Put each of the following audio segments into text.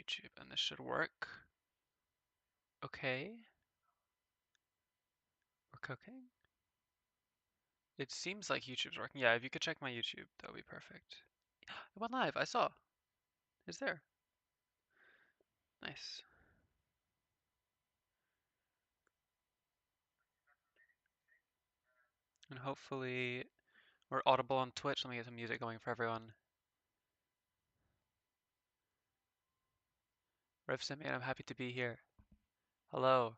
YouTube, and this should work. Okay. We're cooking. It seems like YouTube's working. Yeah, if you could check my YouTube, that would be perfect. It went live. I saw. It's there. Nice. And hopefully we're audible on Twitch. Let me get some music going for everyone. Rev Simeon, I'm happy to be here. Hello.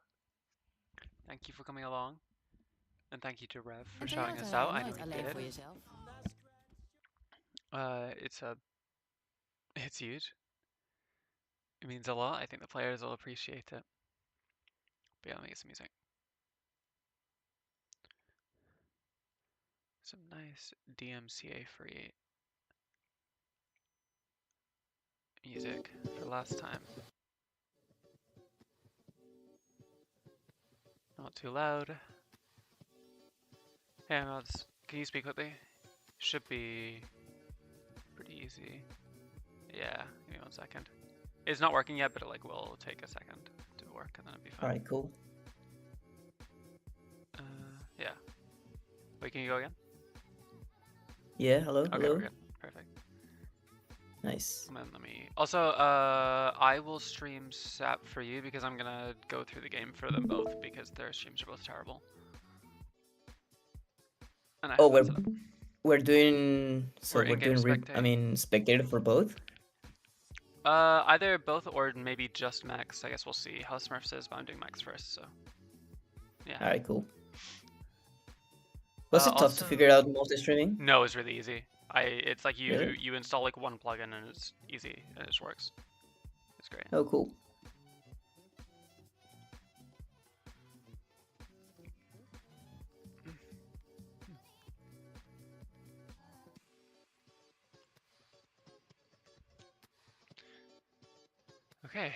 Thank you for coming along. And thank you to Rev for shouting us out. I know he did. It's huge. It means a lot. I think the players will appreciate it. But yeah, let me get some music. Some nice DMCA free music for last time. Not too loud. Hey, mods, can you speak quickly? Should be pretty easy. Yeah, give me 1 second. It's not working yet, but it will take a second to work, and then it'll be fine. Alright, cool. Yeah. Wait, can you go again? Yeah, hello, Okay, hello. we're good. Perfect. Nice. And then let me... Also, I will stream SAP for you because I'm gonna go through the game for them both because their streams are both terrible. And we're doing... So we're doing... spectate. Spectator for both? Either both or maybe just Max. I guess we'll see how Smurf says, but I'm doing Max first, so... Yeah. Alright, cool. Was it tough to figure out multi-streaming? No, it's really easy. It's like Really? you install like one plugin and it's easy and it just works. It's great. Oh, cool. Okay.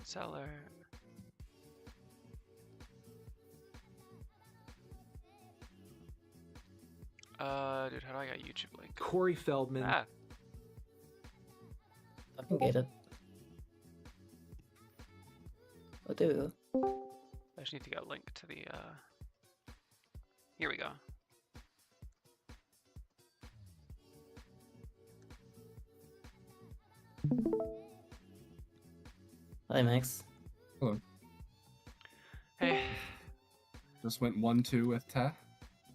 Seller. Dude, how do I get YouTube link? Corey Feldman. Ah. I can get it. Oh, there we go. I just need to get a link to the, Here we go. Hi, Max. Hello. Hey. Just went 1-2 with Teh.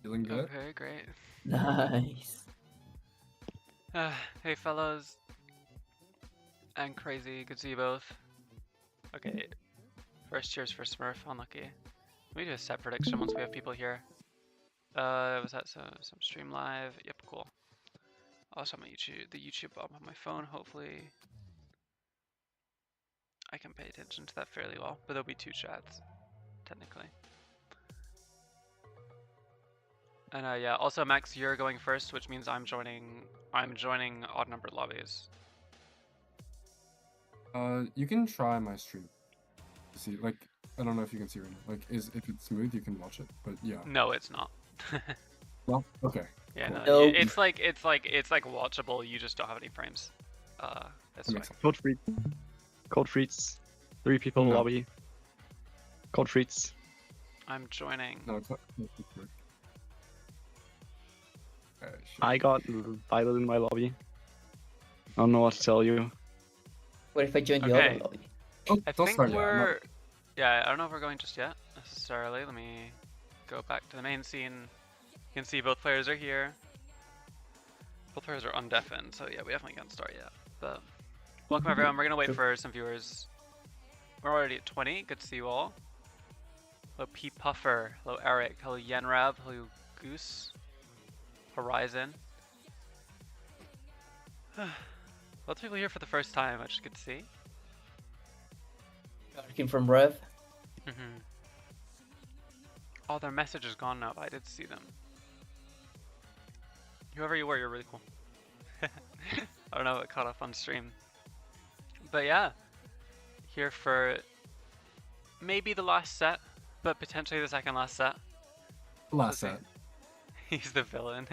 Feeling good? Okay, great. Nice. Hey, fellows. And Crazy, good to see you both. Okay. First, cheers for Smurf, unlucky. Let me do a set prediction once we have people here. Was that some stream live? Yep, cool. I also have the YouTube up on my phone, hopefully. I can pay attention to that fairly well, but there'll be 2 chats, technically. And yeah, also Max, you're going first, which means I'm joining odd numbered lobbies. You can try my stream. See, like, I don't know if you can see right now. Like, if it's smooth, you can watch it. But yeah. No, it's not. Well, okay. Yeah, cool. no, it's like watchable. You just don't have any frames. That's fine. Code Freaks. 3 people in the lobby. Code Freaks. I'm joining. No, it's not. I got invited in my lobby. I don't know what to tell you. What if I join the other lobby? I think we're... Yeah, I don't know if we're going just yet, necessarily. Let me go back to the main scene. You can see both players are here. Both players are undeafened, so yeah, we definitely can't start yet. But welcome everyone, we're gonna wait for some viewers. We're already at 20, good to see you all. Hello P Puffer, hello Eric, hello Yenrab, hello Goose, Horizon. Lots of people here for the first time, which is good to see. Came from Rev. Oh, their message is gone now, but I did see them. Whoever you were, you're really cool. I don't know, it caught up on stream. But yeah, here for maybe the last set but potentially the second last set. Last So set. he's the villain.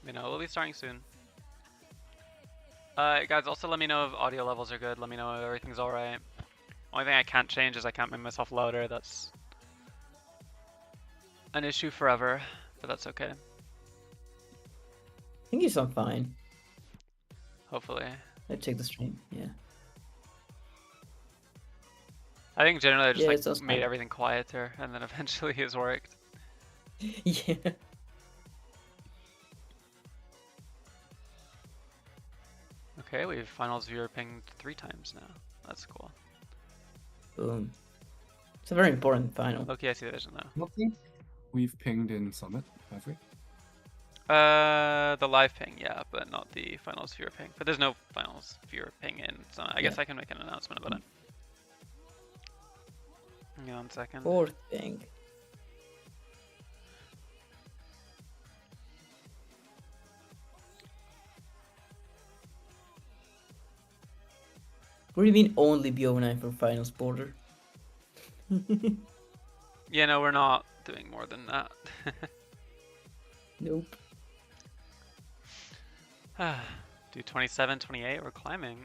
You know, we'll be starting soon. Guys, also let me know if audio levels are good. Let me know if everything's alright. Only thing I can't change is I can't make myself louder. That's an issue forever, but that's okay. I think you sound fine. Hopefully. I check the stream. Yeah. I think generally I just Yeah, it like sounds made fine. everything quieter, and then eventually it's worked. Yeah. Okay, we've finals viewer pinged 3 times now. That's cool. Boom. It's a very important final. Okay, I see the vision though. I don't think we've pinged in Summit, have we? The live ping, yeah, but not the finals viewer ping. But there's no finals viewer ping in, so I guess I can make an announcement about it. Hang on 1 second. Fourth thing. What do you mean only Bo9 for finals border? Yeah, no, we're not doing more than that. Nope. Do 27, 28, we're climbing.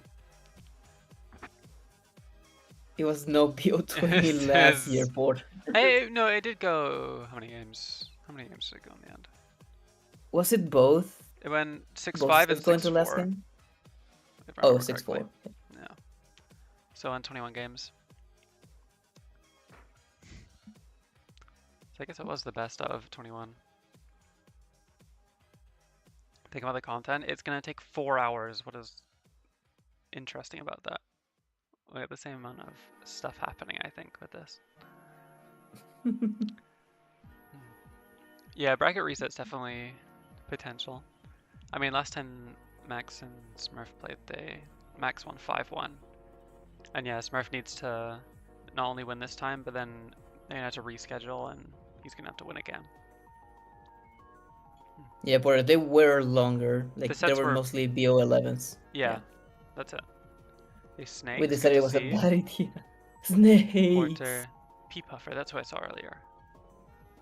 It was no Bo20 last year border. No, it did go. How many games? How many games did it go in the end? Was it both? It went 6-5 Both and going to last 6-4. game? If I Oh, remember 6-4. correctly. Yeah. So in 21 games. So I guess it was the best out of 21. Think about the content. It's gonna take 4 hours. What is interesting about that? We have the same amount of stuff happening, I think, with this. Yeah, bracket reset's definitely potential. I mean, last time Max and Smurf played, Max won 5-1. And yeah, Smurf needs to not only win this time, but then they're gonna have to reschedule and he's gonna have to win again. Yeah, but they were longer. Like, they sets were were- mostly BO11s. Yeah, that's it. They snakes. We good decided to it was a see. bad idea. Snakes! Porter, P Puffer, that's what I saw earlier.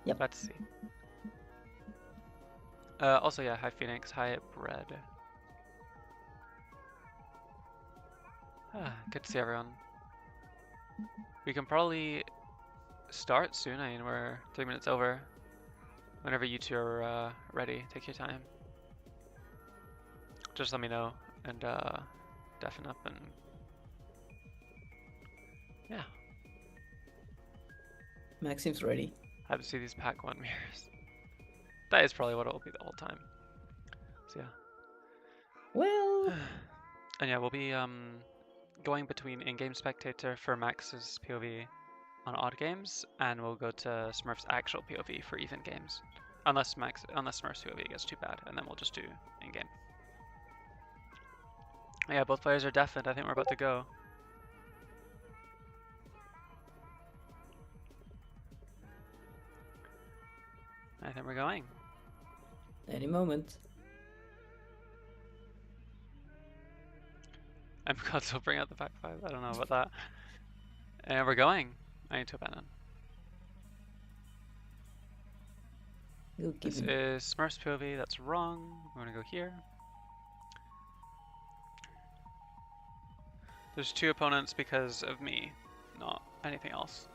Yep. Let's see. Also, yeah, hi Phoenix, hi Bread. Good to see everyone. We can probably start soon. I mean, we're 3 minutes over. Whenever you two are ready, take your time. Just let me know and deafen up and yeah. Max seems ready. Happy to see these pack 1 mirrors. That is probably what it will be the whole time. So yeah. Well, And yeah, we'll be going between in-game spectator for Max's POV on odd games, and we'll go to Smurf's actual POV for even games. Unless Smurf's POV gets too bad, and then we'll just do in-game. Yeah, both players are deafened. I think we're about to go. I think we're going. any moment. I'm God still bring out the pack 5. I don't know about that. And we're going. I need to abandon. You'll give This him. is Smurf's POV. That's wrong. We're gonna go here. There's 2 opponents because of me, not anything else.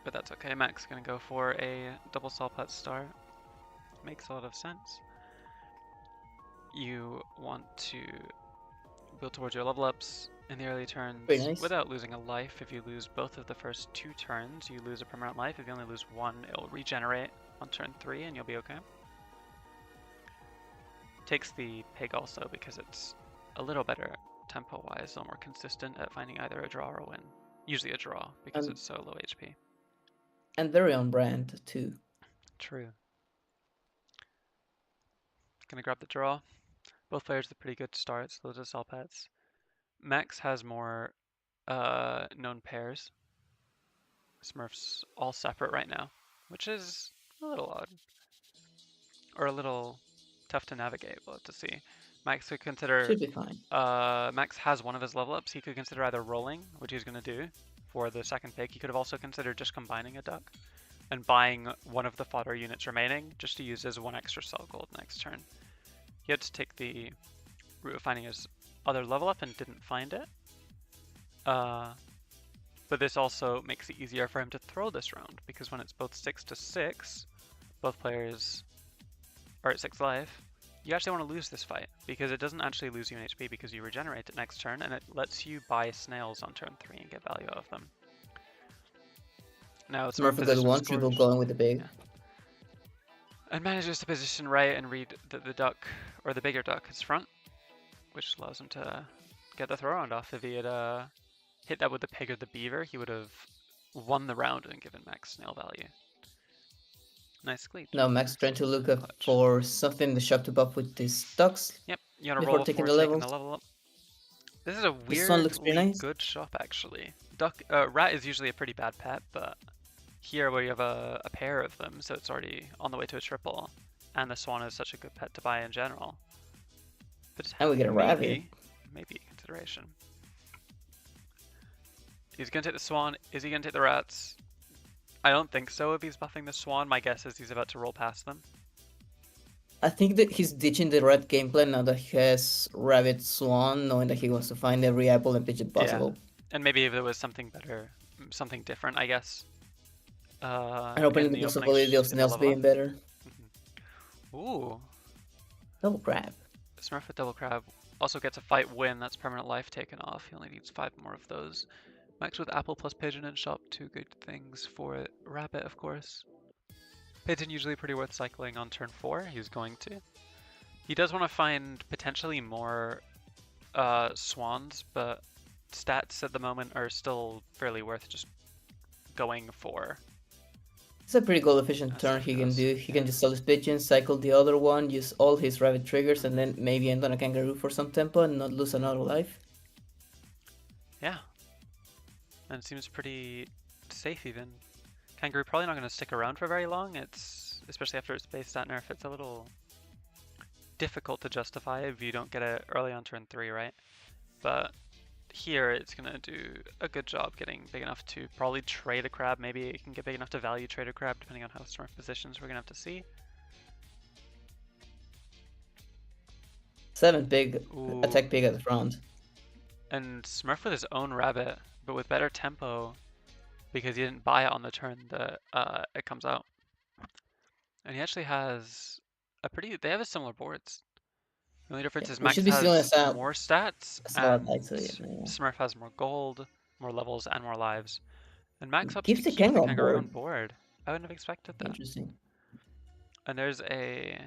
But that's okay. Max gonna go for a double Sol Pet start. Makes a lot of sense. You want to build towards your level ups in the early turns Very nice. without losing a life. If you lose both of the first 2 turns, you lose a permanent life. If you only lose 1, it'll regenerate on turn 3 and you'll be okay. Takes the pig also because it's a little better tempo-wise, a little more consistent at finding either a draw or a win. Usually a draw because it's so low HP. And very on brand, too. True. Gonna grab the draw. Both players have pretty good starts. Those are all pets. Max has more known pairs. Smurf's all separate right now, which is a little odd. Or a little tough to navigate, we'll have to see. Max could consider, Should be fine. Max has one of his level ups. He could consider either rolling, which he's going to do for the second pick. He could have also considered just combining a duck and buying one of the fodder units remaining just to use as 1 extra cell gold next turn. He had to take the route of finding his other level up and didn't find it. But this also makes it easier for him to throw this round, because when it's both 6-6, both players are at 6 life, you actually want to lose this fight, because it doesn't actually lose you in HP because you regenerate it next turn, and it lets you buy snails on turn 3 and get value out of them. Now it's Smurf a good one, triple going with the big. Yeah. And manages to position right and read that the duck, or the bigger duck, is front, which allows him to get the throw round off. If he had hit that with the pig or the beaver, he would have won the round and given Max snail value. Nice cleat. Now Max trying to look up for something in the shop to buff with these ducks. Yep, you want to before roll taking before the taking levels. the level up. This is a This one looks pretty weirdly nice. good shop, actually. Duck, rat is usually a pretty bad pet, but here where you have a pair of them, so it's already on the way to a triple, and the swan is such a good pet to buy in general. But And we get a rabbit. Maybe a consideration. He's gonna take the swan. Is he gonna take the rats? I don't think so if he's buffing the swan. My guess is he's about to roll past them. I think that he's ditching the red game plan now that he has Rabbit Swan, knowing that he wants to find every apple and pitch it possible. And maybe if there was something better, something different, I guess. And opening the possibility of snails being better. Ooh. Double crab. Smurf with double crab also gets a fight win. That's permanent life taken off. He only needs 5 more of those. Max with apple plus pigeon in shop, 2 good things for it. Rabbit, of course. Pigeon usually pretty worth cycling on turn 4. He's going to. He does want to find potentially more swans, but stats at the moment are still fairly worth just going for. It's a pretty goal efficient That's turn what he it can does, do. He yeah. can just sell his pigeon, cycle the other one, use all his rabbit triggers, and then maybe end on a kangaroo for some tempo and not lose another life. Yeah. And it seems pretty safe even. Kangaroo probably not going to stick around for very long. It's, especially after its base stat nerf, it's a little difficult to justify if you don't get it early on turn 3, right? But here it's going to do a good job getting big enough to probably trade a crab. Maybe it can get big enough to value trade a crab depending on how Smurf positions. We're going to have to see. 7 pig, Ooh. attack pig at the front. And Smurf with his own rabbit, but with better tempo because he didn't buy it on the turn that it comes out. And he actually has a pretty, they have a similar boards. The only difference is Max has more stats, and Smurf has more gold, more levels, and more lives. And Max opts to keep the kangaroo on board. I wouldn't have expected that. Interesting. And there's a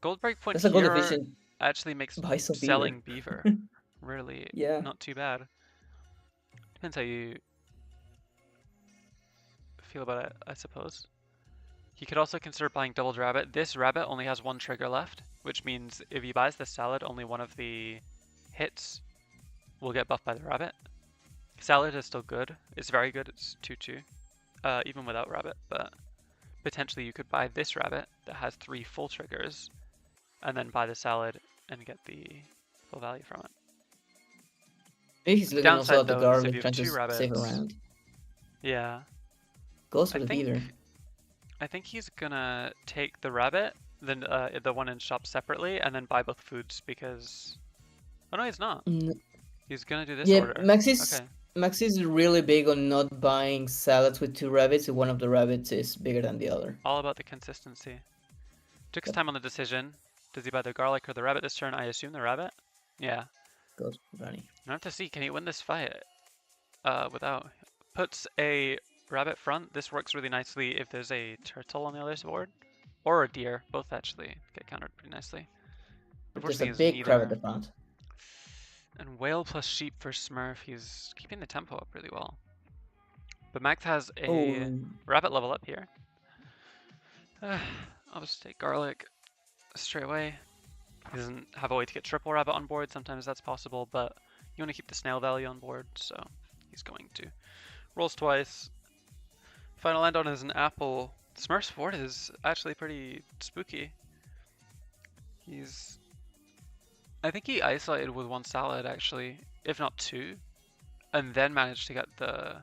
gold breakpoint That's a gold here efficient actually makes selling beaver really not too bad. Depends how you feel about it, I suppose. He could also consider buying doubled rabbit. This rabbit only has 1 trigger left, which means if he buys the salad, only one of the hits will get buffed by the rabbit. Salad is still good. It's very good. It's 2-2, even without rabbit. But potentially you could buy this rabbit that has 3 full triggers, and then buy the salad and get the full value from it. Maybe he's looking also at the garlic, trying to save around. Yeah. Goes for the beaver. I think he's gonna take the rabbit, then the one in shop separately, and then buy both foods because. Oh no, he's not. No. He's gonna do this order. Max is really big on not buying salads with 2 rabbits if one of the rabbits is bigger than the other. All about the consistency. Took his time on the decision. Does he buy the garlic or the rabbit this turn? I assume the rabbit. Yeah. Goes for bunny. I have to see. Can he win this fight? Without puts a rabbit front. This works really nicely if there's a turtle on the other board, or a deer. Both actually get countered pretty nicely. There's a big crab at the front. And whale plus sheep for Smurf. He's keeping the tempo up really well. But Max has a rabbit level up here. I'll just take garlic straight away. He doesn't have a way to get triple rabbit on board. Sometimes that's possible, but you want to keep the snail value on board, so he's going to. Rolls twice. Final land on is an apple. Smurf's board is actually pretty spooky. I think he isolated with one salad actually, if not two, and then managed to get the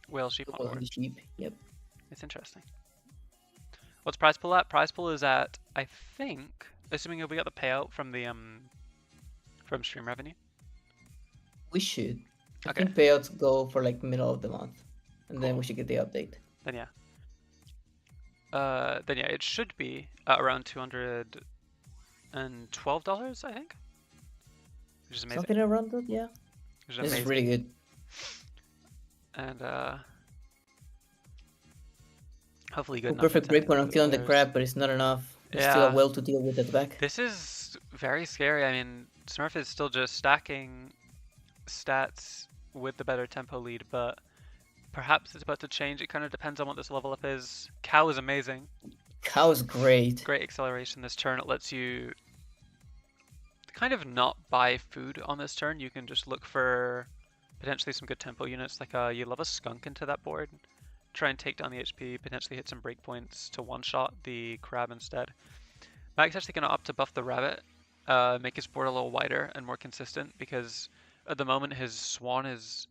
whale sheep on Oh, board. the sheep. Yep. It's interesting. What's prize pool at? Prize pool is at, I think, assuming we got the payout from the from stream revenue. We should. I Okay. think payouts go for like middle of the month, and then Cool. we should get the update. Then yeah. It should be around $212, I think, which is amazing. Something around that, yeah. Which is This amazing. is really good. And hopefully good Ooh, enough. perfect for 10 breakpoint on killing the players. crab, but it's not enough. There's still a Yeah. well to deal with at the back. This is very scary. I mean, Smurf is still just stacking stats with the better tempo lead, but perhaps it's about to change. It kind of depends on what this level up is. Cow is amazing. Cow is great. Great acceleration this turn. It lets you kind of not buy food on this turn. You can just look for potentially some good tempo units. Like you love a skunk into that board. Try and take down the HP, potentially hit some breakpoints to one-shot the crab instead. Mac's actually going to opt to buff the rabbit, make his board a little wider and more consistent, because at the moment his swan is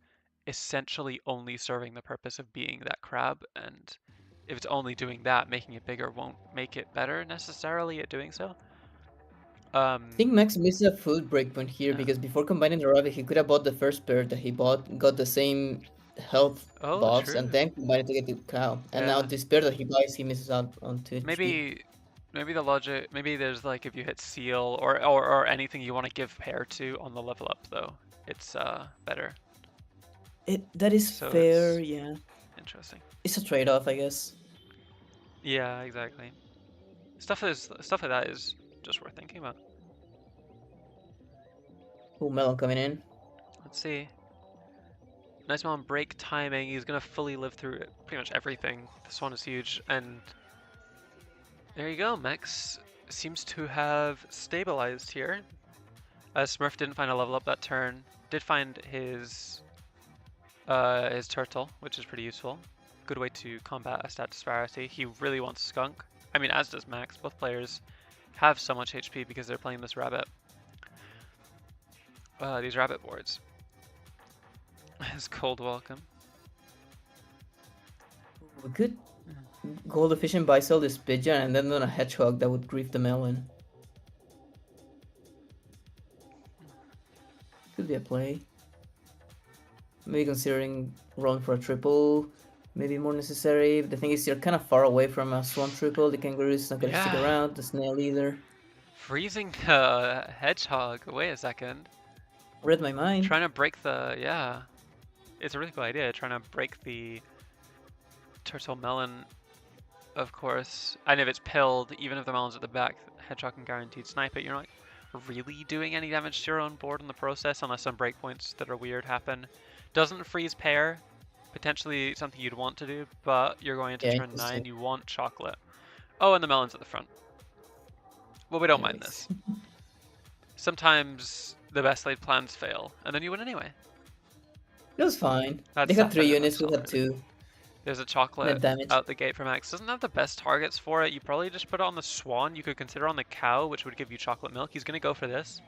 essentially only serving the purpose of being that crab, and if it's only doing that, making it bigger won't make it better necessarily at doing so. I think Max missed a food breakpoint here Yeah. because before combining the rabbit, he could have bought the first pair that he bought, got the same health Oh, buffs, true. and then combined it to get the cow. And now Yeah. this pair that he buys, he misses out on 2 HP. Maybe the logic, maybe there's like if you hit seal or anything you want to give pair to on the level up though, it's better. That is So fair, it's- yeah. Interesting. It's a trade-off, I guess. Yeah, exactly. Stuff like that is just worth thinking about. Ooh, Melon coming in. Let's see. Nice Melon break timing. He's gonna fully live through pretty much everything. This one is huge, and there you go. Max seems to have stabilized here. Smurf didn't find a level up that turn. Did find his turtle, which is pretty useful. Good way to combat a stat disparity. He really wants skunk. I mean, as does Max. Both players have so much HP because they're playing this rabbit. These rabbit boards. His cold welcome. We could gold efficient buy sell this pigeon and then on a hedgehog that would grief the melon. Could be a play. Maybe considering rolling for a triple, maybe more necessary. The thing is, you're kind of far away from a swan triple. The kangaroo is not gonna stick Yeah. around. The snail either. Freezing hedgehog. Wait a second. Read my mind. Trying to break the It's a really cool idea. Trying to break the turtle melon, of course. And if it's pilled, even if the melon's at the back, hedgehog can guaranteed snipe it. You're not really doing any damage to your own board in the process unless some breakpoints that are weird happen. Doesn't freeze pair, potentially something you'd want to do, but you're going into turn 9, you want chocolate. Oh, and the melon's at the front. Well, we don't mind this. Sometimes the best laid plans fail, and then you win anyway. It was fine. That's They had 3 better than units, we had accelerated. 2. There's a chocolate damage. out the gate from Max. Doesn't have the best targets for it. You probably just put it on the swan. You could consider on the cow, which would give you chocolate milk. He's going to go for this.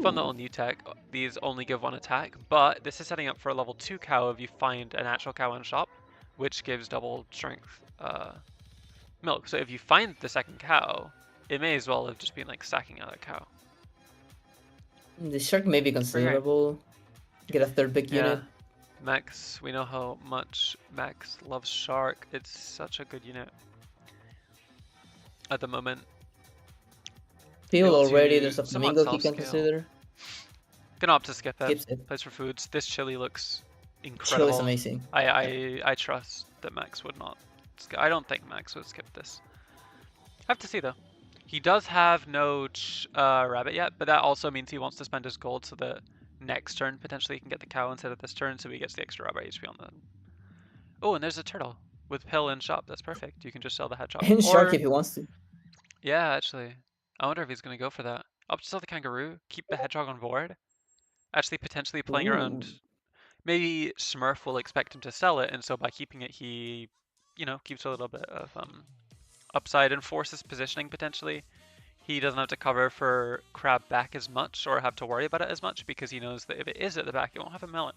Fun little new tech. These only give 1 attack, but this is setting up for a level 2 cow if you find a natural cow in shop, which gives double strength milk. So if you find the second cow, it may as well have just been like stacking out a cow. The shark may be considerable. Get a 3rd big unit. Max, we know how much Max loves shark. It's such a good unit at the moment. Peel Able already, to there's a somewhat flamingo he can self-scale. consider. Gonna opt to skip it. Skips it. Plays for foods. This chili looks incredible. Chili's amazing. I trust that Max would not. I don't think Max would skip this. I have to see though. He does have no rabbit yet, but that also means he wants to spend his gold so that next turn potentially he can get the cow instead of this turn, so he gets the extra rabbit HP on the. Oh, and there's a turtle with pill in shop. That's perfect. You can just sell the hedgehog. And shark if he wants to. Yeah, actually, I wonder if he's gonna go for that. Up to sell the kangaroo, keep the hedgehog on board. Actually, potentially playing around. Maybe Smurf will expect him to sell it, and so by keeping it, he, keeps a little bit of upside and forces positioning potentially. he doesn't have to cover for crab back as much or have to worry about it as much because he knows that if it is at the back, it won't have a melon.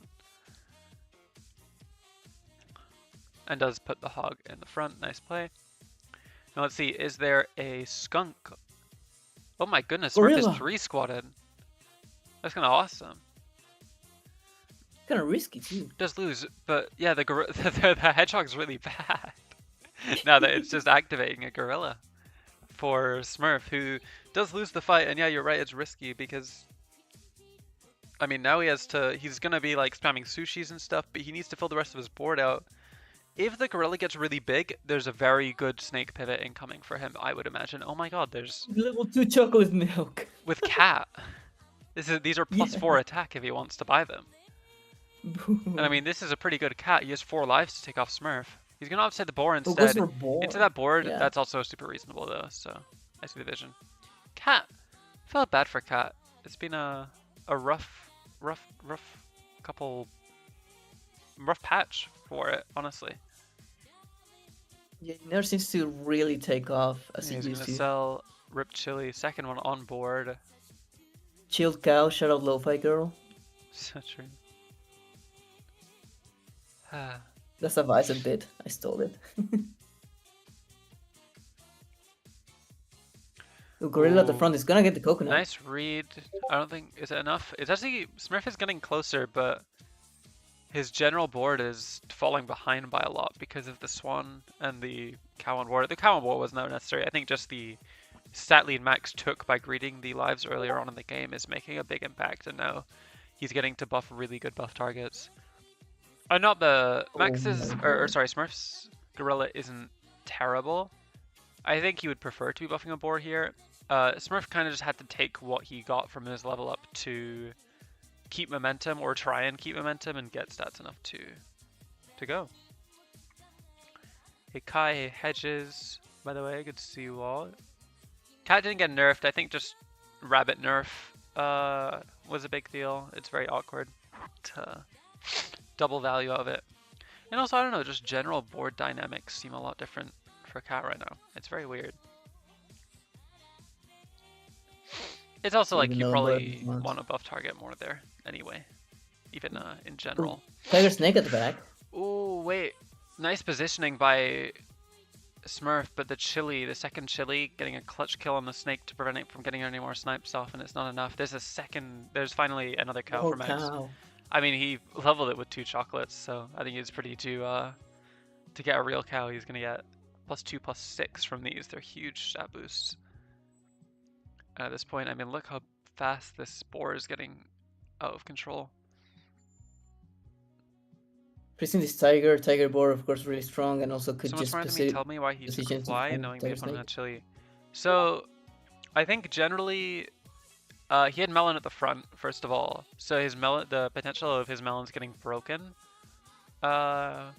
And does put the hog in the front. Nice play. Now let's see, is there a skunk? Oh my goodness, Smurf is Gorilla. 3-squatted. That's kind of awesome. Kind of risky too. Does lose, but yeah, the hedgehog's really bad. Now that it's just activating a gorilla for Smurf, who does lose the fight. And yeah, you're right, it's risky because, I mean, now he's gonna be like spamming sushis and stuff, but he needs to fill the rest of his board out. If the gorilla gets really big, there's a very good snake pivot incoming for him, I would imagine. Oh my god, there's... Level 2 chocolate milk. With cat. These are +4 attack if he wants to buy them. And I mean, this is a pretty good cat. He has 4 lives to take off Smurf. He's gonna offset the boar instead. Into that board, yeah. That's also super reasonable though, so I see the vision. Cat. Felt bad for cat. It's been a rough patch for it, honestly. Yeah, it never seems to really take off as it He's used gonna to. sell Rip Chili, second one on board. Chilled cow, shout out Lo-Fi Girl. So true. That's a Bison bit. I stole it. Ooh, gorilla at the front is gonna get the coconut. Nice read. I don't think, is it enough? It's actually, Smurf is getting closer, but his general board is falling behind by a lot because of the swan and the cow on board. The cow on board was not necessary. I think just the stat lead Max took by greeting the lives earlier on in the game is making a big impact, and now he's getting to buff really good buff targets. Not the Max's, sorry, Smurf's gorilla isn't terrible. I think he would prefer to be buffing a boar here. Smurf kind of just had to take what he got from his level up to keep momentum, or try and keep momentum and get stats enough to go. Hey Kai, hey Hedges, by the way, good to see you all. Cat didn't get nerfed. I think just rabbit nerf was a big deal. It's very awkward to double value of it. And also, I don't know, just general board dynamics seem a lot different for Cat right now. It's very weird. It's also like you probably want to buff target more there anyway, even in general. Tiger Snake at the back. Oh wait, nice positioning by Smurf, but the second chili, getting a clutch kill on the snake to prevent it from getting any more snipes off, and it's not enough. There's finally another cow for Max. I mean, he leveled it with 2 chocolates, so I think he's pretty to get a real cow. He's gonna get +2/+6 from these. They're huge stat boosts. At this point, I mean, look how fast this boar is getting out of control. Pressing this tiger boar, of course, really strong, and also could Someone just smart to me tell me why he took a fly and knowing we had one on chili. So, I think generally, he had melon at the front first of all. So his the potential of his melons getting broken by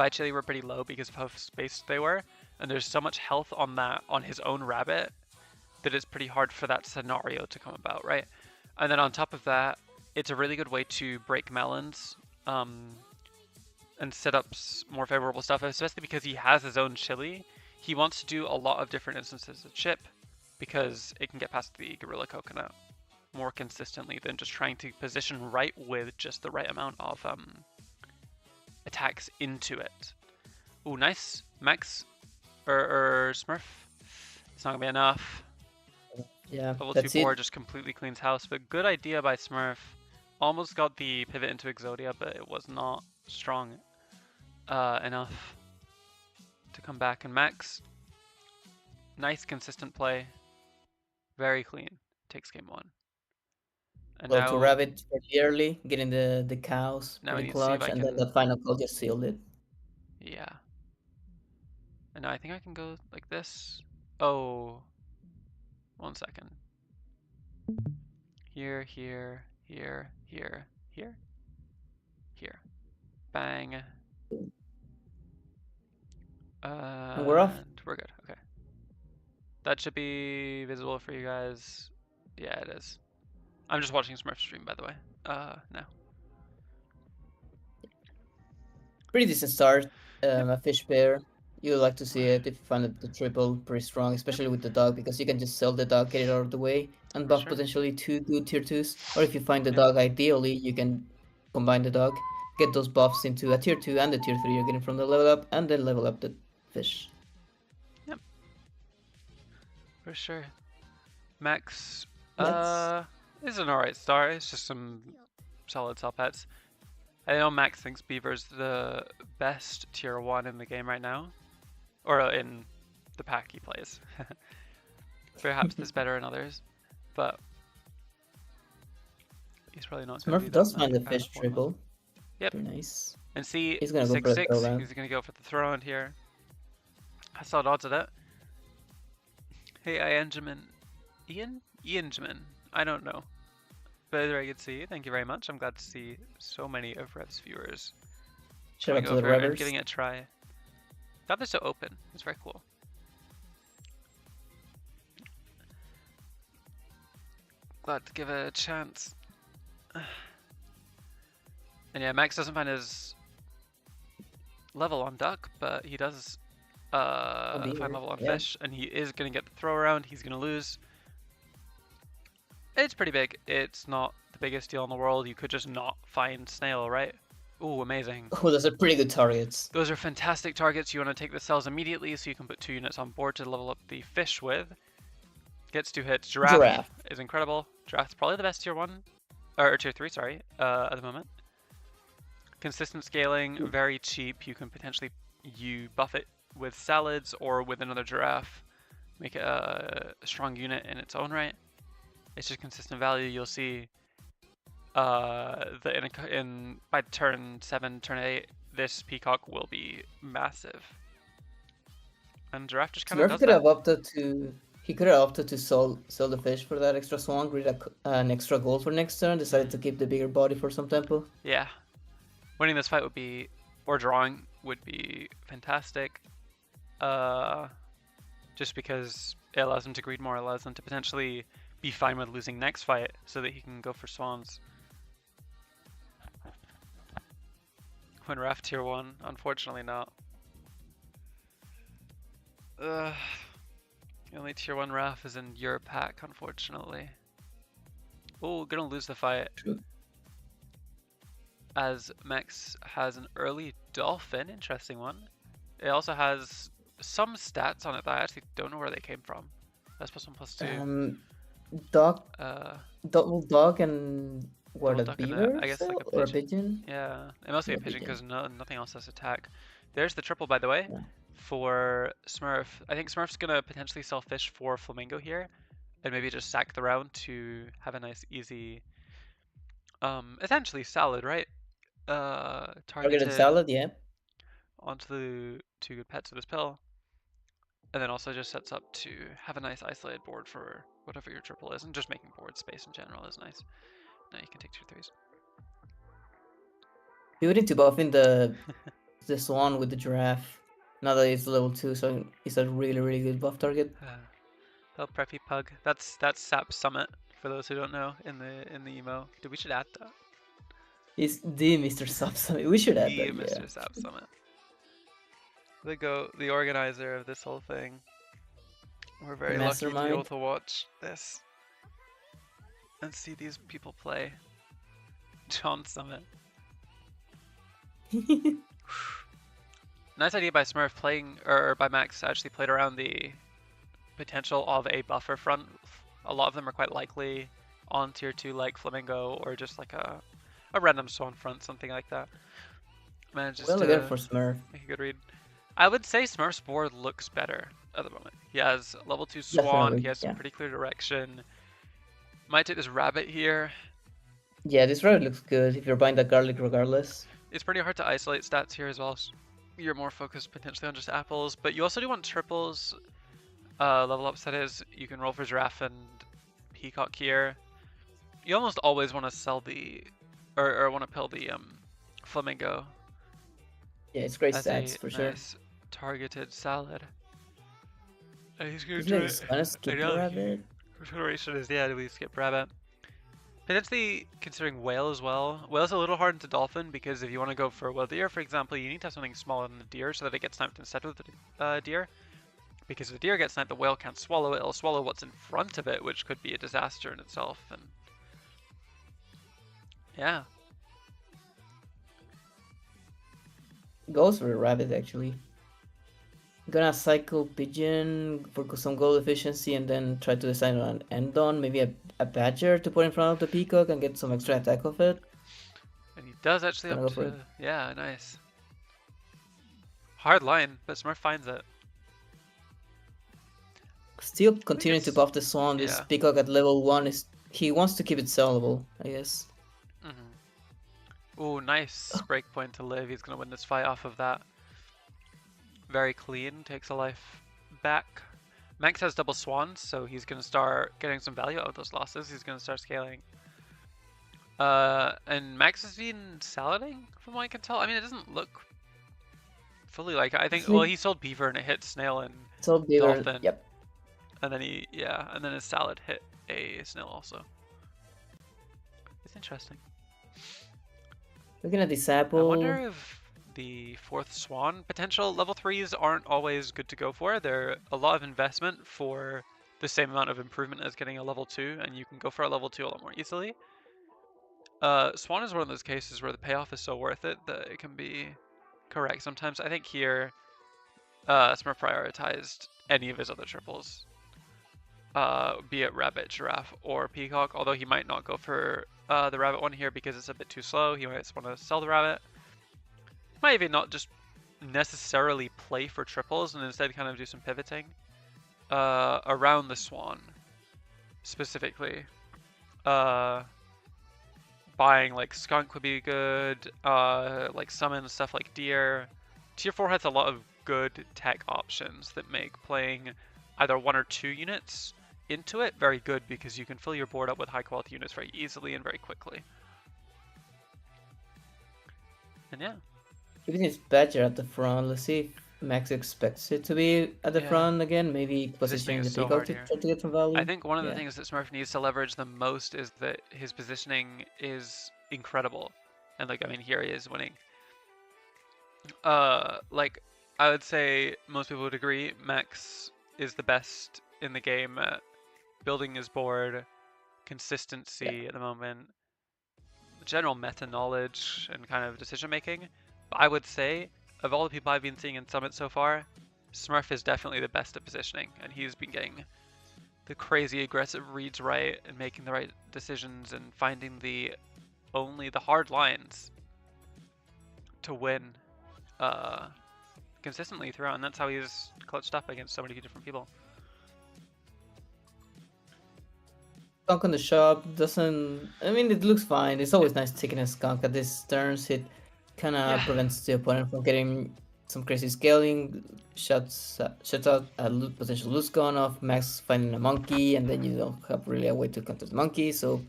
chili were pretty low because of how spaced they were, and there's so much health on his own rabbit that it's pretty hard for that scenario to come about, right? And then on top of that, it's a really good way to break melons and set up more favorable stuff, especially because he has his own chili. He wants to do a lot of different instances of chip because it can get past the gorilla coconut more consistently than just trying to position right with just the right amount of attacks into it. Ooh, nice. Max or Smurf. It's not gonna be enough. Yeah, Level that's 2 board it. just completely cleans house, but good idea by Smurf. Almost got the pivot into Exodia, but it was not strong enough to come back. And Max, nice consistent play, very clean. Takes game 1. And Well, now to rabbit pretty early, getting the cows Now we pretty need to see if clutch, I and then can- the final call just sealed it. yeah. And now I think I can go like this. Oh, 1 second. Here, here, here, here, here, here. Bang. And we're off. And we're good. Okay. That should be visible for you guys. Yeah, it is. I'm just watching Smurf stream, by the way. Now. Pretty decent start. A fish pair. You like to see it if you find the triple pretty strong, especially with the dog, because you can just sell the dog, get it out of the way, and For buff sure. potentially 2 good tier 2s. Or if you find the Yeah. dog ideally, you can combine the dog, get those buffs into a tier 2 and a tier 3 you're getting from the level up, and then level up the fish. Yep. For sure. Max Let's is an alright star. It's just some solid sell pets. I know Max thinks Beaver's the best tier 1 in the game right now. Or in the pack he plays. Perhaps there's better in others. But he's probably not going to be Smurf that does find the fish foremost. triple. Yep. Pretty nice. And see, He's gonna go for the 6-6, throw round. he's going to go for the throw in here. I saw the odds of that. Hey, Ianjamin. Ianjamin. I don't know. But very good to see you. Thank you very much. I'm glad to see so many of Rev's viewers Shout out coming to the over and Revers. giving it a try. Glad they're so open. It's very cool. Glad to give it a chance. And yeah, Max doesn't find his level on duck, but he does find beaver, level on yeah. fish, and he is going to get the throw around. He's going to lose. It's pretty big. It's not the biggest deal in the world. You could just not find snail, right? Ooh, amazing. Oh, those are pretty good targets. Those are fantastic targets. You want to take the cells immediately so you can put 2 units on board to level up the fish with. Gets 2 hits. Giraffe is incredible. Giraffe's probably the best tier 1, or tier 3, sorry, at the moment. Consistent scaling, very cheap. You can potentially buff it with salads or with another giraffe. Make it a strong unit in its own right. It's just consistent value. You'll see by turn 7, turn 8, this peacock will be massive. And giraffe just kind of Smurf does could that. have opted to. He could have opted to sell the fish for that extra swan, greed an extra gold for next turn. Decided to keep the bigger body for some tempo. Yeah, winning this fight would be, or drawing would be fantastic. Just because it allows him to greed more, allows him to potentially be fine with losing next fight, so that he can go for swans. When Raf tier 1, unfortunately not. The only tier 1 Raf is in your pack, unfortunately. Oh, gonna lose the fight. True. As Max has an early dolphin, interesting one. It also has some stats on it that I actually don't know where they came from. That's +1/+2. Dog, Uh, double dog, and what, double a duck and beaver? I guess like a or a pigeon. pigeon? Yeah, it must be Yeah, a pigeon because pigeon. nothing else has attack. There's the triple, by the way, Yeah. for Smurf. I think Smurf's gonna potentially sell fish for Flamingo here, and maybe just sack the round to have a nice, easy, essentially salad, right? Targeted salad, yeah. onto the 2 good pets of this pill, and then also just sets up to have a nice isolated board for whatever your triple is, and just making board space in general is nice. Now you can take 2 3s. You would need to buff in the swan with the giraffe. Now that it's level 2, so it's a really good buff target. Oh, preppy pug. That's SAP Summit for those who don't know in the emo. Dude, we should add that. It's the Mr. Sub Summit. We should add The that, Mr. yeah. SAP Summit. The organizer of this whole thing. We're very lucky to be able Mastermind. to watch this and see these people play. John Summit. Nice idea by Smurf or by Max actually played around the potential of a buffer front. A lot of them are quite likely on tier 2 like Flamingo or just like a random swan front, something like that. Manages Well to again for Smurf. make a good read. I would say Smurf's board looks better at the moment. He has level 2 swan, Definitely, he has some yeah. pretty clear direction. Might take this rabbit here. Yeah, this rabbit looks good if you're buying that garlic regardless. It's pretty hard to isolate stats here as well. So you're more focused potentially on just apples, but you also do want triples. Level ups, that is. You can roll for giraffe and peacock here. You almost always want to sell the, or want to pill the flamingo. Yeah, it's great as stats a for sure. nice targeted salad. And he's gonna He's do like it. gonna skip the rabbit. Regeneration is, yeah, do we skip rabbit? Potentially considering whale as well. Whale's a little hard into dolphin because if you want to go for a whale deer, for example, you need to have something smaller than the deer so that it gets sniped instead of the deer. Because if the deer gets sniped, the whale can't swallow it. It'll swallow what's in front of it, which could be a disaster in itself. And yeah. Goes for a rabbit actually. Gonna cycle pigeon for some gold efficiency and then try to decide on an end on, maybe a badger to put in front of the peacock and get some extra attack of it. And he does actually Gonna up go for to... it. Yeah, nice. Hard line, but Smurf finds it. Still continuing to it's- buff the swan. This yeah. peacock at level 1 is... He wants to keep it sellable, I guess. Ooh, nice breakpoint to live. He's going to win this fight off of that. Very clean, takes a life back. Max has double swans, so he's going to start getting some value out of those losses. He's going to start scaling. And Max has been salading, from what I can tell. I mean, it doesn't look fully like it. I think, well, he sold beaver and it hit snail and So beaver, dolphin. yep. And then and then his salad hit a snail also. It's interesting. Looking at this apple. I wonder if the fourth swan potential level 3s aren't always good to go for. They're a lot of investment for the same amount of improvement as getting a level 2, and you can go for a level 2 a lot more easily. Swan is one of those cases where the payoff is so worth it that it can be correct sometimes. I think here, Smurf prioritized any of his other triples. Be it rabbit, giraffe, or peacock, although he might not go for the rabbit one here because it's a bit too slow. He might just want to sell the rabbit. Might even not just necessarily play for triples and instead kind of do some pivoting around the swan specifically. Buying like skunk would be good, like summon stuff like deer. Tier 4 has a lot of good tech options that make playing either 1 or 2 units into it very good because you can fill your board up with high quality units very easily and very quickly. And yeah. Keeping his badger at the front. Let's see if Max expects it to be at the front again. Maybe positioning the is so peacock hard to here. try to get some value. I think one of the things that Smurf needs to leverage the most is that his positioning is incredible. And like, I mean, here he is winning. Like, I would say most people would agree Max is the best in the game at building his board, consistency at the moment, general meta knowledge and kind of decision making. But I would say, of all the people I've been seeing in Summit so far, Smurf is definitely the best at positioning, and he's been getting the crazy aggressive reads right and making the right decisions and finding the hard lines to win consistently throughout, and that's how he's clutched up against so many different people. Skunk on the shop doesn't... I mean, it looks fine. It's always nice taking a skunk at these turns. It kind of prevents the opponent from getting some crazy scaling. Shuts out a potential loose gun of Max finding a monkey, and then you don't have really a way to counter the monkey. So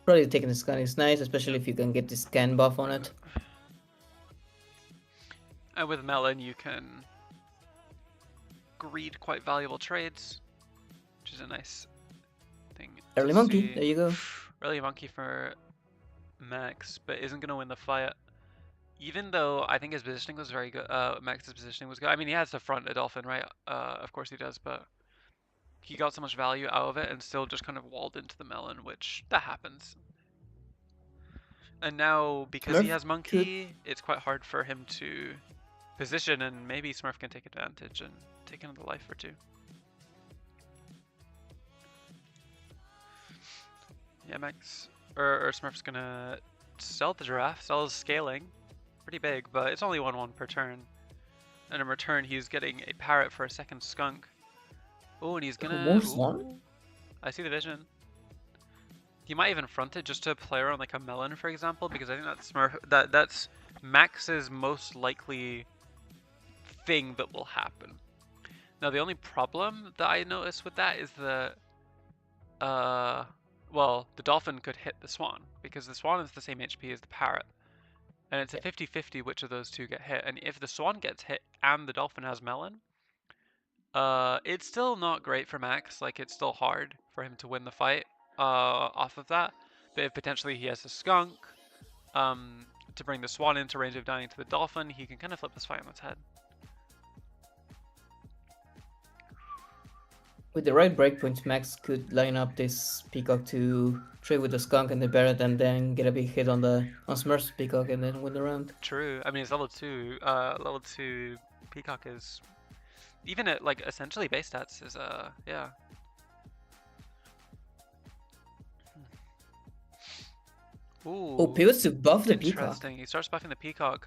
probably taking the skunk is nice, especially if you can get this scan buff on it. And with Melon, you can greed quite valuable trades, which is a nice thing. Early monkey, there you go. Early monkey for Max, but isn't going to win the fight. Even though I think his positioning was very good. Max's positioning was good. I mean, he has to front a dolphin, right? Of course he does, but he got so much value out of it and still just kind of walled into the melon, which that happens. And now, because he has monkey, it's quite hard for him to position, and maybe Smurf can take advantage and take another life or 2. Yeah, Max, or Smurf's gonna sell the giraffe, sell his scaling. Pretty big, but it's only 1/1 per turn. And in return, he's getting a parrot for a second skunk. Oh, and he's gonna... Ooh, I see the vision. He might even front it just to play around like a melon, for example, because I think that's Smurf. That's Max's most likely thing that will happen. Now, the only problem that I noticed with that is the well, the dolphin could hit the swan because the swan is the same HP as the parrot. And it's a 50-50 which of those two get hit. And if the swan gets hit and the dolphin has melon, it's still not great for Max. Like, it's still hard for him to win the fight off of that. But if potentially he has a skunk, to bring the swan into range of dying to the dolphin, he can kind of flip this fight on its head. With the right breakpoints, Max could line up this peacock to trade with the skunk and the Barret, and then get a big hit on Smurf's peacock and then win the round. True. I mean, it's level 2. Level 2 peacock is, even at like essentially base stats, is yeah. Ooh. Oh, pivots to buff the peacock. Interesting. He starts buffing the peacock.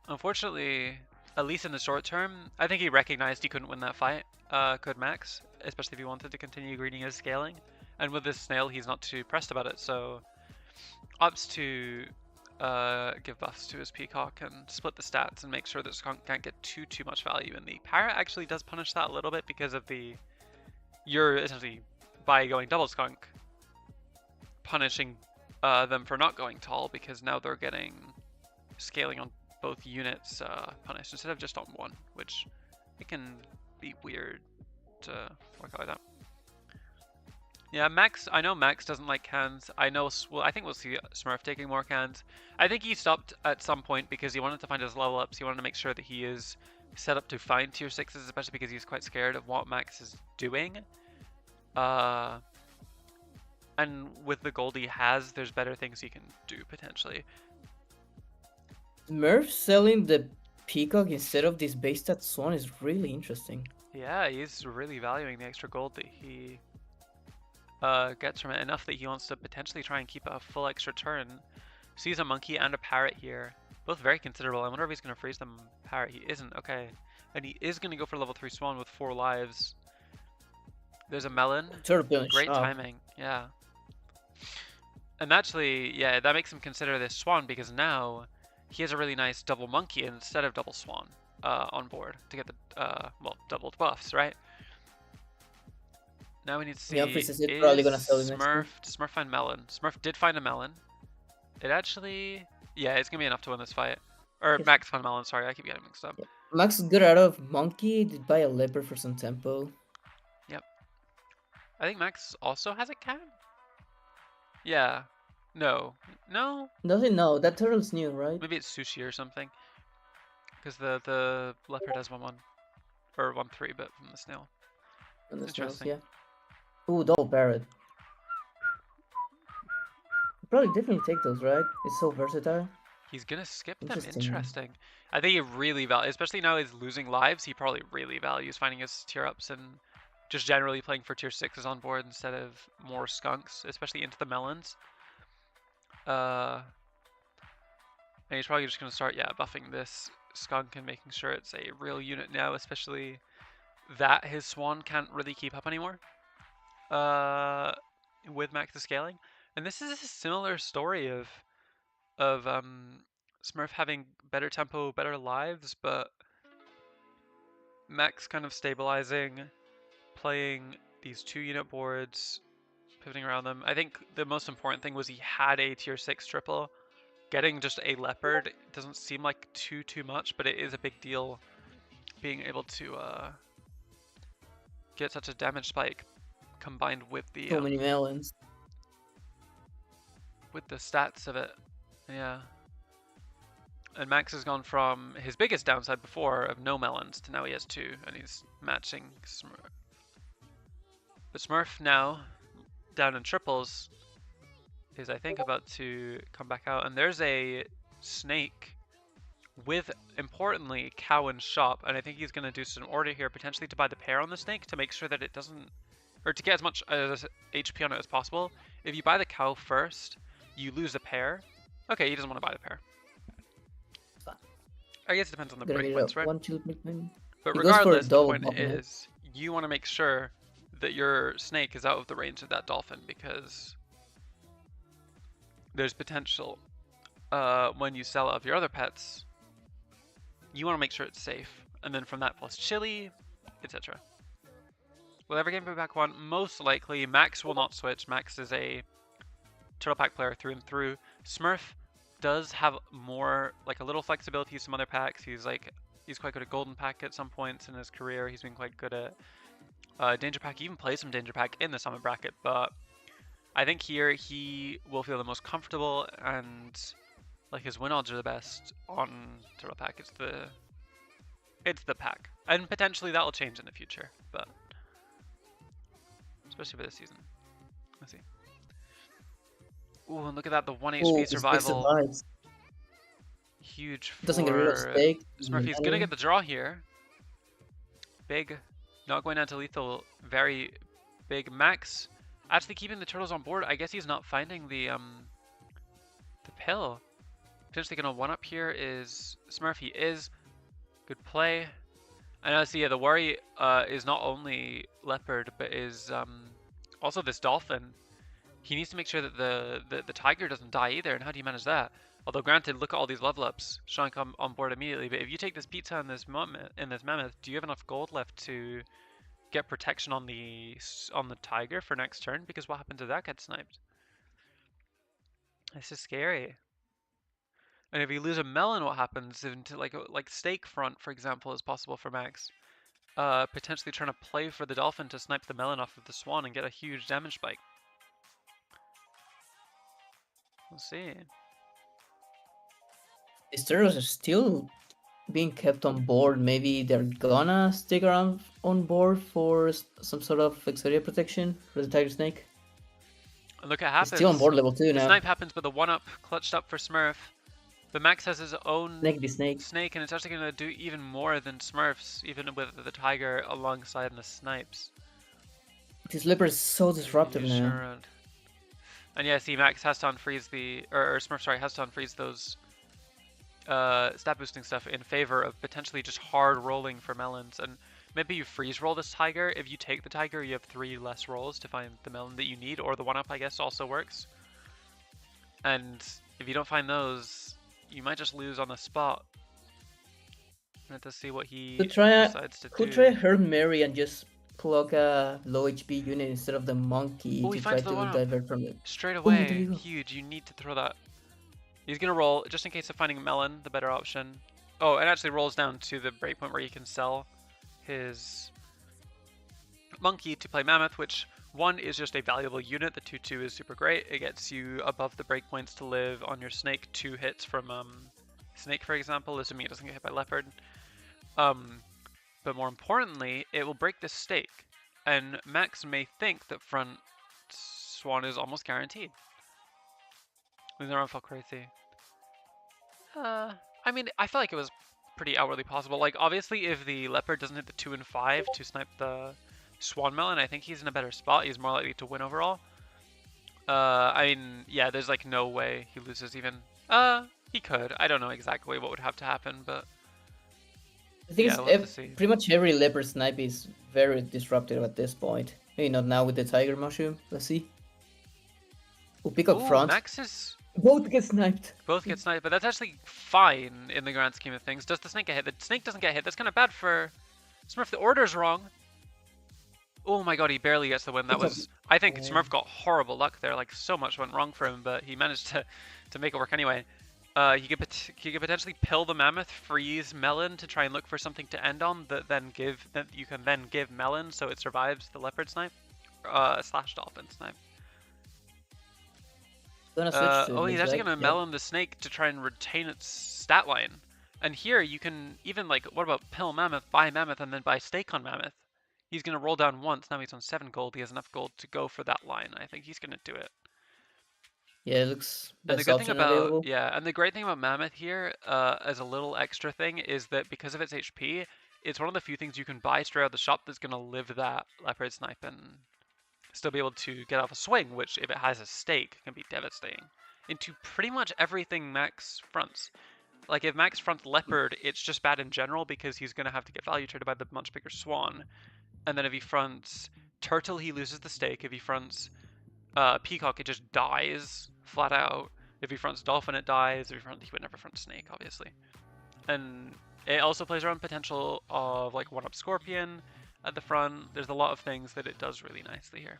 Unfortunately, at least in the short term, I think he recognized he couldn't win that fight. Could Max, especially if he wanted to continue greeting his scaling. And with this snail, he's not too pressed about it, so opts to give buffs to his peacock and split the stats and make sure that skunk can't get too much value. And the parrot actually does punish that a little bit because of you're essentially, by going double skunk, punishing them for not going tall, because now they're getting scaling on both units punished instead of just on one, which it can be weird to work out like that. Yeah, Max, I know Max doesn't like cans. I think we'll see Smurf taking more cans. I think he stopped at some point because he wanted to find his level ups. He wanted to make sure that he is set up to find tier 6s, especially because he's quite scared of what Max is doing. And with the gold he has, there's better things he can do, potentially. Smurf selling the peacock instead of this base stat swan is really interesting. Yeah, he's really valuing the extra gold that he gets from it, enough that he wants to potentially try and keep a full extra turn. Sees a monkey and a parrot here, both very considerable. I wonder if he's going to freeze the parrot. He isn't, okay. And he is going to go for level 3 swan with 4 lives. There's a melon. Great timing, yeah. And actually, yeah, that makes him consider this swan, because now he has a really nice double monkey instead of double swan on board to get the, well, doubled buffs, right? Now we need to see, is probably gonna sell Smurf, does Smurf find melon? Smurf did find a melon. It actually, yeah, it's going to be enough to win this fight. Or Yes. Max found melon, sorry, I keep getting mixed up. Yeah. Max got out of monkey, did buy a leopard for some tempo. Yep. I think Max also has a cat? Yeah. No. No? Doesn't know, that turtle's new, right? Maybe it's sushi or something. Because the leopard has 1-1. Or 1-3, but from the snail. And the snails, Interesting. yeah. Ooh, double Barret. Probably definitely take those, right? It's so versatile. He's gonna skip them. Interesting. Interesting. I think he really values, especially now he's losing lives, he probably really values finding his tier ups and just generally playing for tier 6s on board instead of more skunks, especially into the melons. And he's probably just gonna start, yeah, buffing this skunk and making sure it's a real unit now, especially that his swan can't really keep up anymore with Max's scaling. And this is a similar story of Smurf having better tempo, better lives, but Max kind of stabilizing, playing these 2 unit boards, pivoting around them. I think the most important thing was he had a tier 6 triple. Getting just a leopard doesn't seem like too much, but it is a big deal being able to get such a damage spike combined with the So many melons. with the stats of it. Yeah. And Max has gone from his biggest downside before of no melons to now he has 2, and he's matching Smurf. But Smurf now, down in triples, is I think about to come back out, and there's a snake with, importantly, cow and shop, and I think he's going to do some order here, potentially to buy the pair on the snake to make sure that it doesn't, or to get as much HP on it as possible. If you buy the cow first, you lose the pair. Okay, he doesn't want to buy the pair. I guess it depends on the breakpoints, right? 1-2 breakpoint. But He goes for a regardless, the double point bubble. is you want to make sure that your snake is out of the range of that dolphin, because there's potential when you sell off your other pets. You want to make sure it's safe, and then from that plus chili, etc. Will every game be back 1? Most likely. Max will not switch. Max is a turtle pack player through and through. Smurf does have more, like, a little flexibility to some other packs. He's quite good at golden pack at some points in his career. He's been quite good at danger pack. He even plays some danger pack in the summit bracket, but I think here he will feel the most comfortable and like his win odds are the best on Turtle Pack. It's the pack, and potentially that will change in the future, but especially for this season. Let's see. Ooh, and look at that, the 1 HP Ooh, this big survival. survives. Huge Doesn't get rid of for stake. Smurfy's gonna get the draw here. Big, not going down to lethal. Very big. Max actually keeping the turtles on board. I guess he's not finding the pill. Potentially gonna one up here is Smurf. He is. Good play. And I see, yeah, the worry is not only Leopard, but is also this Dolphin. He needs to make sure that the Tiger doesn't die either, and how do you manage that? Although granted, look at all these level ups. Sean come on board immediately, but if you take this pizza and this mammoth, do you have enough gold left to get protection on the Tiger for next turn? Because what happens if that gets sniped? This is scary. And if you lose a melon, what happens? Into like stake front, for example, is possible for Max. Potentially trying to play for the Dolphin to snipe the melon off of the Swan and get a huge damage spike. We'll see. These turtles are still being kept on board. Maybe they're gonna stick around on board for some sort of Exodia protection for the Tiger Snake. And look, it happens. It's still on board level 2 The now. snipe happens, but the 1-up clutched up for Smurf. But Max has his own snake, and it's actually going to do even more than Smurf's, even with the Tiger alongside the snipes. This leopard is so disruptive now. Sure. And yeah, see, Max has to unfreeze or Smurf, sorry, has to unfreeze those stat boosting stuff in favor of potentially just hard rolling for melons. And maybe you freeze roll this Tiger. If you take the Tiger, you have 3 less rolls to find the melon that you need, or the 1-up, I guess, also works. And if you don't find those, you might just lose on the spot. Let's to see what he decides to do. Could try Herb Mary and just plug a low HP unit instead of the monkey to try to divert from it. Straight away, huge. You need to throw that. He's gonna roll just in case of finding a melon, the better option. Oh, it actually rolls down to the breakpoint where you can sell his monkey to play mammoth, which 1 is just a valuable unit. The 2/2 is super great. It gets you above the breakpoints to live on your snake. 2 hits from snake, for example, assuming it doesn't get hit by leopard. But more importantly, it will break this stake, and Max may think that front Swan is almost guaranteed. Moving around felt crazy. I mean, I feel like it was pretty outwardly possible. Like, obviously, if the leopard doesn't hit the 2 and 5 to snipe the Swan melon, I think he's in a better spot. He's more likely to win overall. I mean, yeah, there's like no way he loses even. He could. I don't know exactly what would have to happen, but the thing is, pretty much every leopard snipe is very disruptive at this point. Maybe not now with the Tiger Mushroom. Let's see. We'll pick up front. Max is... Both get sniped. Both get sniped, but that's actually fine in the grand scheme of things. Does the snake get hit? The snake doesn't get hit. That's kind of bad for Smurf. The order's wrong. Oh my god, he barely gets the win. That was... I think Smurf got horrible luck there. Like, so much went wrong for him, but he managed to make it work anyway. He could potentially pill the mammoth, freeze melon to try and look for something to end on that you can then give melon so it survives the leopard snipe slash dolphin snipe. Oh, he's actually gonna melon the snake to try and retain its stat line. And here you can even like, what about pill mammoth, buy mammoth, and then buy stake on mammoth? He's gonna roll down once. Now he's on 7 gold. He has enough gold to go for that line. I think he's gonna do it. Yeah, it looks and the good thing about and the great thing about mammoth here, as a little extra thing, is that because of its HP, it's one of the few things you can buy straight out of the shop that's gonna live that leopard snipe and still be able to get off a swing, which if it has a stake can be devastating. Into pretty much everything Max fronts. Like if Max fronts leopard, it's just bad in general because he's gonna have to get value traded by the much bigger swan. And then if he fronts turtle, he loses the stake. If he fronts peacock, it just dies flat out. If he fronts dolphin, it dies. If he would never front snake, obviously. And it also plays around potential of like 1-up scorpion at the front. There's a lot of things that it does really nicely here.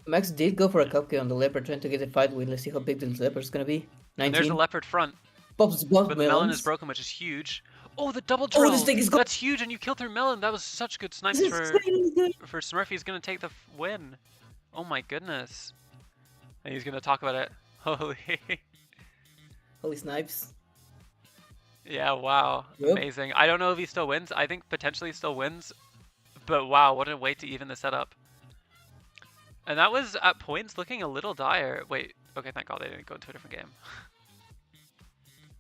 Max did go for a cupcake on the leopard, trying to get a fight with. Let's see how big the leopard's gonna be. 19. And there's a leopard front. Pops both but the melon is broken, which is huge. Oh, the double drill! Oh, this thing is That's huge, and you killed through melon. That was such good snipes for Smurfy. He's gonna take the win. Oh my goodness. And he's gonna talk about it. Holy. Holy snipes. Yeah, wow. Yep. Amazing. I don't know if he still wins. I think potentially still wins. But wow, what a way to even the setup. And that was at points looking a little dire. Wait, okay, thank God they didn't go into a different game.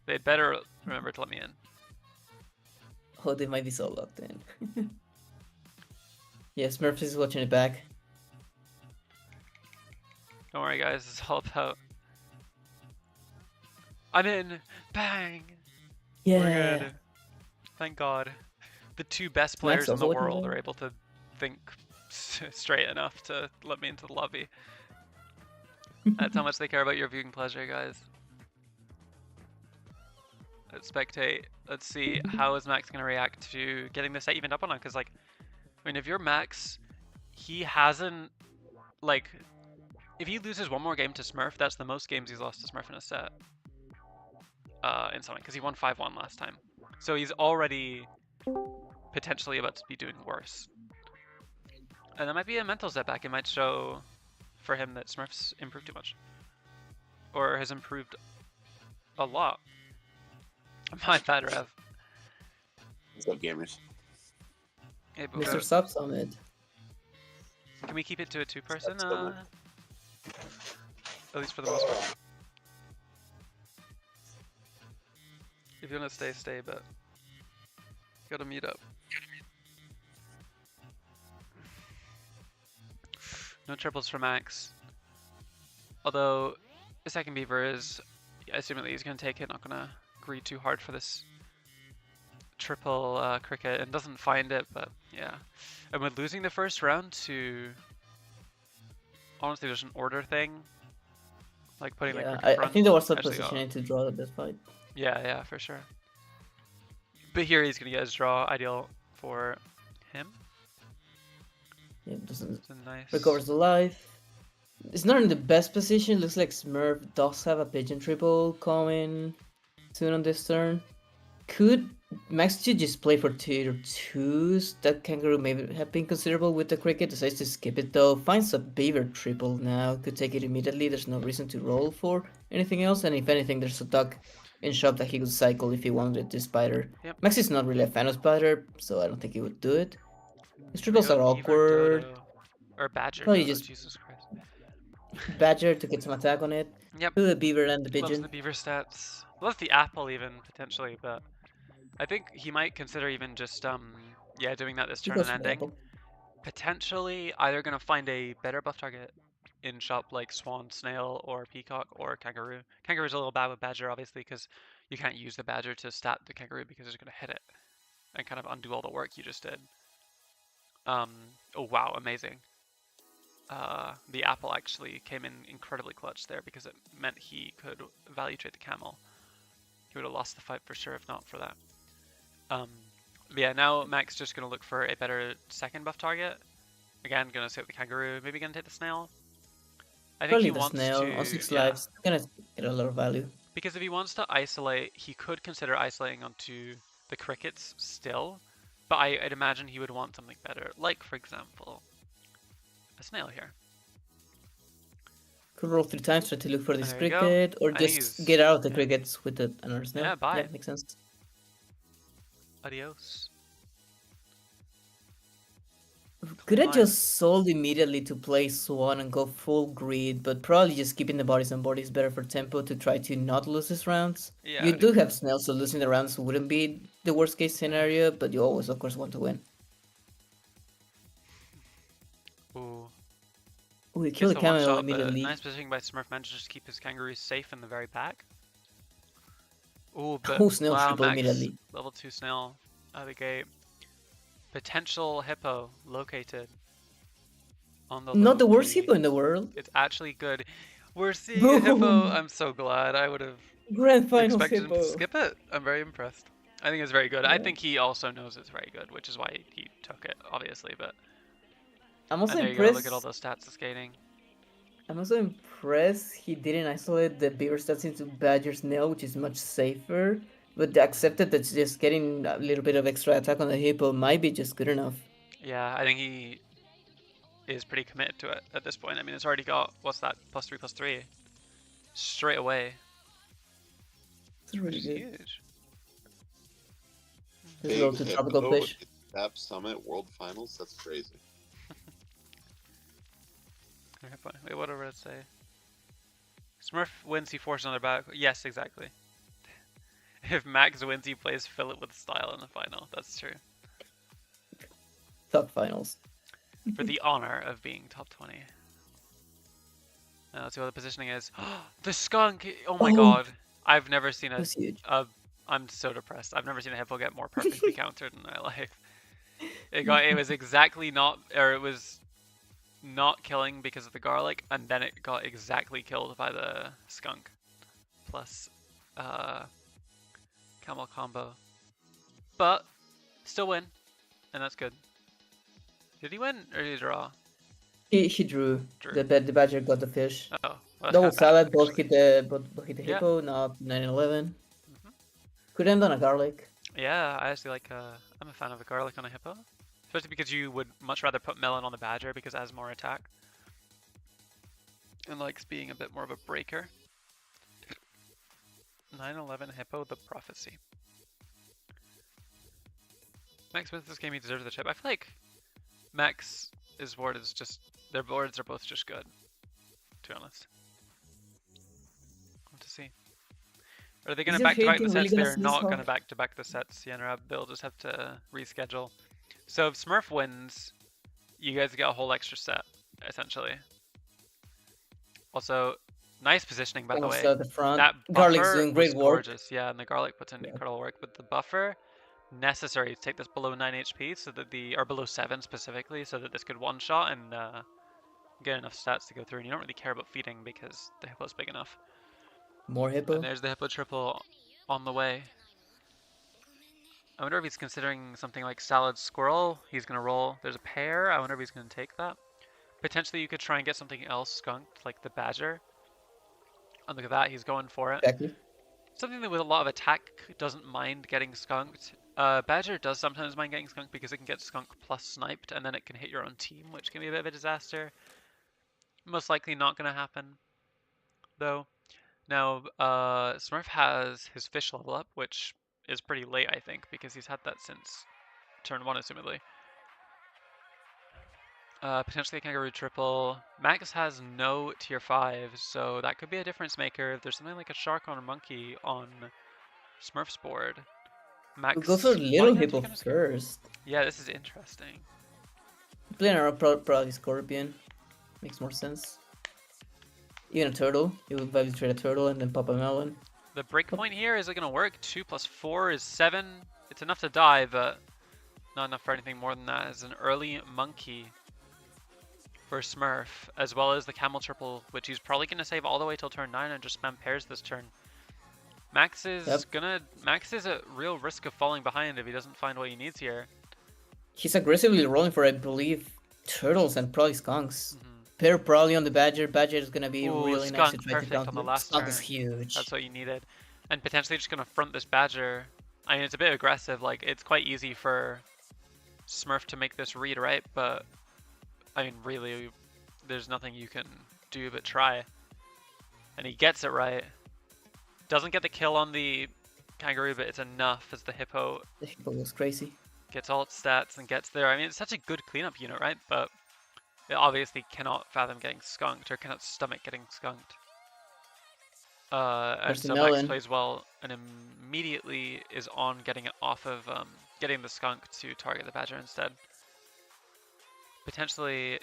They'd better remember to let me in. Oh, they might be so locked in. Yeah, Smurf is watching it back. Don't worry, guys. It's all about. I'm in. Bang. Yeah. We're good. Thank God. The two best Max players in the also watching world it? are able to think straight enough to let me into the lobby. That's how much they care about your viewing pleasure, guys. Let's spectate. Let's see how is Max gonna react to getting this set evened up on him. Because like, I mean, if you're Max, he hasn't like. If he loses one more game to Smurf, that's the most games he's lost to Smurf in a set. In something, because he won 5-1 last time. So he's already potentially about to be doing worse. And that might be a mental setback. It might show for him that Smurf's improved too much. Or has improved a lot. My bad, Rev. What's up, gamers? Hey, Mr. Subs on it. Can we keep it to a two-person? That's good. At least for the most part. If you want to stay, stay, but you gotta meet up. No triples for Max. Although the second beaver is, assumedly he's gonna take it, not gonna greed too hard for this triple cricket, and doesn't find it, but yeah. And with losing the first round to, honestly, there's an order thing, like putting Yeah, like I front, think they were still actually, positioning to draw this fight. yeah, for sure. But here he's gonna get his draw, ideal for him. Yeah, doesn't It's a nice. recovers the life. It's not in the best position. Looks like Smurf does have a pigeon triple coming soon on this turn. Could Max just play for tier 2s? That kangaroo maybe have been considerable with the cricket. Decides to skip it though. Finds a beaver triple now. Could take it immediately. There's no reason to roll for anything else. And if anything, there's a duck in shop that he could cycle if he wanted this spider. Yep. Max is not really a fan of spider, so I don't think he would do it. His triples Here we are go, beaver awkward. dodo. Or badger Probably dodo, just- Jesus Christ. Badger to get some attack on it. Yep. To the beaver and the Loves pigeon. the beaver stats. Loves the apple even, potentially, but I think he might consider even just, yeah, doing that this He turn goes and for the ending. apple. Potentially either gonna find a better buff target in shop like swan, snail, or peacock, or kangaroo. Kangaroo's a little bad with badger, obviously, because you can't use the badger to stat the kangaroo because it's gonna hit it and kind of undo all the work you just did. Oh wow, amazing. The apple actually came in incredibly clutch there because it meant he could value trade the camel. He would have lost the fight for sure if not for that. But yeah, now Max just gonna look for a better second buff target. Again, gonna save the kangaroo, maybe gonna take the snail. I think Probably he the wants snail to, on 6 yeah. lives. Gonna get a lot of value. Because if he wants to isolate, he could consider isolating onto the crickets still, but I'd imagine he would want something better, like for example, a snail here. Could roll 3 times, try to look for this There you go. cricket, or I think just he's- get out of the yeah. crickets with another snail. Yeah, buy Yeah, it. makes sense. Adios. Could I Fine. just sold immediately to play Swan and go full greed, but probably just keeping the bodies on board is better for tempo to try to not lose these rounds. Yeah, You I'd do agree. have snails, so losing the rounds wouldn't be the worst case scenario, but you always, of course, want to win. Ooh. Ooh, he killed Gets the a one camel shot, but immediately. nice positioning by Smurf manages to keep his kangaroos safe in the very back. Ooh, but Oh, snail wow, triple Max, immediately. level 2 snail out of the gate. Potential hippo located on the Not the low worst key. hippo in the world. It's actually good. We're seeing a hippo. Boom. I'm so glad. I would have Grand final expected him hippo. to skip it. I'm very impressed. I think it's very good. I Yeah. think he also knows it's very good, which is why he took it, obviously. But I'm also and there you go. Look impressed. at all those stats of skating. I'm also impressed he didn't isolate the beaver stats into Badger Snail, which is much safer. But accepted that just getting a little bit of extra attack on the hippo might be just good enough. Yeah, I think he is pretty committed to it at this point. I mean, it's already got, what's that, +3/+3 straight away, It's really which is good. huge. Let's go Big to Tropical Hippo Fish. in SAP Summit World Finals. That's crazy. Wait, what did it say? Smurf wins, he forces another back. Yes, exactly. If Max wins, he plays Philip with style in the final. That's true. Top finals. For the honor of being top 20. Now let's see what the positioning is. The skunk! Oh my god. I've never seen That's huge. I'm so depressed. I've never seen a hippo get more perfectly countered in my life. It was exactly not, or it was not killing because of the garlic, and then it got exactly killed by the skunk. Plus, camel combo. But, still win, and that's good. Did he win, or did he draw? He drew. Drew. The badger got the fish. Oh, well, that's Double kinda bad, salad, both actually. hit the Yeah. hippo, now 9/11. Mhm. Could end on a garlic. Yeah, I actually like, I'm a fan of the garlic on a hippo. Especially because you would much rather put melon on the badger because it has more attack. And likes being a bit more of a breaker. 9/11 hippo, the prophecy. Max wins this game, he deserves the chip. I feel like Max's board is just, their boards are both just good, to be honest. Want to see. Are they going Is to your back-to-back the hating really sets? gonna They're see not this going to one? back-to-back the sets, Yenrab. They'll just have to reschedule. So if Smurf wins, you guys get a whole extra set, essentially. Also, nice positioning, by the Almost way. at the front. That Garlic's buffer doing great was work. gorgeous. Yeah, and the garlic puts in Yeah. incredible work. But the buffer, necessary to take this below 9 HP, so that or below 7 specifically, so that this could one-shot and get enough stats to go through. And you don't really care about feeding because the hippo's big enough. More hippo. And there's the hippo triple on the way. I wonder if he's considering something like salad squirrel. He's going to roll. There's a pair. I wonder if he's going to take that. Potentially you could try and get something else skunked, like the badger. And look at that, he's going for it. Exactly. Something that with a lot of attack doesn't mind getting skunked. Badger does sometimes mind getting skunked because it can get skunk plus sniped, and then it can hit your own team, which can be a bit of a disaster. Most likely not going to happen, though. Now, Smurf has his fish level up, which is pretty late, I think, because he's had that since turn 1, assumedly. Potentially a kangaroo triple. Max has no tier 5, so that could be a difference maker. If there's something like a shark or a monkey on Smurf's board, Max We'll go for little wanting to hippo kind of scare- first. Yeah, this is interesting. Playing around probably scorpion. Makes more sense. Even a turtle. You would value trade a turtle and then pop a melon. The breakpoint here, is it going to work? 2 plus 4 is 7. It's enough to die, but not enough for anything more than that. As an early monkey for Smurf, as well as the camel triple, which he's probably going to save all the way till turn 9 and just spam pairs this turn. Max is at real risk of falling behind if he doesn't find what he needs here. He's aggressively rolling for, I believe, turtles and probably skunks. Pair probably on the badger. Badger is gonna be Ooh, really nice to skunk, try to perfect on counter. the last Skunk is turn. huge. That's what you needed. And potentially just going to front this badger. I mean, it's a bit aggressive. Like, it's quite easy for Smurf to make this read, right? But, I mean, really, there's nothing you can do but try. And he gets it right. Doesn't get the kill on the kangaroo, but it's enough as the hippo The hippo goes crazy. gets all its stats and gets there. I mean, it's such a good cleanup unit, right? But it obviously cannot fathom getting skunked, or cannot stomach getting skunked. And There's the so Max melon. plays well and immediately is on getting it off of getting the skunk to target the badger instead. Potentially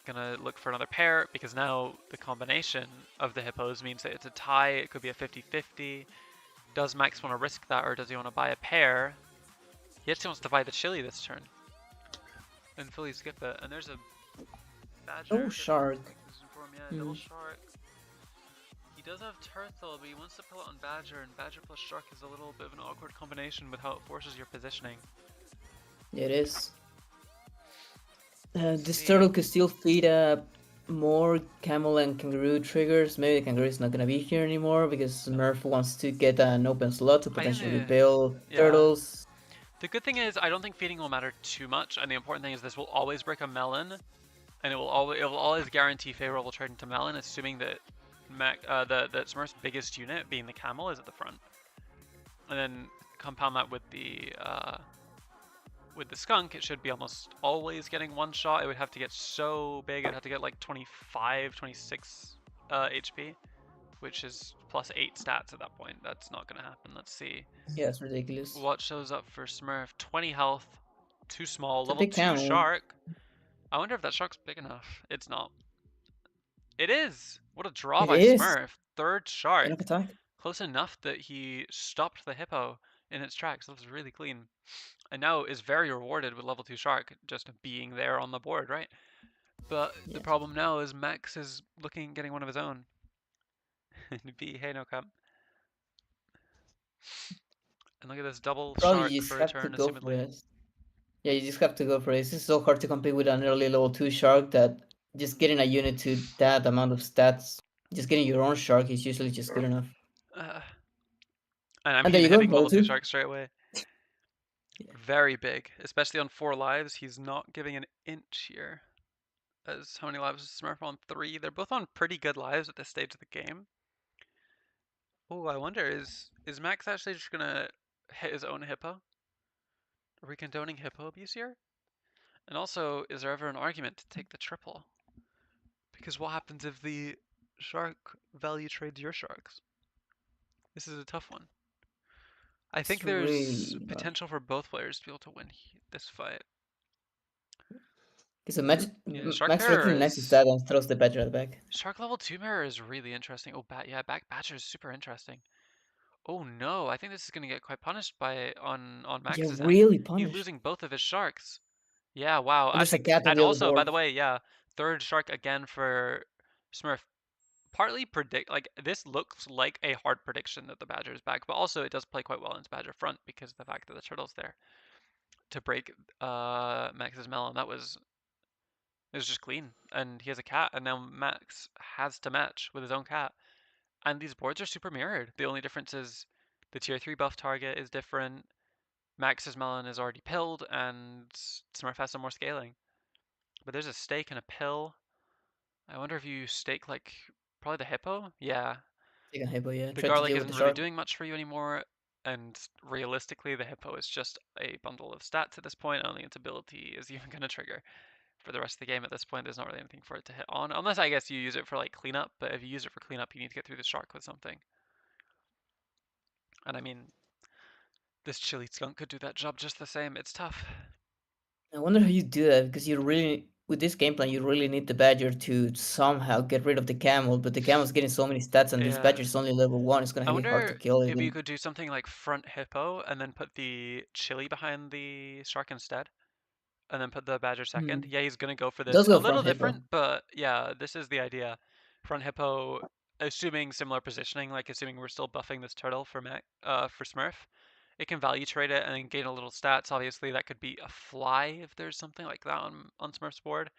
gonna look for another pair because now the combination of the hippos means that it's a tie. It could be a 50-50. Does Max want to risk that, or does he want to buy a pair? He actually wants to buy the chili this turn and fully skip it. And there's a badger. Oh, shark. Double shark. He does have turtle, but he wants to pull it on badger, and badger plus shark is a little bit of an awkward combination with how it forces your positioning. Yeah, it is. This See. turtle could still feed more camel and kangaroo triggers. Maybe the kangaroo is not gonna be here anymore because Smurf wants to get an open slot to potentially build Yeah. turtles. The good thing is, I don't think feeding will matter too much, and the important thing is this will always break a melon. and it will always guarantee favorable trade into Melon, assuming that that Smurf's biggest unit, being the camel, is at the front, and then compound that with the skunk, it should be almost always getting one shot. It would have to get so big, it'd have to get like 25, 26 HP, which is plus 8 stats at that point. That's not gonna happen. Let's see. Yeah, it's ridiculous. What shows up for Smurf? 20 health, too small, It's a level big 2 camel. shark. I wonder if that shark's big enough. It's not. It is! What a draw It by is. Smurf. Third shark. Enough attack. Close enough that he stopped the hippo in its tracks. That was really clean. And now is very rewarded with level 2 shark, just being there on the board, right? But the Yeah. problem now is Max is getting one of his own. B, hey, no cap. And look at this double Probably shark you just for a have to turn, go for assumedly. it. Yeah, you just have to go for it. It's so hard to compete with an early level 2 shark that just getting a unit to that amount of stats, just getting your own shark is usually just good enough. And I And there mean, you go, hitting level 2 Bo9. shark straight away. Yeah. Very big, especially on 4 lives. He's not giving an inch here. As how many lives is Smurf on? 3. They're both on pretty good lives at this stage of the game. Oh, I wonder, is Max actually just gonna hit his own hippo? Are we condoning hippo abuse here? And also, is there ever an argument to take the triple? Because what happens if the shark value trades your sharks? This is a tough one. I think It's there's really bad. potential for both players to be able to win this fight. So Max Shark Max Mirror recognizes is... that and throws the badger at the back. Shark level 2 mirror is really interesting. Oh, back Badger is super interesting. Oh no, I think this is gonna get quite punished on You're Max's end. really He's punished. losing both of his sharks. Yeah, wow. And there's a Actually, cat on and the other also, by board. the way, yeah, third shark again for Smurf. Partly this looks like a hard prediction that the Badger is back, but also it does play quite well into Badger front because of the fact that the turtle's there to break Max's melon. It was just clean, and he has a cat, and now Max has to match with his own cat. And these boards are super mirrored. The only difference is the tier 3 buff target is different. Max's melon is already pilled, and Smurf has some more scaling. But there's a stake and a pill. I wonder if you stake like probably the hippo? Yeah. Take a hippo, yeah. The Try to garlic deal with isn't the really shark. doing much for you anymore, and realistically the hippo is just a bundle of stats at this point. I don't think its ability is even gonna trigger for the rest of the game at this point. There's not really anything for it to hit on, unless I guess you use it for like cleanup, but if you use it for cleanup you need to get through the shark with something. And I mean, this chili skunk could do that job just the same. It's tough. I wonder how you do that because you really, with this game plan, you really need the badger to somehow get rid of the camel, but the camel's getting so many stats and this Yeah. badger's only level 1. It's I gonna be hard to wonder kill if you even. could do something like front hippo and then put the chili behind the shark instead, and then put the badger second. Yeah, he's gonna go for Does this. A go little front hippo. different, but yeah, this is the idea. Front hippo, assuming similar positioning, like assuming we're still buffing this turtle for Smurf, it can value trade it and then gain a little stats. Obviously, that could be a fly if there's something like that on Smurf's board,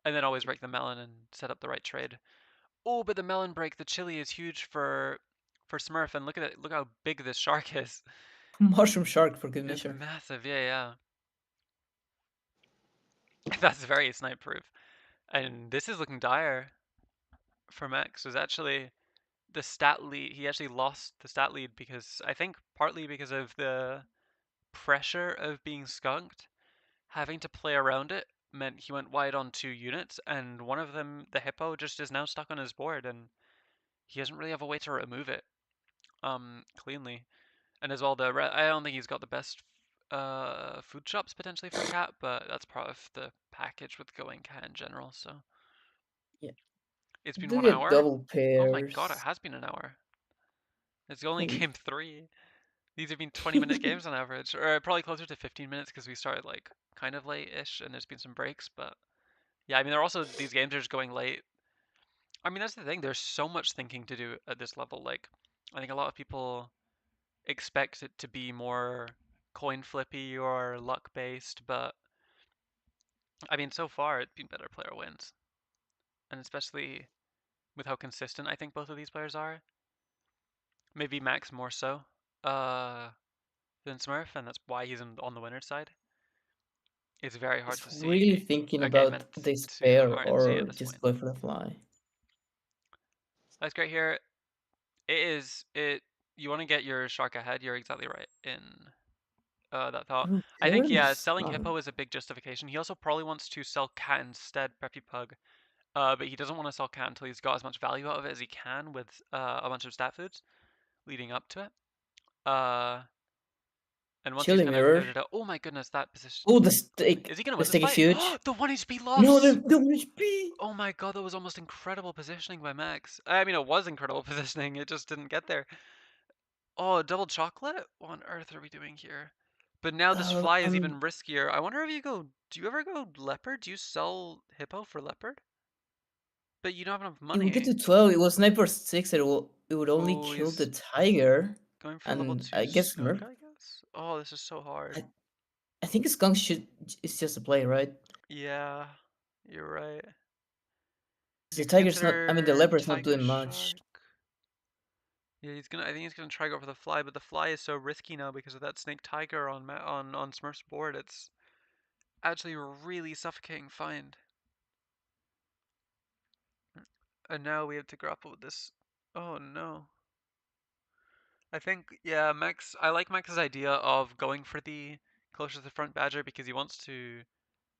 and then always break the melon and set up the right trade. Oh, but the melon break, the chili is huge for Smurf, and look at it. Look how big this shark is. Mushroom shark for good It's measure. massive. Yeah. That's very snipe proof. And this is looking dire for Max. Was actually the stat lead. He actually lost the stat lead because I think partly because of the pressure of being skunked. Having to play around it meant he went wide on 2 units, and one of them, the hippo, just is now stuck on his board, and he doesn't really have a way to remove it cleanly. And as well, I don't think he's got the best food shops potentially for cat, but that's part of the package with going cat in general. So Yeah. it's been Do 1 get hour. double Oh my god, it pairs. has been an hour. It's only Holy. game 3. These have been 20-minute games on average, or probably closer to 15 minutes because we started like kind of late-ish, and there's been some breaks. But yeah, I mean, these games are just going late. I mean, that's the thing. There's so much thinking to do at this level. Like, I think a lot of people expect it to be more coin flippy or luck based, but I mean, so far it's been better player wins, and especially with how consistent I think both of these players are. Maybe Max more so than Smurf, and that's why he's on the winner's side. It's very hard to It's see really thinking a game about at this 2 pair RNG or at this just point. go for the fly. That's great here. You want to get your shark ahead, you're exactly right in that thought. Ooh, I think, Karen yeah, is selling not. Hippo is a big justification. He also probably wants to sell Cat instead, Preppy Pug. But he doesn't want to sell Cat until he's got as much value out of it as he can with a bunch of stat foods leading up to it. And once he's Chili kind of mirror. cleared it out, oh my goodness, that position. Oh, the stake. Is he gonna The win this stake is fight? huge. The 1 HP No, loss! the HP. Oh my god, that was almost incredible positioning by Max. I mean, it was incredible positioning, it just didn't get there. Oh, double chocolate? What on earth are we doing here? But now this fly is even riskier. I wonder if you go... Do you ever go leopard? Do you sell hippo for leopard? But you don't have enough It would get money. to 12. It was sniper 6. It would only Oh, kill the he's tiger. going for level And 2 I guess skunk, Smurf. I guess? Oh, this is so hard. I think a skunk is just a play, right? Yeah, you're right. The You could tiger's not. I mean, the consider leopard's not tiger doing much. shark. Yeah, I think he's gonna try go for the fly, but the fly is so risky now because of that snake tiger on Smurf's board. It's actually a really suffocating find. And now we have to grapple with this. Oh no. I think, yeah, Max. I like Max's idea of going for the closer to the front badger because he wants to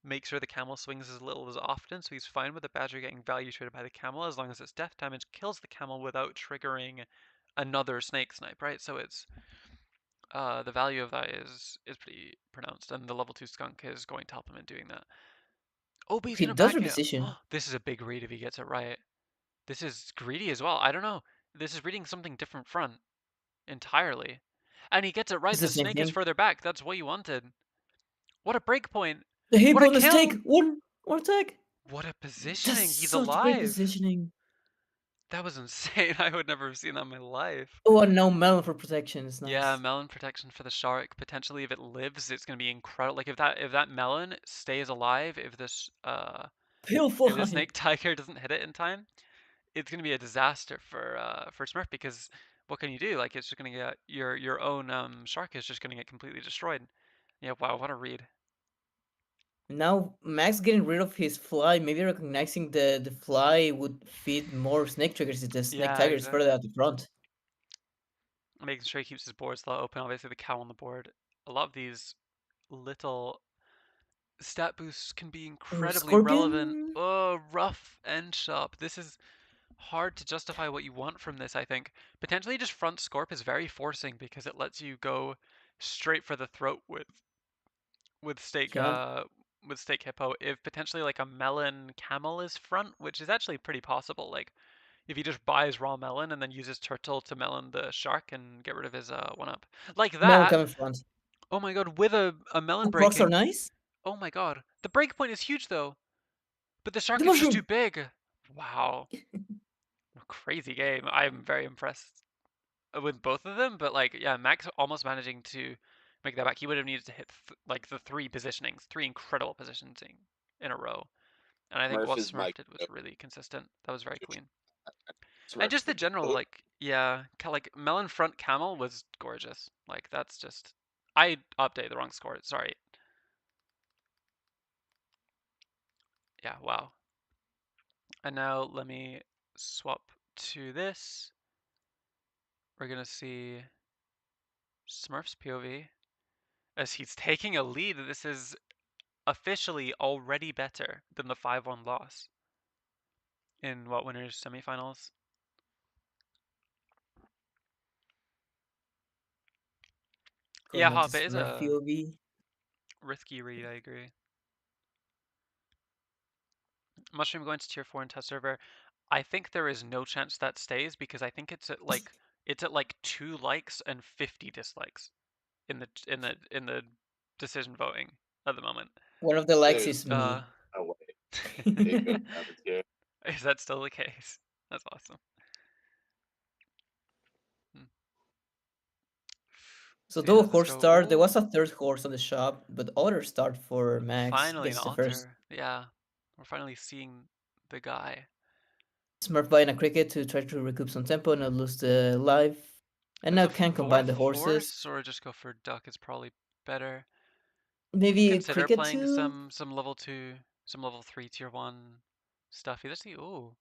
make sure the camel swings as little as often, so he's fine with the badger getting value traded by the camel as long as its death damage kills the camel without triggering another snake snipe, right? So it's the value of that is pretty pronounced, and the level 2 skunk is going to help him in doing that. Oh, but he's He gonna does back it. reposition. This is a big read if he gets it right. This is greedy as well. I don't know. This is reading something different front entirely. And he gets it right. It's The the same snake is thing. further back. That's what you wanted. What a breakpoint. The hip What a on the stake. kill. One attack. What a positioning. That's He's such great alive. positioning. That was insane. I would never have seen that in my life. Oh, and now melon for protection is nice. Yeah, melon protection for the shark. Potentially, if it lives, it's gonna be incredible. Like if that melon stays alive, if this if the snake tiger doesn't hit it in time, it's gonna be a disaster for Smurf because what can you do? Like it's just gonna get your own shark is just gonna get completely destroyed. Yeah, wow, what a read. Now Max getting rid of his fly, maybe recognizing the fly would feed more snake triggers if the snake Yeah, tiger is further exactly. at the front. Making sure he keeps his board slot open. Obviously, the cow on the board. A lot of these little stat boosts can be Oh, incredibly relevant. Scorpion. Oh, rough end shop. This is hard to justify what you want from this, I think. Potentially just front Scorp is very forcing because it lets you go straight for the throat with stake Yeah. with stake hippo. If potentially like a melon camel is front, which is actually pretty possible. Like if he just buys raw melon and then uses turtle to melon the shark and get rid of his 1-up. Like Melon that. coming front. Oh my god, with a melon Rocks are breaking. nice. Oh my god. The breakpoint is huge though. But the shark The is just too mushroom. big. Wow. Crazy game. I'm very impressed with both of them, but like, yeah, Max almost managing to make that back. He would have needed to hit like the 3 positionings, 3 incredible positioning in a row. And I think Smurf what is my Smurf did was really consistent. That was very clean. Smurf And just is the the general, goat. like, yeah, like melon front camel was gorgeous. Like, that's just, I updated the wrong score. Sorry. Yeah, wow. And now let me swap to this. We're gonna see Smurf's POV as he's taking a lead. This is officially already better than the 5-1 loss in what winners semifinals. Yeah, Going into Hop, it is Smurf a POV. risky read, I agree. Mushroom going to tier 4 in test server. I think there is no chance that stays because I think it's at like 2 likes and 50 dislikes in the decision voting at the moment. One of the likes There's is me. no way they could have it here. Is that still the case? That's awesome. So Yeah, though let's horse go. start, there Ooh, was a third horse on the shop, but other start for Max finally an gets the first. altar. Yeah, we're finally seeing the guy. Smurf buying a cricket to try to recoup some tempo and not lose the life. And now The can combine the fourth horses. horse, or just go for duck is probably better. Maybe Consider cricket playing too? some level 2, some level 3 tier 1 stuff. You just see, ooh.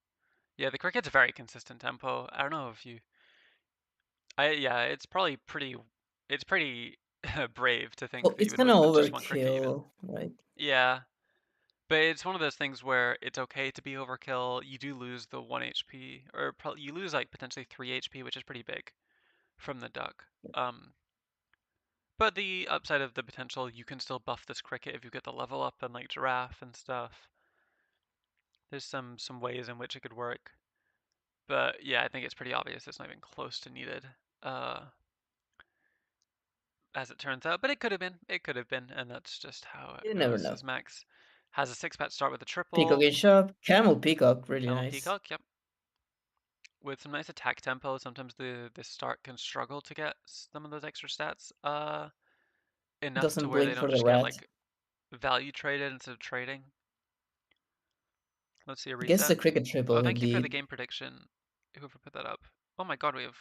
Yeah, the cricket's very consistent tempo. I don't know if you yeah, it's probably it's pretty brave to think Well, that you it's would kind of win with just one cricket even. overkill, right? Yeah, but it's one of those things where it's okay to be overkill. You do lose the 1 HP, or you lose like potentially 3 HP, which is pretty big from the duck. But the upside of the potential, you can still buff this cricket if you get the level up and like giraffe and stuff. There's some ways in which it could work. But yeah, I think it's pretty obvious it's not even close to needed. As it turns out, but it could have been. It could have been, and that's just how You it never goes. know. As Max has a 6-bet start with a Peacock triple, in shop. Camel Peacock, really Camel nice. Peacock, yep. With some nice attack tempo, sometimes the start can struggle to get some of those extra stats enough to Doesn't where they blink don't for the just get rat. like value traded instead of trading. Let's see a I guess the reset. cricket Oh, triple thank you for the indeed. game prediction. Whoever put that up. Oh my god, we have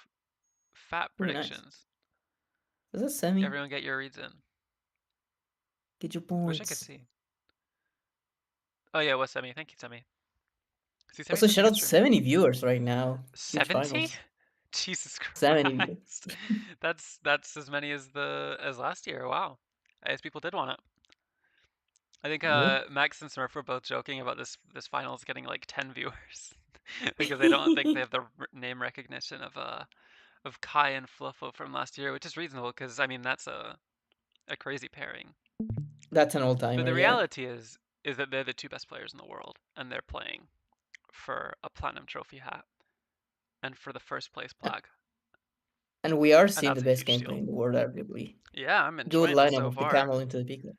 fat Very nice. predictions. Is that semi? Everyone get your reads in. Get your Wish I could points. see. Oh yeah, what's Semi? Thank you, Semi. See, Semi's Also, a pretty shout good out stream. 70 viewers right now. Huge 70? finals. Jesus 70 viewers. Christ. That's as many as last year. Wow. I guess people did want it. I think Yeah. Max and Smurf were both joking about this finals getting like 10 viewers because they don't think they have the name recognition of Kai and Fluffo from last year, which is reasonable because I mean that's a crazy pairing. That's an But old-timer, the yeah. reality is that they're the two best players in the world and they're playing for a platinum trophy hat and for the first place plaque. And we are And seeing that's the a best huge gameplay deal. in the world, arguably. Yeah, I'm Good enjoying this lineup so of the far. camel into the Peacock.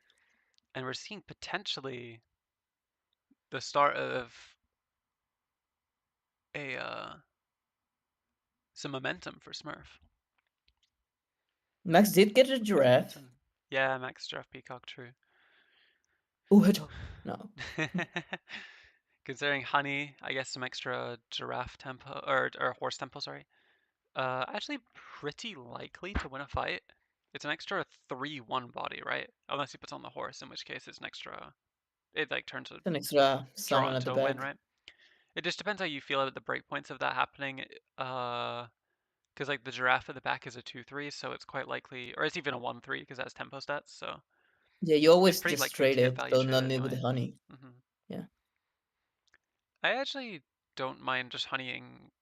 And we're seeing potentially the start of a some momentum for Smurf. Max did get a giraffe. Yeah, Max Giraffe Peacock, true. Oh, hedgehog. No. Considering Honey, I guess some extra giraffe tempo or horse tempo, sorry. Actually pretty likely to win a fight. It's an extra 3-1 body, right? Unless he puts on the horse, in which case it's an extra. It like turns a It's an extra draw Simon at into the a win, back. right? It just depends how you feel about the breakpoints of that happening. Because like the giraffe at the back is a 2-3, so it's quite likely, or it's even a 1-3 because that's tempo stats. So Yeah, you it's always pretty just likely to trade get it, value so no traded need with anyway. the honey. Hmm Yeah. I actually don't mind just honeying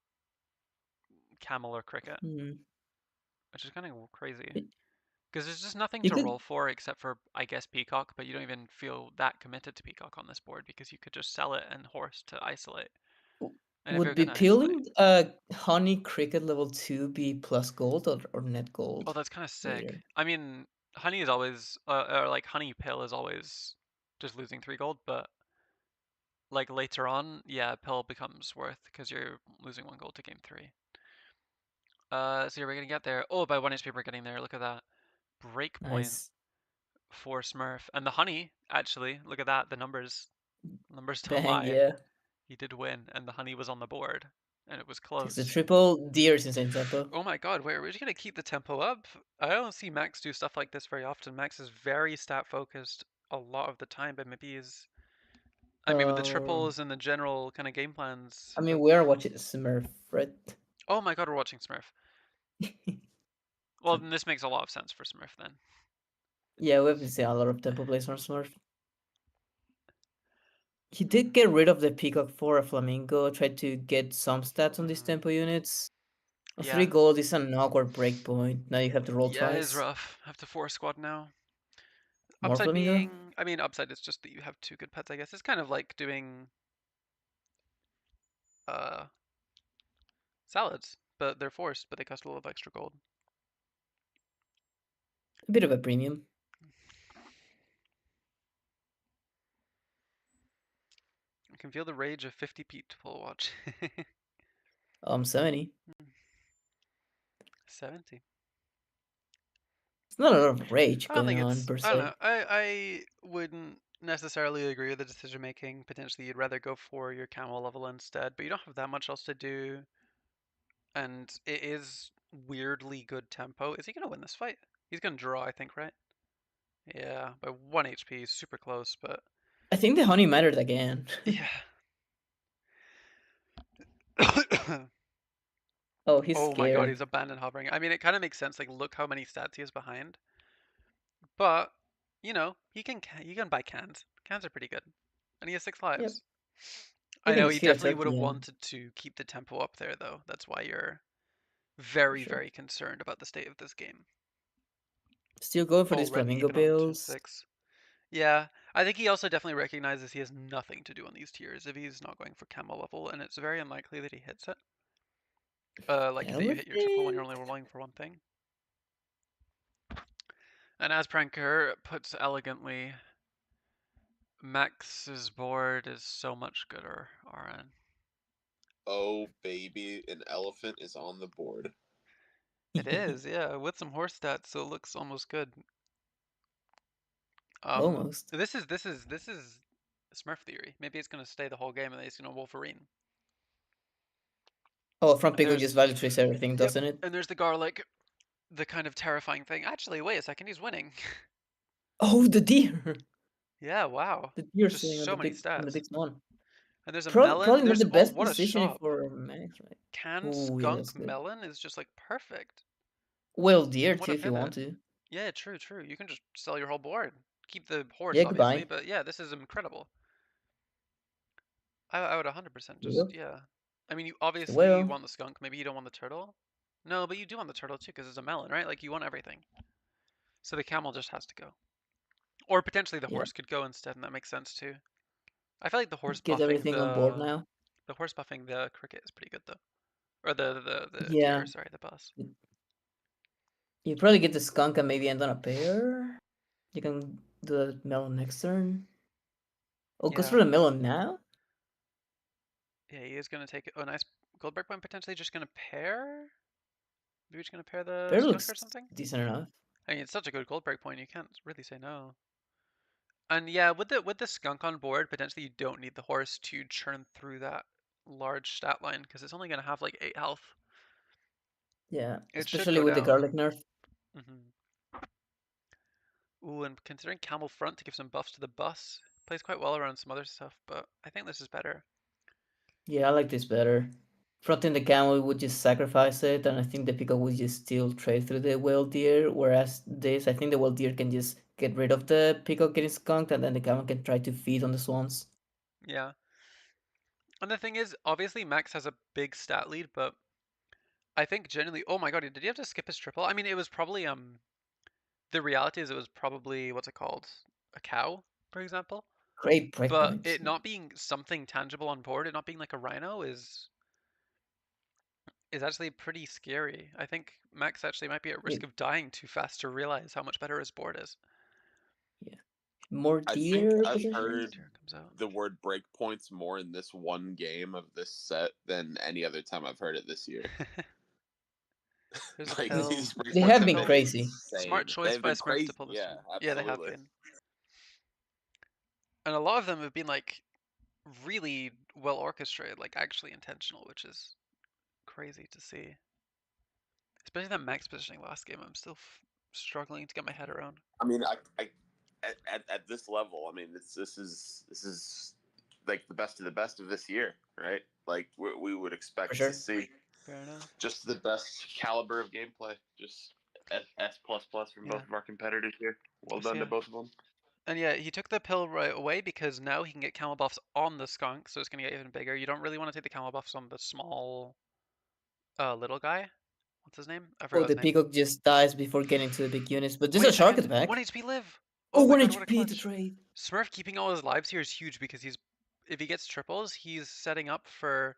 camel or cricket, Mm. which is kind of crazy. It- Because there's just nothing You to could. roll for except for, I guess, Peacock, but you don't even feel that committed to Peacock on this board because you could just sell it and horse to isolate. And if you're Would be gonna isolate, peeling honey cricket level 2 be plus gold or net gold oh, that's kind of sick. later? I mean, honey is always, or like honey pill is always just losing 3 gold, but like later on, yeah, pill becomes worth because you're losing 1 gold to game 3. So we're gonna get there. Oh, by 1 HP we're getting there. Look at that. Breakpoint Nice. for Smurf. And the honey, actually, look at that. The numbers don't Bang, lie. yeah. He did win, and the honey was on the board, and it was Takes the close. triple. Deer's insane tempo. Oh my god, wait, are we just gonna keep the tempo up? I don't see Max do stuff like this very often. Max is very stat focused a lot of the time, but maybe he's. I mean, with the triples and the general kind of game plans. I mean, we are watching Smurf, right? Oh my god, we're watching Smurf. Well, then this makes a lot of sense for Smurf then. Yeah, we've been seeing a lot of tempo plays from Smurf. He did get rid of the Peacock for a Flamingo, tried to get some stats on these tempo units. A 3 Yeah. gold is an awkward breakpoint. Now you have to roll Yeah, it is twice. rough. Have to 4 squad now. More Upside Flamingo? being, I mean, upside is just that you have 2 good pets, I guess. It's kind of like doing salads, but they're forced, but they cost a little extra gold. A bit of a premium. I can feel the rage of 50 people watch. 70. 70. It's not a lot of rage I don't going think on it's. per I don't se. know. I wouldn't necessarily agree with the decision making. Potentially, you'd rather go for your camel level instead, but you don't have that much else to do. And it is weirdly good tempo. Is he gonna win this fight? He's gonna draw, I think, right? Yeah, by 1 HP, super close, but I think the honey mattered again. yeah. Oh, he's Oh my god, scared. he's abandoned hovering. I mean, it kind of makes sense. Like, look how many stats he has behind. But you know, he can buy cans. Cans are pretty good, and he has 6 Yep. lives. I Even know his he hero definitely would have 30, wanted to keep the tempo up there, though. That's why you're very, sure. very concerned about the state of this game. Still going for these Already, flamingo even on turn builds. 6. Yeah, I think he also definitely recognizes he has nothing to do on these tiers if he's not going for camo level, and it's very unlikely that he hits it. Like that you hit your triple when you're only rolling for one thing. And as Pranker puts elegantly, Max's board is so much gooder, RN. Oh baby, an elephant is on the board. It is, yeah, with some horse stats, so it looks almost good. Almost. This is Smurf theory. Maybe it's gonna stay the whole game and then he's gonna Wolverine. Oh, front And pickle there's just value trace everything, yep, doesn't it? and there's the garlic, the kind of terrifying thing. Actually, wait a second, he's winning. Oh, the deer! Yeah, wow. The deer Just sitting so many on the stats. big swan. And there's a Probably melon. not There's the oh, best what a positioning shop. for Max, right? Canned Ooh, yeah, that's skunk good. melon is just like perfect. Well, deer What too, a if you want pivot. to. Yeah, true, true. You can just sell your whole board. Keep the horse, Yeah, obviously, goodbye. but yeah, this is incredible. I would 100% just, Yep. yeah. I mean, you obviously you Well, want the skunk. Maybe you don't want the turtle. No, but you do want the turtle too, because it's a melon, right? Like, you want everything. So the camel just has to go. Or potentially the yeah. horse could go instead, and that makes sense too. I feel like the horse Get buffing everything on board now. the horse buffing the cricket is pretty good though. Or the Yeah. deer, sorry, the bus. You probably get the skunk and maybe end on a pair. You can do the melon next turn. Oh, goes for Yeah. the melon now? Yeah, he is gonna take it. Oh, nice gold breakpoint. Potentially just gonna pair. Maybe just gonna pair the Pair skunk looks or something. decent enough. I mean, it's such a good gold breakpoint. You can't really say no. And yeah, with the skunk on board, potentially you don't need the horse to churn through that large stat line because it's only gonna have like 8 health. Yeah, It should especially go with the down. garlic nerf. Ooh, and considering camel front to give some buffs to the bus, plays quite well around some other stuff, but I think this is better. Yeah, I like this better. Fronting the camel would just sacrifice it, and I think the peacock would just still trade through the wild deer. Whereas this, I think the wild deer can just get rid of the peacock getting skunked, and then the camel can try to feed on the swans. Yeah. And the thing is, obviously Max has a big stat lead, but I think generally, oh my god, did he have to skip his triple? I mean, it was probably the reality is it was probably what's it called? A cow, for example. Great But breakpoint. it not being something tangible on board, it not being like a rhino is actually pretty scary. I think Max actually might be at risk of dying too fast to realize how much better his board is. Yeah. More I think deer I've potentially? heard Deer comes out. the word breakpoints more in this one game of this set than any other time I've heard it this year. There's a Like pill. these They breakpoints have have been been crazy. Smart insane. choice They've by been Smurf to crazy. pull this Yeah, one. Yeah, they have absolutely. been. And a lot of them have been like really well orchestrated, like actually intentional, which is crazy to see. Especially that max positioning last game, I'm still struggling to get my head around. I mean, I at this level, I mean, this is like the best of the best of this year, right? Like we would expect sure. to see Fair enough. just the best caliber of gameplay, just S plus plus from both of our competitors here. Well done to both of them. And yeah, he took the pill right away because now he can get camel buffs on the skunk, so it's gonna get even bigger. You don't really want to take the camel buffs on the small, little guy. What's his name? I Oh, forgot the his name. peacock just dies before getting to the big units, but there's Wait a shark at second, the back. 1 HP live. Oh, Oh my 1 god, what a HP to clutch! trade. Smurf keeping all his lives here is huge because if he gets triples, he's setting up for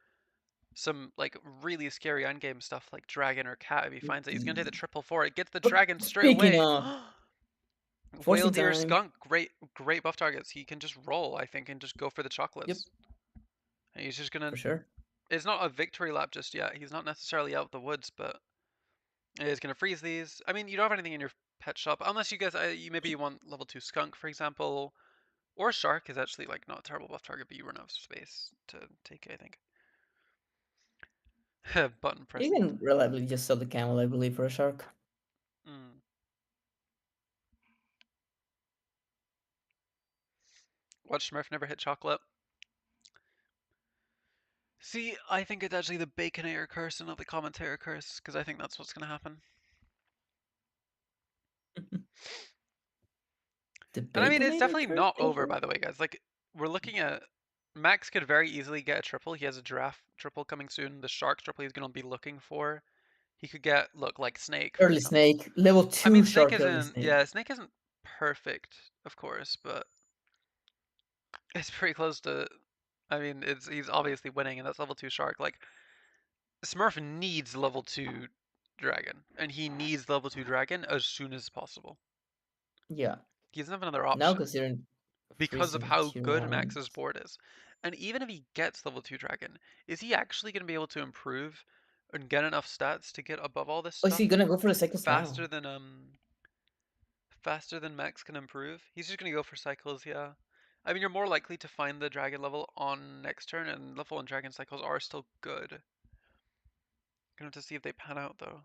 some like really scary endgame stuff like dragon or cat. If he finds it, he's gonna take the triple for it. Gets the But dragon straight speaking away. of, Whale forcing deer time. skunk, great buff targets. He can just roll, I think, and just go for the chocolates. And he's just gonna. For sure. It's not a victory lap just yet. He's not necessarily out the woods, but he's gonna freeze these. I mean, you don't have anything in your pet shop unless you guys, maybe you want level 2 skunk, for example, or shark is actually like not a terrible buff target, but you run out of space to take it, I think. Button You pressing. can reliably just sell the camel, I believe, for a shark. Watch Smurf never hit chocolate. See, I think it's actually the Baconator curse and not the Commentator curse, because I think that's what's going to happen. The And I mean, it's Baconator definitely curse not over, over? by the way, guys. Like, we're looking at... Max could very easily get a triple. He has a giraffe triple coming soon. The shark triple he's going to be looking for. He could get, look, like Snake, for Early example. Snake, level I 2 mean, Snake shark early isn't... Snake. Yeah, Snake isn't perfect, of course, but... It's pretty close to... I mean, he's obviously winning, and that's level 2 shark. Like, Smurf needs level 2 dragon, and he needs level 2 dragon as soon as possible. Yeah. He doesn't have another Now option considering because of freezing how good Q1. Max's board is. And even if he gets level 2 dragon, is he actually going to be able to improve and get enough stats to get above all this Oh, is stuff he gonna go for the cycles faster now? than Max can improve? He's just going to go for cycles, yeah. I mean, you're more likely to find the dragon level on next turn, and level 1 dragon cycles are still good. Gonna have to see if they pan out though.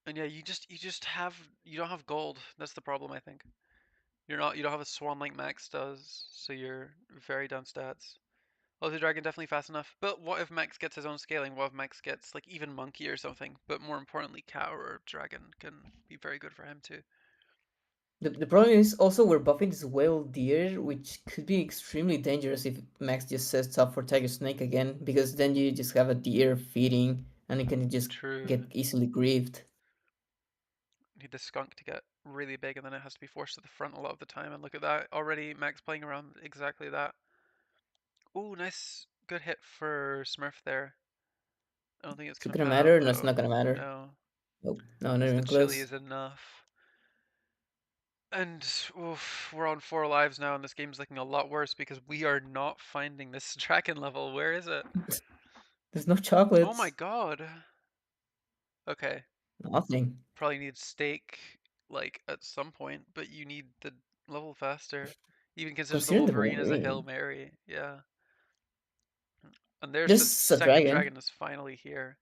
And yeah, you don't have gold. That's the problem, I think. You don't have a swan like Max does, so you're very down stats. Level 2 dragon definitely fast enough. But what if Max gets his own scaling? What if Max gets like even monkey or something? But more importantly, cow or dragon can be very good for him too. The problem is also we're buffing this whale deer, which could be extremely dangerous if Max just sets up for Tiger Snake again, because then you just have a deer feeding and it can just True. get easily grieved. Need the skunk to get really big, and then it has to be forced to the front a lot of the time. And look at that already, Max playing around exactly that. Ooh, nice, good hit for Smurf there. I don't think it's Is it gonna gonna pan out matter? No, it's though. not gonna matter. No, Nope. No, not because the even chili close. is enough. And oof, we're on 4 lives now, and this game's looking a lot worse because we are not finding this dragon level. Where is it? There's no Oh chocolates. my god. Okay, Nothing. probably need steak like at some point, but you need the level faster. Even considering the Considering the Wolverine as a Hail Wolverine. Mary, yeah. And there's the Just a second dragon. dragon is finally here.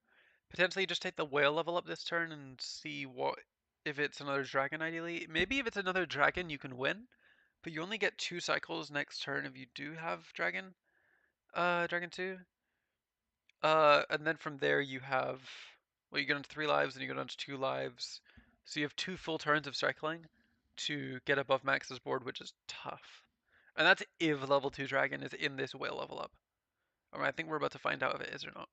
Potentially just take the whale level up this turn and see what if it's another dragon ideally. Maybe if it's another dragon you can win, but you only get 2 cycles next turn if you do have dragon. Dragon 2. And then from there you have well you get on 3 lives and you go down to 2 lives. So you have 2 full turns of cycling to get above Max's board, which is tough. And that's if level 2 dragon is in this whale level up. I think we're about to find out if it is or not.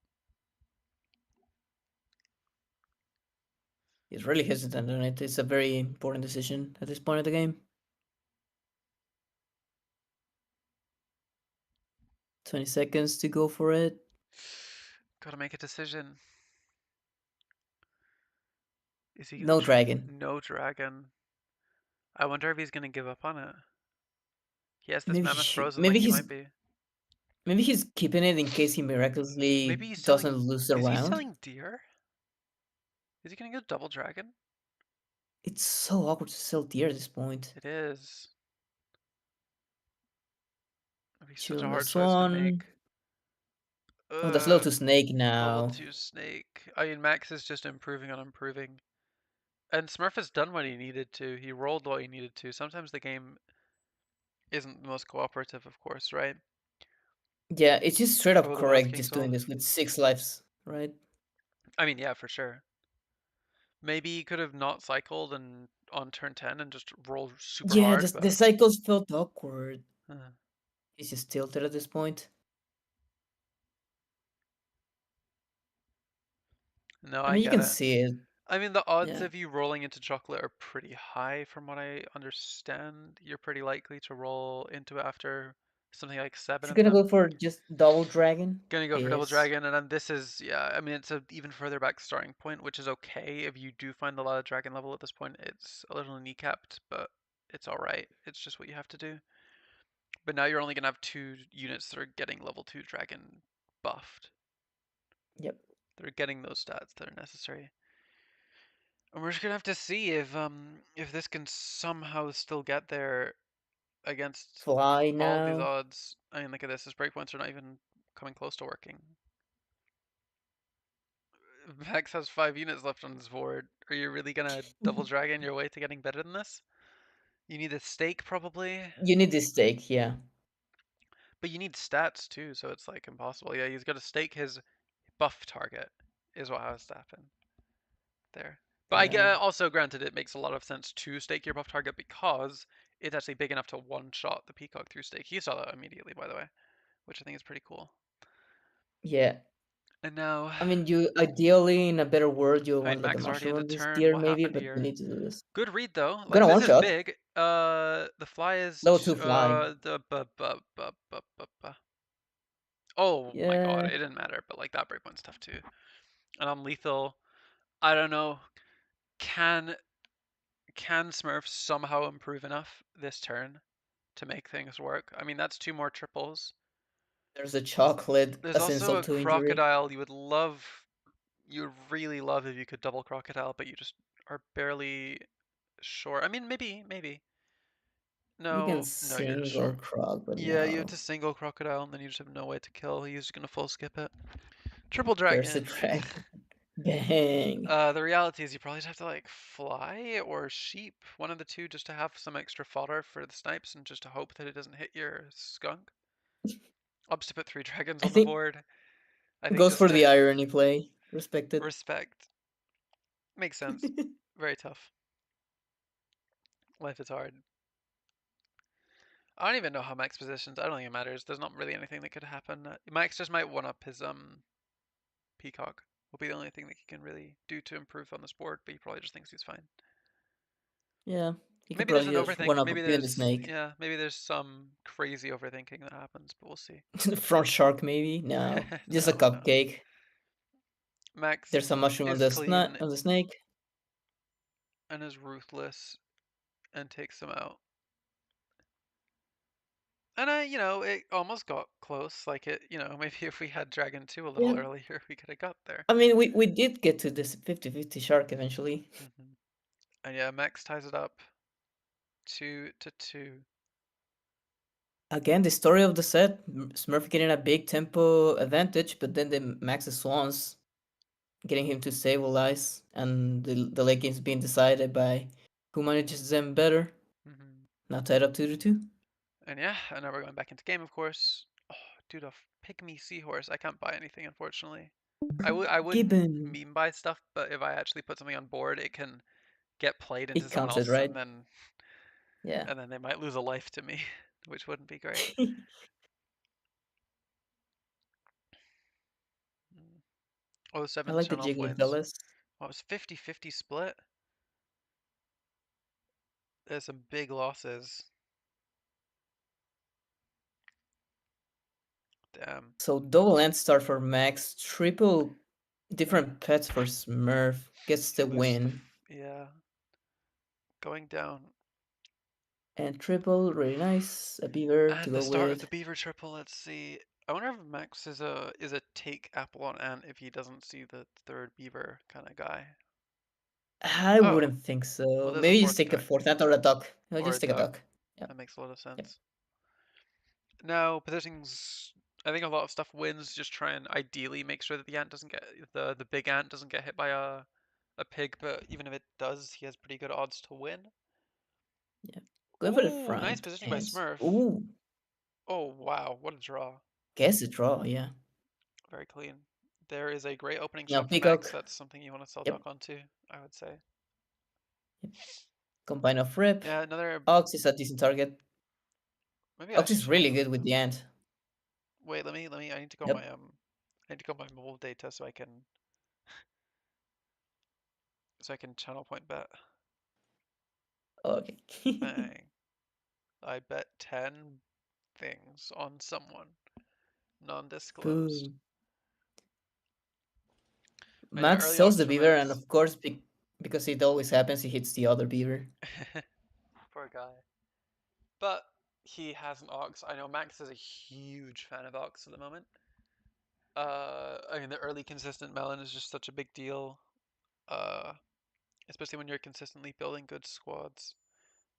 He's really hesitant on it. It's a very important decision at this point of the game. 20 seconds to go for it. Gotta make a decision. Is he gonna No dragon. No dragon. I wonder if he's gonna give up on it. He has this Maybe mammoth frozen, maybe like he he's might be. maybe he's keeping it in case he Maybe miraculously he's doesn't selling. lose the Is he round. selling deer? Is he gonna go double dragon? It's so awkward to sell deer at this point. It is. It'd be such Chill a on the hard choice to swan. make. Oh, that's level Ugh. 2 snake Level now. 2 snake. I mean, Max is just improving on improving. And Smurf has done what he needed to. He rolled what he needed to. Sometimes the game isn't the most cooperative, of course, right? Yeah, it's just straight up Oh, the whale's correct getting just doing sold. this with 6 lives, right? I mean, yeah, for sure. Maybe he could have not cycled and on turn 10 and just rolled super Yeah, hard, the but cycles felt awkward. uh, He's just tilted at this point. no, I I mean, you get can it. see it. I mean, the odds Yeah. of you rolling into chocolate are pretty high from what I understand. You're pretty likely to roll into it after something like 7 Is he and gonna then go for just double dragon? gonna go He for double is. dragon, and then this is, yeah, I mean, it's a even further back starting point, which is okay if you do find a lot of dragon level at this point. It's a little kneecapped, but it's alright. It's just what you have to do. But now you're only gonna have 2 units that are getting level 2 dragon buffed. Yep. They're getting those stats that are necessary. And we're just gonna have to see if this can somehow still get there against Fly all of these now. odds. I mean, look at this. His breakpoints are not even coming close to working. Max has 5 units left on his board. Are you really gonna double dragon your way to getting better than this? You need a stake probably, You need this stake, yeah. but you need stats too, so it's like impossible. Yeah, he's got to stake his buff target, is what has to happen there. But I Yeah. get also granted it makes a lot of sense to stake your buff target because it's actually big enough to one-shot the Peacock through stake. You saw that immediately, by the way, which I think is pretty cool. Yeah. And now, I mean, you ideally in a better world you I mean, want like a Max already mushroom ended on this turn. tier What maybe, happened but we here? need to do this. Good read though. Gonna Like this one is shot. big. The fly is Level 2 fly. Oh my god, Yeah. it didn't matter, but like that breakpoint's tough too. And on lethal, I don't know. Can Smurf somehow improve enough this turn to make things work? I mean, that's 2 more triples. There's a chocolate There's as also insult a to injury. crocodile. You would really love if you could double crocodile, but you just are barely sure. I mean, maybe. You can No, you're just single short. croc, but Yeah, you have no. to single crocodile, and then you just have no way to kill. He's just gonna full skip it. Triple There's a dragon. dragon. Bang. The reality is you probably just have to like fly or sheep, one of the two, just to have some extra fodder for the snipes and just to hope that it doesn't hit your skunk. Ups to put 3 dragons I on the think board. I it think goes this for the turn, irony play. Respected. respect. Makes sense. Very tough. Life is hard. I don't even know how Max positions. I don't think it matters. There's not really anything that could happen. Max just might one up his Peacock. Will be the only thing that he can really do to improve on this board, but he probably just thinks he's fine. Yeah. He could Maybe there's probably an just overthink. one up Maybe you in the there's snake. maybe there's some crazy overthinking that happens, but we'll see. Front shark maybe? No. Just a No. cupcake. Max There's a mushroom on is the clean on the snake. and is ruthless and takes him out. And it almost got close. Like maybe if we had Dragon 2 a little Yeah. earlier, we could have got there. I mean, we did get to this 50-50 shark eventually. And yeah, Max ties it up 2-2. Again, the story of the set, Smurf getting a big tempo advantage, but then the Max's Swans getting him to stabilize, and the late game's being decided by who manages them better. Now tied up 2-2. And yeah, and now we're going back into game, of course. Oh, dude, a pygmy seahorse. I can't buy anything, unfortunately. I would Gibbon. meme buy stuff, but if I actually put something on board, it can get played into It someone counted, else, right? and then Yeah. they might lose a life to me, which wouldn't be great. Oh, the I seventh like the turn-off jiggly wins. fellas. Oh, it was 50-50 split. There's some big losses. Damn. So double end start for Max, triple different pets for Smurf, gets the win. Yeah. Going down. And triple, really nice. A beaver to And go the start of with. the beaver triple, let's see. I wonder if Max is a take apple on ant if he doesn't see the third beaver kind of guy. I Oh, wouldn't think so. well, there's a Maybe just fourth take a duck. fourth ant or a duck. No, Or a just take a duck. duck. Yep. That makes a lot of Yep. sense. Now, positionings, I think a lot of stuff wins. Just try and ideally make sure that the ant doesn't get the big ant doesn't get hit by a pig. But even if it does, he has pretty good odds to win. Yeah. Going for the Ooh, front. nice positioning by Smurf. Ooh. Oh wow, what a draw! Guess the draw. Yeah. Very clean. There is a great opening Now shot for Max. Peacock. That's something you want to sell Yep. dock onto, I would say. Yep. Combine of rip. Yeah, another. Ox is a decent target. Maybe I Ox should is really channel good with the ant. Wait, let me. I need to go Yep. my I need to go my mobile data so I can channel point bet. Okay. Bang. I bet 10 things on someone. Non-disclosed. Boom. And yeah, Max early sells odds the for beaver, Max. and of course, because it always happens, he hits the other beaver. Poor guy. But he has an ox. I know Max is a huge fan of ox at the moment. I mean, the early consistent melon is just such a big deal. Especially when you're consistently building good squads.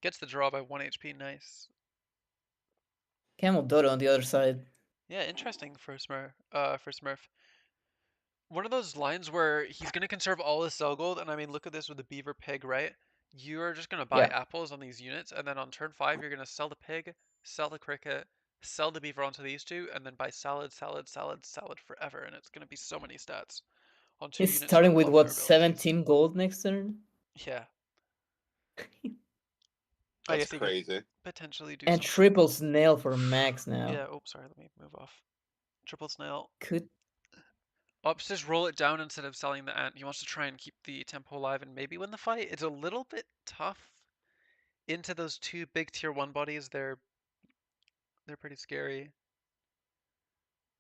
Gets the draw by 1 HP, nice. Camel Dodo on the other side. Yeah, interesting for Smurf. One of those lines where he's gonna conserve all his cell gold, and I mean, look at this with the beaver pig, right? you're just gonna buy apples on these units, and then on turn 5 you're gonna sell the pig, sell the cricket, sell the beaver onto these two, and then buy salad, salad, salad, salad forever, and it's gonna be so many stats on 2 He's units who starting with love what, their abilities. 17 gold next turn? Yeah. I That's guess he could crazy. potentially do And something. triple snail for max now. Yeah, oops, sorry, let me move off. Triple snail. Could Ops just roll it down instead of selling the ant. He wants to try and keep the tempo alive and maybe win the fight. It's a little bit tough into those 2 big tier 1 bodies. They're pretty scary.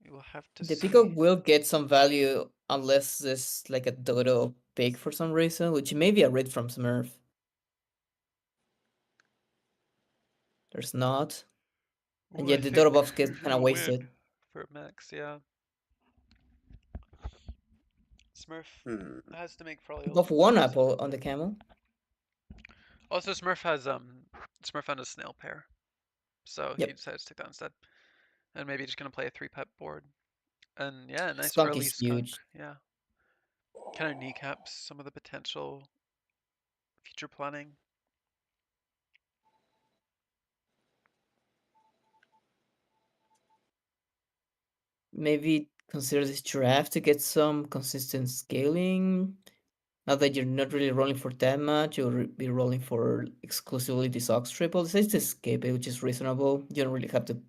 We will have to the see. peacock will get some value unless there's like a dodo pig for some reason, which may be a read from Smurf. There's not. And Ooh, yet I the think dodo buffs get he's kind of gonna wasted. win for Max, yeah. Smurf has to make probably a Buff one massive apple on the improvement. camel. Also, Smurf has Smurf found a snail pair, so he decided to take that instead, and maybe just gonna play a 3-pet board. And yeah, nice Skunk early is skunk. huge. Yeah, kind of kneecaps some of the potential future planning. Maybe consider this giraffe to get some consistent scaling. Now that you're not really rolling for that much, you'll be rolling for exclusively this ox triple. It says to escape it, which is reasonable. You don't really have the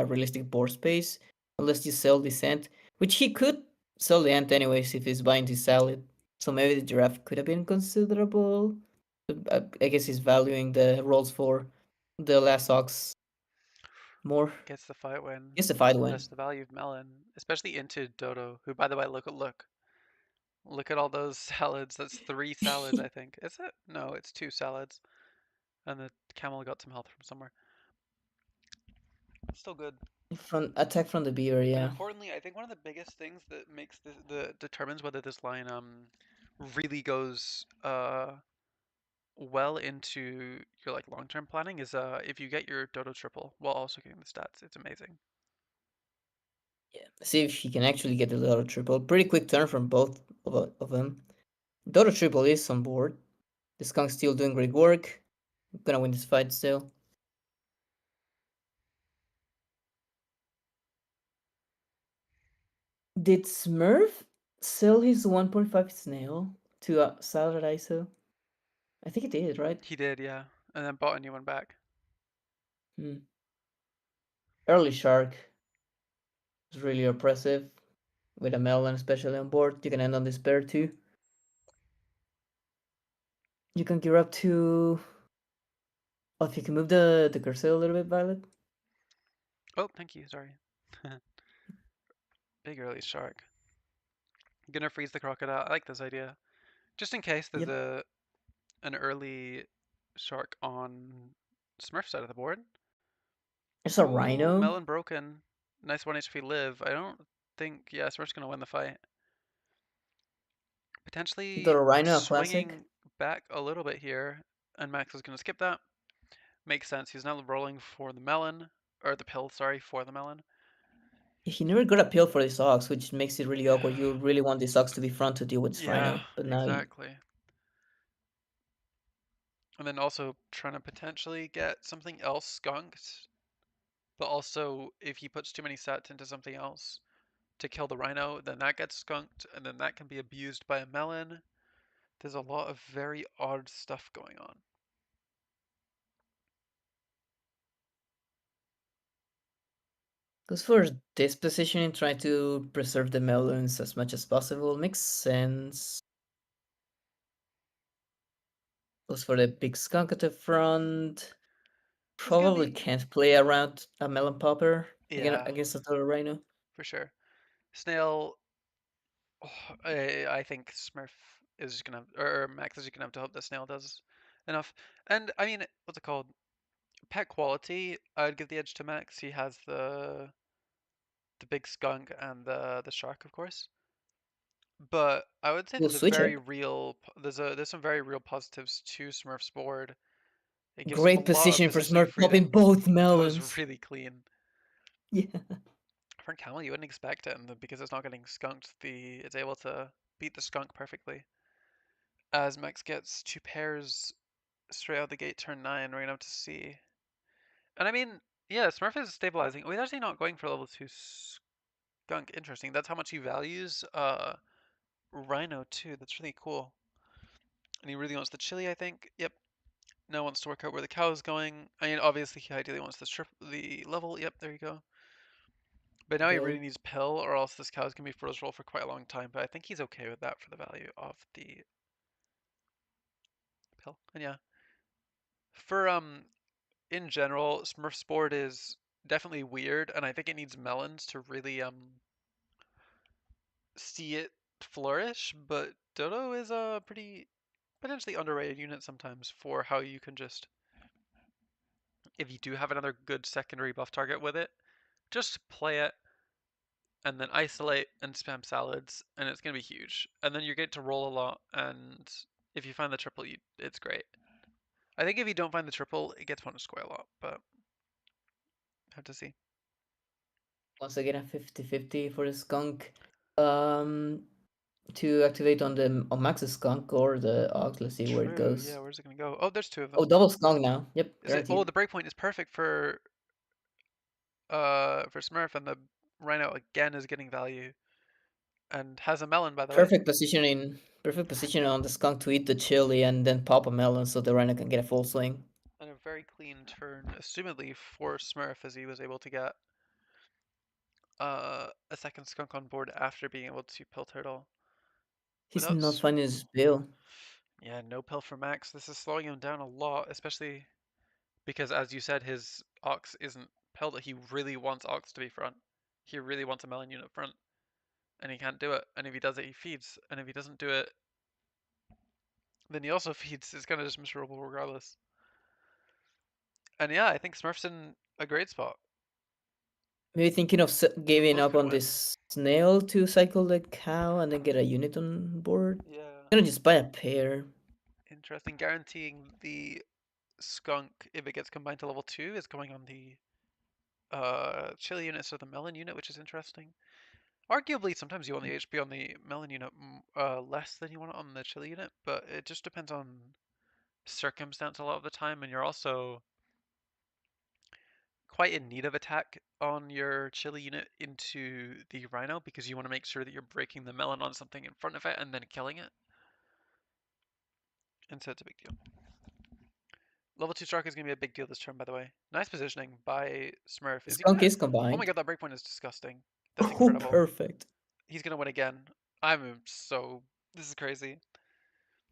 realistic board space unless you sell this ant, which he could sell the ant anyways if he's buying this salad. So maybe the giraffe could have been considerable. I guess he's valuing the rolls for the last ox more. Gets the fight win. Gets the fight win. That's the value of Melon, especially into Dodo, who, by the way, look at all those salads. That's 3 salads, I think. Is it? No, it's 2 salads. And the camel got some health from somewhere. Still good. From attack from the beaver, And yeah. importantly, I think one of the biggest things that makes the determines whether this line really goes well into your like long-term planning is if you get your Dodo triple while also getting the stats. It's amazing. Yeah, see if he can actually get the Dodo triple. Pretty quick turn from both of them. Dodo triple is on board. The skunk's still doing great work. I'm gonna win this fight still. Did Smurf sell his 1.5 snail to Salad ISO? I think he did, right? He did, yeah. And then bought a new one back. Early shark is really oppressive. With a melon especially on board. You can end on this pair too. You can gear up to... Oh, if you can move the cursor a little bit, Violet. Oh, thank you, sorry. Big early shark. Gonna freeze the crocodile. I like this idea. Just in case there's an early shark on Smurf side of the board. There's a Ooh, rhino. melon broken. Nice 1 HP live. I don't think, yeah, Smurf's gonna win the fight. Potentially The rhino, a swinging classic. back a little bit here, and Max is gonna skip that. Makes sense. He's now rolling for the melon, or the pill, sorry, for the melon. He never got a pill for this ox, which makes it really awkward. You really want this ox to be front to deal with this rhino, but now exactly. And then also trying to potentially get something else skunked, but also if he puts too many sets into something else to kill the rhino, then that gets skunked, and then that can be abused by a melon. There's a lot of very odd stuff going on. goes for this positioning, try to preserve the melons as much as possible. Makes sense. Goes for the big skunk at the front. Probably can't play around a melon popper against a total rhino. For sure. Snail, I think Smurf is gonna, or Max is gonna have to hope that Snail does enough. And I mean, what's it called? Pet quality, I'd give the edge to Max. He has the big skunk and the shark, of course. But I would say We'll there's a switch very it. real there's some very real positives to Smurf's board. It gives him a Great lot of position for positioning Smurf, popping freedom. both That melons. was really clean. Yeah. For Camel, you wouldn't expect it, and because it's not getting skunked, it's able to beat the skunk perfectly. As Max gets 2 pairs straight out the gate turn 9, we're gonna have to see. And I mean, yeah, Smurf is stabilizing. Oh, he's actually not going for level 2 skunk. Interesting. That's how much he values Rhino too. That's really cool. And he really wants the chili, I think. Yep. Now wants to work out where the cow is going. I mean, obviously he ideally wants the level. Yep, there you go. But now he really needs pill, or else this cow is gonna be froze roll for quite a long time. But I think he's okay with that for the value of the pill. And yeah, for in general, Smurf's board is definitely weird, and I think it needs melons to really see it flourish. But Dodo is a pretty potentially underrated unit sometimes for how you can just, if you do have another good secondary buff target with it, just play it and then isolate and spam salads, and it's gonna be huge. And then you get to roll a lot, and if you find the triple, it's great. I think if you don't find the triple, it gets punished quite a lot, but have to see. Once again, a 50-50 for the skunk. To activate on Max's skunk or the Ox. Let's see where it goes. Yeah, where's it gonna go? Oh, there's 2 of them. Oh, double skunk now. Yep, Is it? guaranteed. Oh, the breakpoint is perfect for Smurf, and the Rhino again is getting value, and has a melon, by the way. Perfect positioning on the skunk to eat the chili and then pop a melon so the Rhino can get a full swing. And a very clean turn, assumedly for Smurf, as he was able to get a second skunk on board after being able to pill turtle. He's not finding his bill. Yeah, no pill for Max. This is slowing him down a lot, especially because, as you said, his Ox isn't pilled. He really wants Ox to be front. He really wants a melon unit front, and he can't do it. And if he does it, he feeds. And if he doesn't do it, then he also feeds. It's kind of just miserable regardless. And yeah, I think Smurf's in a great spot. Maybe thinking of giving up on this snail to cycle the cow and then get a unit on board. Yeah. Gonna just buy a pair. Interesting. Guaranteeing the skunk, if it gets combined to level 2, is going on the chili unit, so the melon unit, which is interesting. Arguably, sometimes you want the HP on the melon unit less than you want it on the chili unit, but it just depends on circumstance a lot of the time, and you're also quite in need of attack on your chili unit into the rhino because you want to make sure that you're breaking the melon on something in front of it and then killing it. And so it's a big deal. Level 2 Stark is going to be a big deal this turn, by the way. Nice positioning by Smurf. Skunk is combined. Oh my god, that breakpoint is disgusting. That's incredible. Perfect. He's going to win again. This is crazy.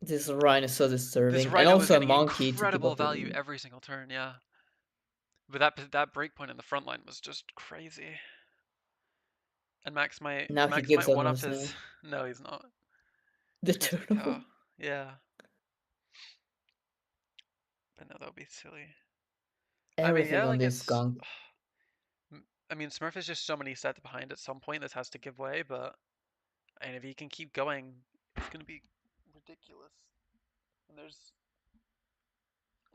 This rhino is so disturbing. This rhino and also is a getting monkey incredible to keep up value every single turn, yeah. But that breakpoint in the front line was just crazy. And Max might one up his. No, he's not. The turtle. Yeah. But no, that would be silly. Everything on this skunk. I mean, Smurf is just so many sets behind. At some point, this has to give way. But and if he can keep going, it's gonna be ridiculous. And there's,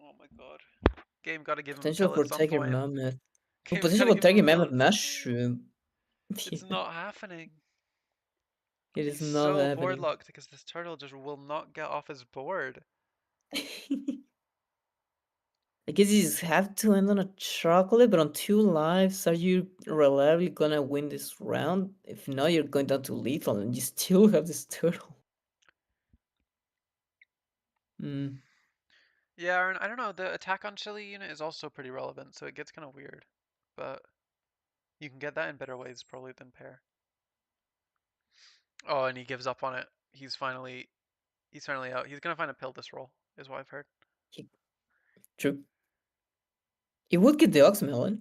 oh my god, game gotta give him potential for Tiger point. Mammoth. Potential for Tiger Mammoth mushroom. It's not happening. It is He's not so happening. board locked because this turtle just will not get off his board. I guess you just have to end on a chocolate, but on 2 lives, are you reliably gonna win this round? If not, you're going down to lethal and you still have this turtle. Yeah, and I don't know, the attack on chili unit is also pretty relevant, so it gets kind of weird. But you can get that in better ways probably than pair. Oh, and he gives up on it. He's finally out. He's gonna find a pill this roll, is what I've heard. True. He would get the Oxmelon.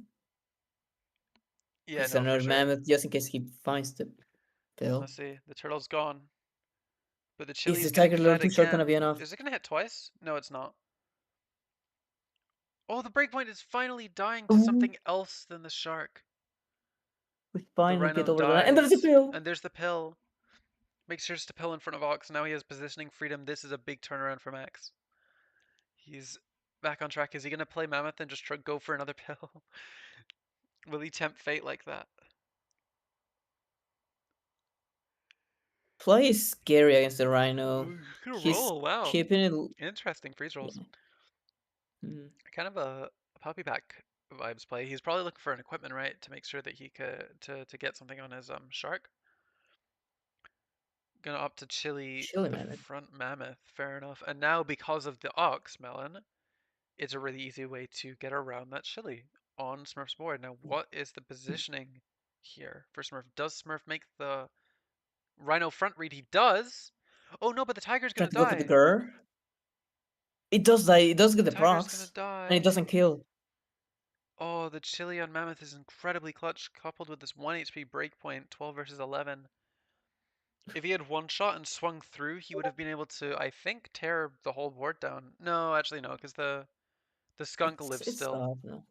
Yeah, it's another mammoth just in case he finds the pill. Let's see. The turtle's gone. But the chili is the Tiger Lord 2 Shark gonna be enough? Is it gonna hit twice? No, it's not. Oh, the breakpoint is finally dying to something else than the shark. We finally get over that. And there's the pill! And there's the pill. Make sure it's the pill in front of Ox. Now he has positioning freedom. This is a big turnaround for Max. He's back on track. Is he gonna play Mammoth and just go for another pill? Will he tempt fate like that? Play is scary against the Rhino. He's roll, wow. Keeping it. Interesting freeze rolls. Kind of a puppy pack vibes play. He's probably looking for an equipment, right, to make sure that he could to get something on his shark. Gonna opt to chili Chili the Mammoth. front mammoth. Fair enough. And now because of the ox melon, it's a really easy way to get around that chili on Smurf's board. Now, what is the positioning here for Smurf? Does Smurf make the rhino front read? He does. Oh no, but the tiger's Trying gonna to go for the die. girl. It does die. It does get the Tiger's gonna procs, and it die. doesn't kill. Oh, the chili on mammoth is incredibly clutch, coupled with this 1 HP breakpoint, 12 versus 11. If he had one shot and swung through, he would have been able to, I think, tear the whole board down. No, actually no, because the skunk lives It's still. tough, no.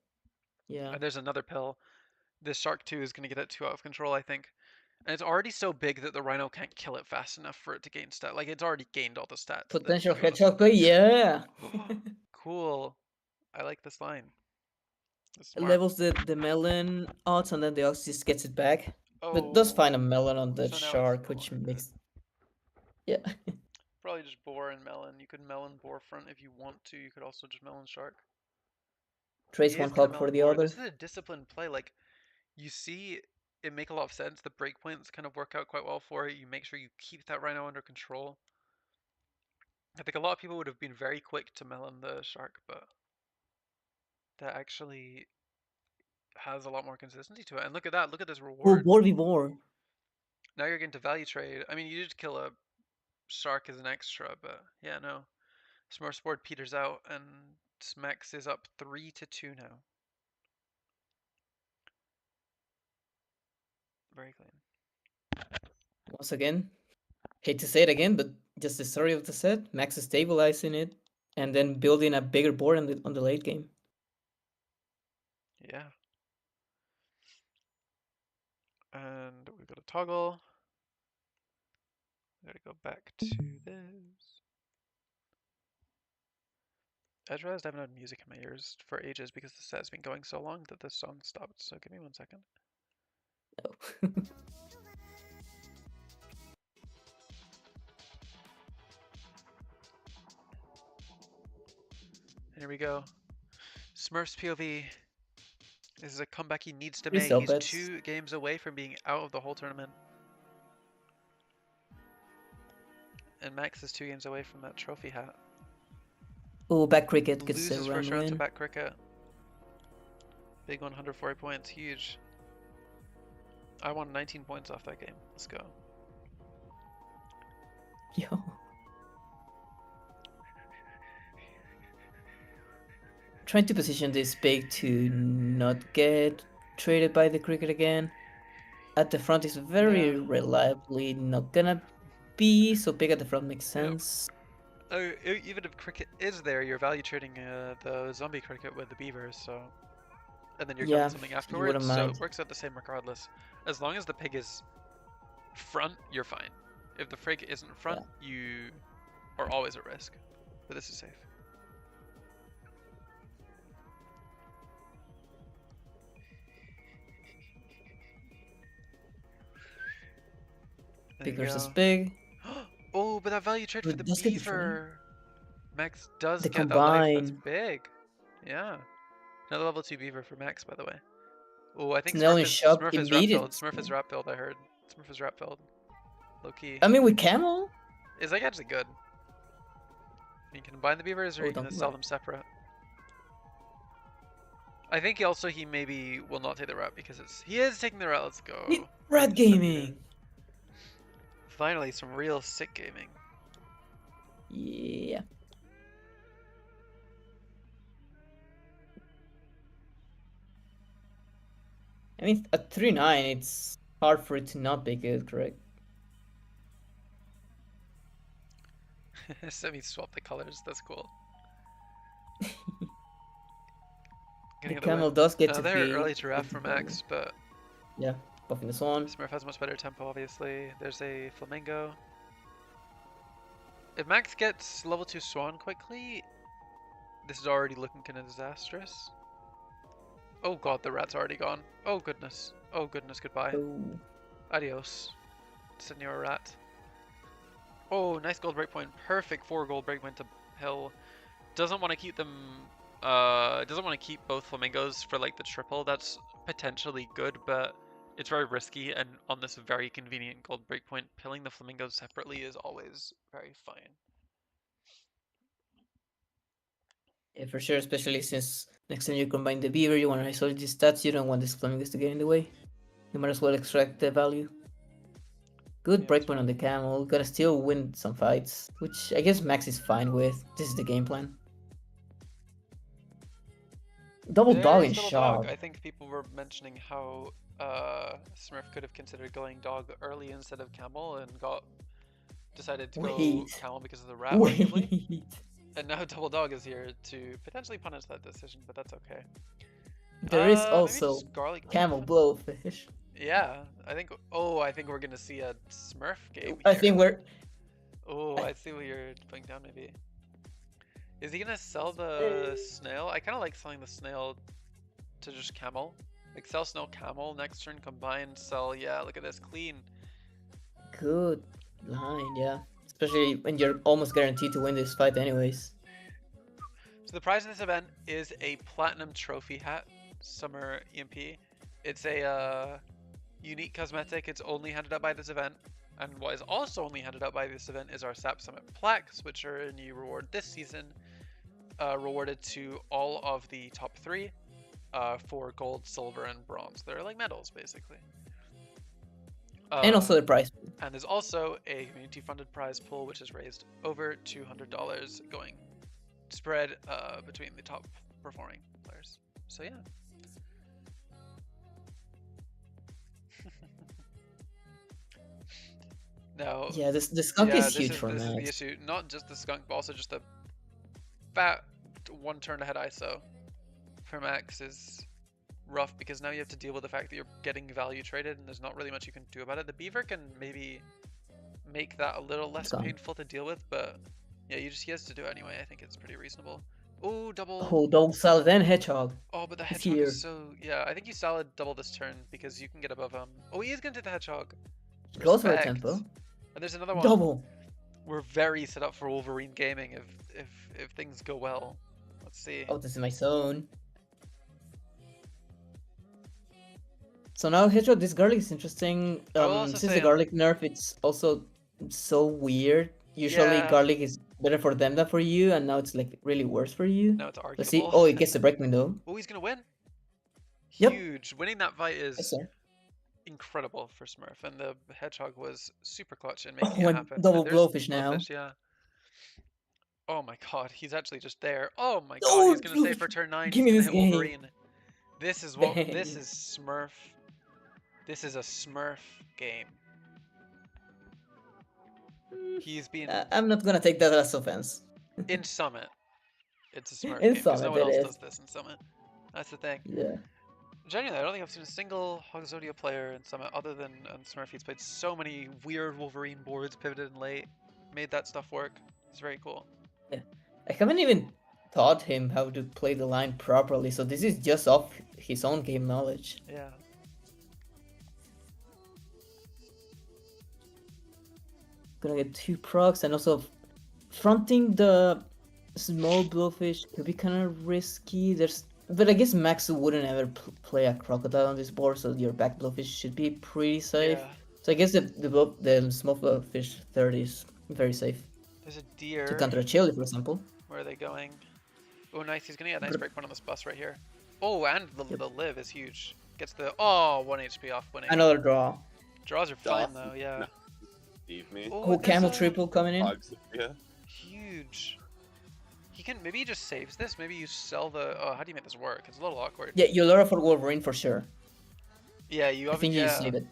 Yeah. And there's another pill. This shark too is going to get it too out of control, I think. And it's already so big that the rhino can't kill it fast enough for it to gain stat. Like, it's already gained all the stats. Potential hedgehog play, yeah. Cool. I like this line. It's It smart. levels the melon odds, and then the ox just gets it back. Oh. But does find a melon on the So now it's shark, no which longer makes... good. Yeah. Probably just boar and melon. You could melon boar front if you want to. You could also just melon shark. Trades He one is gonna hog for melon the boar. other. This is a disciplined play. Like, you see it make a lot of sense. The breakpoints kind of work out quite well for it. You make sure you keep that rhino under control. I think a lot of people would have been very quick to melon the shark, but that actually has a lot more consistency to it. And look at that. Look at this Oh, reward. 4v4. Now you're getting to value trade. I mean, you did kill a shark as an extra, but yeah, no. Smurf's board peters out, and Smex is up 3-2 now. Very clean. Once again, hate to say it again, but just the story of the set. Max is stabilizing it, and then building a bigger board on the late game. Yeah. And we've got a toggle. We gotta go back to this. I just realized I haven't had music in my ears for ages because the set's been going so long that this song stopped, so give me 1 second. Oh. Here we go. Smurf's POV. This is a comeback he needs to Resell make. He's bets. 2 games away from being out of the whole tournament. And Max is 2 games away from that trophy hat. Oh, back cricket gets Loses a first run round to win. back cricket. Big 140 points, huge. I won 19 points off that game. Let's go. Yo. Trying to position this big to not get traded by the cricket again. At the front is very reliably not gonna be, so big at the front makes sense. Even if cricket is there, you're value trading the zombie cricket with the beavers, so... And then you're Yeah, killing something you afterwards, wouldn't so mind. it works out the same regardless. As long as the pig is front, you're fine. If the frig isn't front, you are always at risk. But this is safe. There Big you versus go. big. Oh, but that value trade for But the does get the frame. beaver. Max does The get that life. That's combine. big. Yeah. Another level 2 beaver for Max, by the way. Oh, I think Now in shop Smurf is rat filled. immediate. Smurf is rat filled, I heard. Smurf is rat filled. Low key. I mean, with camel? Is like actually good. You can combine the beavers or Oh, you can don't sell rat. them separate. I think he maybe will not take the rat because he is taking the rat. Let's go. Rat gaming. Finally, some real sick gaming. Yeah. I mean, at 3-9, it's hard for it to not be good, correct? Semi swap the colors. That's cool. The camel does get to Another be early giraffe for Max, but yeah, buffing the swan. Smurf has much better tempo, obviously. There's a flamingo. If Max gets level 2 swan quickly, this is already looking kind of disastrous. Oh god, the rat's already gone. Oh goodness. Oh goodness, goodbye. Oh. Adios, Senor Rat. Oh, nice gold breakpoint. Perfect 4 gold breakpoint to Hill. Doesn't want to keep them doesn't want to keep both flamingos for like the triple. That's potentially good, but it's very risky, and on this very convenient gold breakpoint, pilling the flamingos separately is always very fine. Yeah, for sure, especially since next time you combine the beaver, you want to isolate these stats, you don't want these flamingos to get in the way. You might as well extract the value. Good Yeah, that's breakpoint on the camel, gonna still win some fights, which I guess Max is fine with. This is the game plan. Double dog in Double dog. shop. I think people were mentioning how Smurf could have considered going dog early instead of camel and decided to go Wait. camel because of the rat, arguably. Wait. And now double dog is here to potentially punish that decision, but that's okay. There is Maybe also just garlic camel bread. blowfish. Yeah, I think. Oh, I think we're gonna see a Smurf game. I here. think we're. Oh, I see what you're putting down. Maybe. Is he gonna sell the snail? I kind of like selling the snail to just camel. Like sell snail camel next turn, combine sell. Yeah, look at this, clean. Good line, yeah. Especially when you're almost guaranteed to win this fight, anyways. So the prize in this event is a platinum trophy hat, Summer EMP. It's a unique cosmetic. It's only handed out by this event. And what is also only handed out by this event is our SAP Summit plaques, which are a new reward this season, rewarded to all of the top 3 for gold, silver, and bronze. They're like medals, basically. And also the prize. And there's also a community-funded prize pool, which has raised over $200 going spread between the top performing players. So yeah. Now, Yeah, the skunk is this huge for this is the Max. issue. Not just the skunk, but also just the fat one turn ahead ISO for Max is rough because now you have to deal with the fact that you're getting value traded and there's not really much you can do about it. The beaver can maybe make that a little less painful to deal with, but yeah, he has to do it anyway. I think it's pretty reasonable. Oh, double. Oh, double salad and hedgehog. Oh, but the It's hedgehog here. is so... Yeah, I think you salad double this turn because you can get above him. Oh, he is going to take the hedgehog. Goes for a Respect. tempo. And there's another one. Double. We're very set up for Wolverine gaming if things go well. Let's see. Oh, this is my zone. So now hedgehog, this garlic is interesting. I will also Since say, the garlic nerf, it's also so weird. Usually Yeah. garlic is better for them than for you, and now it's like really worse for you. Now it's arguable. Let's see. Oh, it gets the break window. Oh, he's going to win. Yep. Huge. Winning that fight is Yes, sir. incredible for Smurf, and the hedgehog was super clutch in making Oh, it and happen. double there's blowfish now. Blowfish, yeah. Oh my god, he's actually just there. Oh my god, Oh, he's gonna dude, save for turn 9. give He's me gonna this hit game. Wolverine. This is what Dang. this is Smurf. This is a Smurf game. He's been I'm not gonna take that as offense. in Summit. It's a Smurf In game because no Summit, one else it does is. this in Summit. That's the thing. Yeah. Genuinely, I don't think I've seen a single Hogzodia player in Summit other than Smurf. He's played so many weird Wolverine boards, pivoted in late, made that stuff work. It's very cool. I haven't even taught him how to play the line properly, so this is just off his own game knowledge. Yeah. Gonna get 2 procs, and also fronting the small blowfish could be kind of risky. But I guess Max wouldn't ever play a crocodile on this board, so your back blowfish should be pretty safe. Yeah. So I guess the small blowfish 30 is very safe. There's a deer. To counter a chili, for example. Where are they going? Oh, nice. He's gonna get a nice breakpoint on this bus right here. Oh, and the live is huge. Gets the 1 HP off winning. Another draw. Draws are fine though. Yeah. No. Leave me. Oh, camel triple coming in. Yeah. Huge. He can maybe he just saves this. Maybe you sell the. Oh, how do you make this work? It's a little awkward. Yeah, you lure for Wolverine for sure. Yeah, you I think you obviously. save it.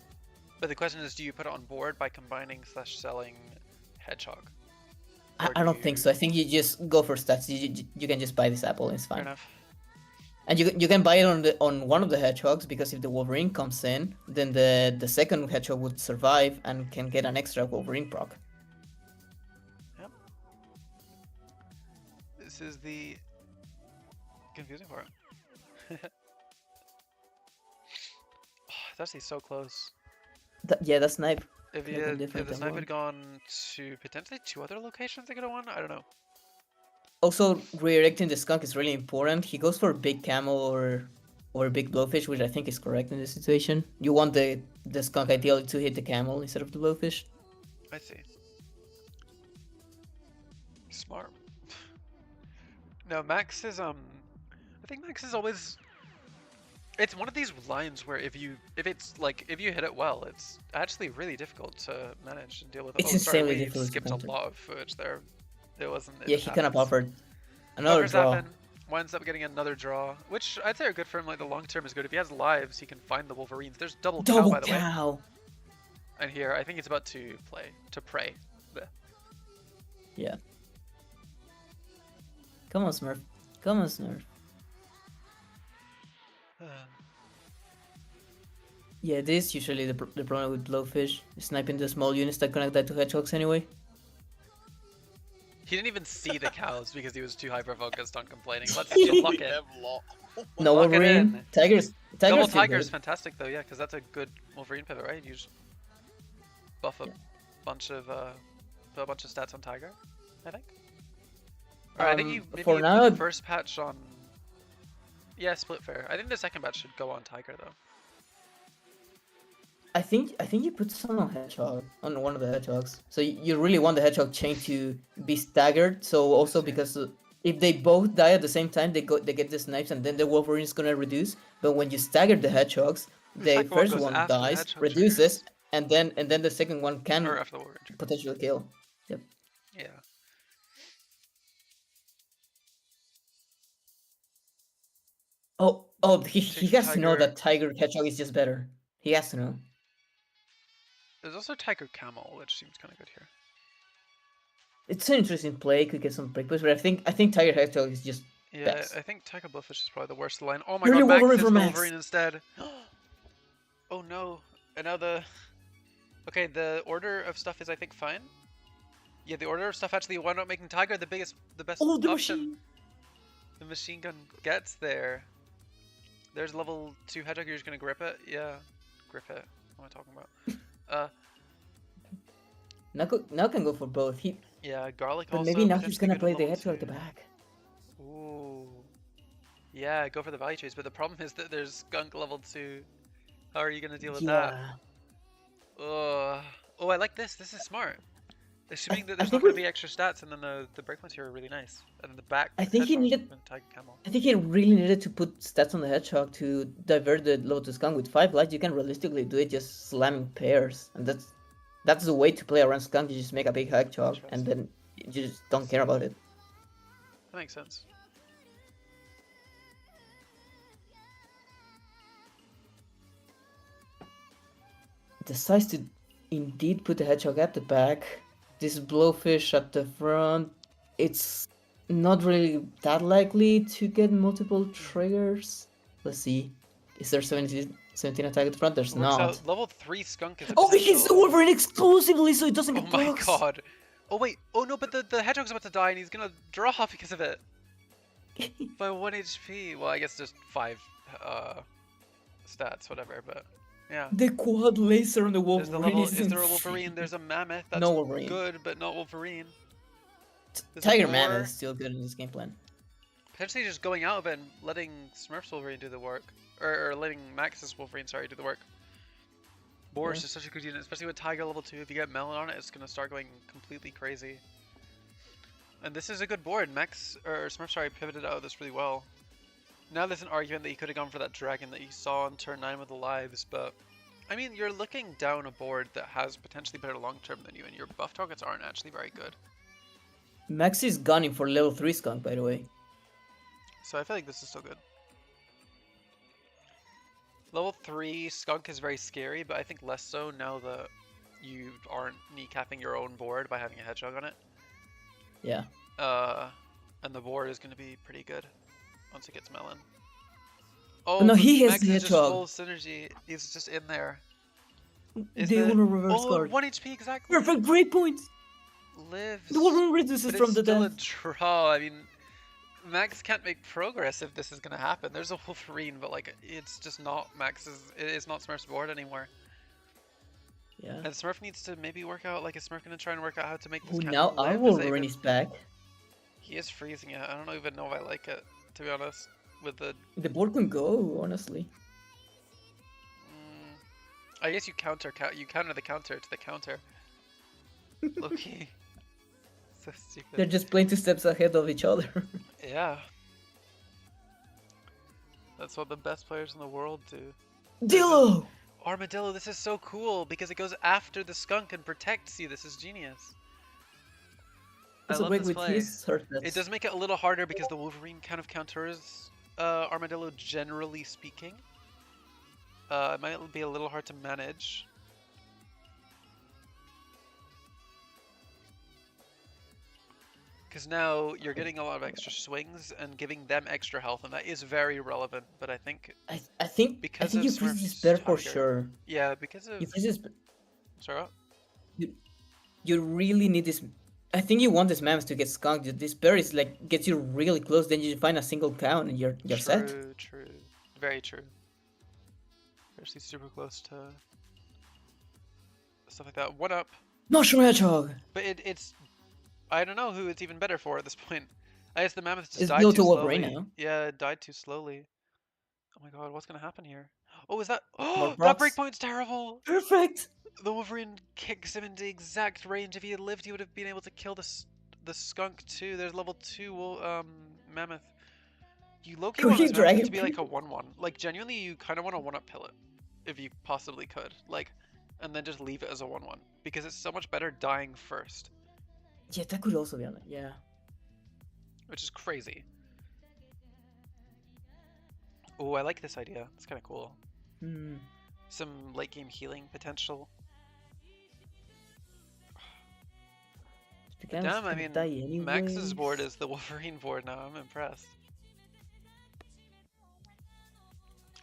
But the question is, do you put it on board by combining / selling hedgehog? I don't think so. I think you just go for stats. You can just buy this apple. It's Fair fine. enough. And you can buy it on one of the hedgehogs, because if the Wolverine comes in, then the second hedgehog would survive and can get an extra Wolverine proc. Yep. This is the confusing part. It's actually so close. Yeah, that snipe. If Could've been the different than snipe one. had gone to potentially 2 other locations, they could have won. I don't know. Also, redirecting the skunk is really important. He goes for a big camel or a big blowfish, which I think is correct in this situation. You want the skunk ideally to hit the camel instead of the blowfish. I see. Smart. No, Max is I think Max is always. It's one of these lines where if you hit it well, it's actually really difficult to manage and deal with. It's Oh, sorry, insanely we difficult to skipped a counter. lot of footage there. It wasn't. It Yeah, just he kind of happens. offered another Buffers draw. happen. Winds up getting another draw, which I'd say are good for him. Like the long term is good. If he has lives, he can find the Wolverines. There's double cow, Double by the way. cow. And here, I think he's about to pray. Bleh. Yeah. Come on, Smurf. Come on, Smurf. Yeah, this is usually the problem with blowfish. Sniping the small units that connect that to hedgehogs anyway. He didn't even see the cows because he was too hyper-focused on complaining. Let's just lock it. No Lock it Wolverine. in. Tigers. Double Still Tiger is good. fantastic though, yeah, because that's a good Wolverine pivot, right? You just buff a bunch of put a bunch of stats on Tiger, I think. Or I think you maybe for you now, put the first patch on. Yeah, split fair. I think the second patch should go on Tiger though. I think you put some on hedgehog on one of the hedgehogs. So you really want the hedgehog chain to be staggered. So also see. because if they both die at the same time, they get the snipes and then the Wolverine is gonna reduce. But when you stagger the hedgehogs, the second one first goes one after the dies, hedgehog reduces, triggers. and then the second one can Or after the Wolverine trigger. potentially kill. Yep. Yeah. Oh, he Take has to know Tiger. that Tiger hedgehog is just better. He has to know. There's also Tiger Camel, which seems kind of good here. It's an interesting play. Could get some break plays, but I think Tiger hedgehog is just Yeah, best. I think Tiger Blowfish is probably the worst line. Oh my Early god, Max Wolverine hits for the Max. Wolverine instead. Oh no. And now the... Okay, the order of stuff is I think fine. Yeah, the order of stuff actually wound up making Tiger the best Oh, the option. machine. The machine gun gets there. There's level 2 hedgehog, you're just gonna grip it? Yeah. Grip it. What am I talking about? Now can go for both. Yeah, garlic But also. maybe now he's potentially gonna good play in the level hedgehog at the 2. back. Ooh. Yeah, go for the value chase, but the problem is that there's skunk level 2. How are you gonna deal with that? Oh, I like this. This is smart. Assuming that there's not going to be extra stats, and then the breakpoints here are really nice. And then the back. I think he needed. Tiger Camel. I think he really needed to put stats on the hedgehog to divert the Lotus Skunk. With 5 lights, you can realistically do it just slamming pairs, and that's the way to play around Skunk. You just make a big hedgehog, and then you just don't care about it. That makes sense. Decides to indeed put the hedgehog at the back. This blowfish at the front. It's not really that likely to get multiple triggers. Let's see. Is there 17 attack at the front? There's not. Out. Level 3 skunk is. Oh, he hits the Wolverine exclusively, so it doesn't get bugs. Oh my god. Oh wait. Oh no, but the hedgehog's about to die, and he's gonna draw because of it. By 1 HP. Well, I guess just 5 stats, whatever. But yeah. The quad laser on the Wolverine is there a Wolverine? There's a Mammoth. That's no Wolverine. Good, but not Wolverine. Tiger Mammoth is still good in this game plan. Potentially just going out of it and letting Smurf's Wolverine do the work. Or letting Max's Wolverine, sorry, do the work. Boris is such a good unit, especially with Tiger level 2. If you get Melon on it, it's going to start going completely crazy. And this is a good board. Max, or Smurf, sorry, pivoted out of this really well. Now there's an argument that he could have gone for that dragon that you saw on turn 9 with the lives, but... I mean, you're looking down a board that has potentially better long-term than you, and your buff targets aren't actually very good. Max is gunning for level 3 skunk, by the way. So I feel like this is still good. Level 3 skunk is very scary, but I think less so now that you aren't kneecapping your own board by having a hedgehog on it. Yeah. And the board is going to be pretty good once it gets melon. Oh, no, he has Max the is just hedgehog. full synergy. He's just in there. They want to reverse guard. 1 HP exactly. Perfect, great points. Lives. The Wolverine reduces from the still death. a draw. I mean, Max can't make progress if this is going to happen. There's a Wolverine, but like it's just not Max's. It's not Smurf's board anymore. Yeah. And Smurf needs to maybe work out. Like, is Smurf going to try and work out how to make this? Oh, now our Wolverine is back. He is freezing it. I don't even know if I like it, to be honest. With the, The board can go, honestly. I guess you counter the counter to the counter. Loki. So stupid. They're just playing 2 steps ahead of each other. Yeah. That's what the best players in the world do. Dillo! Armadillo, this is so cool because it goes after the skunk and protects you. This is genius. I Also love break this with play. his hurtness. It does make it a little harder because the Wolverine kind of counters Armadillo, generally speaking. It might be a little hard to manage. Because now you're getting a lot of extra swings and giving them extra health, and that is very relevant. But I think I think because you of freeze this Smurf's better for Tiger. sure. Yeah, because of You freeze this. sorry. What? You really need this. I think you want this mammoth to get skunked. This bear is like gets you really close. Then you find a single count and you're set. True. Very true. Especially super close to stuff like that. 1-up. Mushroom hedgehog. But it's I don't know who it's even better for at this point. I guess the mammoth just It's died built too to Wolverine slowly. now. Yeah, it died too slowly. Oh my god, what's gonna happen here? Oh, is that? More Oh, that procs. breakpoint's terrible. Perfect. The Wolverine kicks him into exact range. If he had lived, he would have been able to kill the skunk too. There's level 2 mammoth. You low-key want Green this mammoth to dragon be like a 1-1. Like genuinely, you kind of want to 1-up pill it, if you possibly could. Like, and then just leave it as a 1-1 because it's so much better dying first. Yeah, that could also be on it. Yeah. Which is crazy. Oh, I like this idea. It's kind of cool. Hmm. Some late game healing potential. The Damn, I guy's gonna mean, die Max's board anyways. is the Wolverine board now. I'm impressed.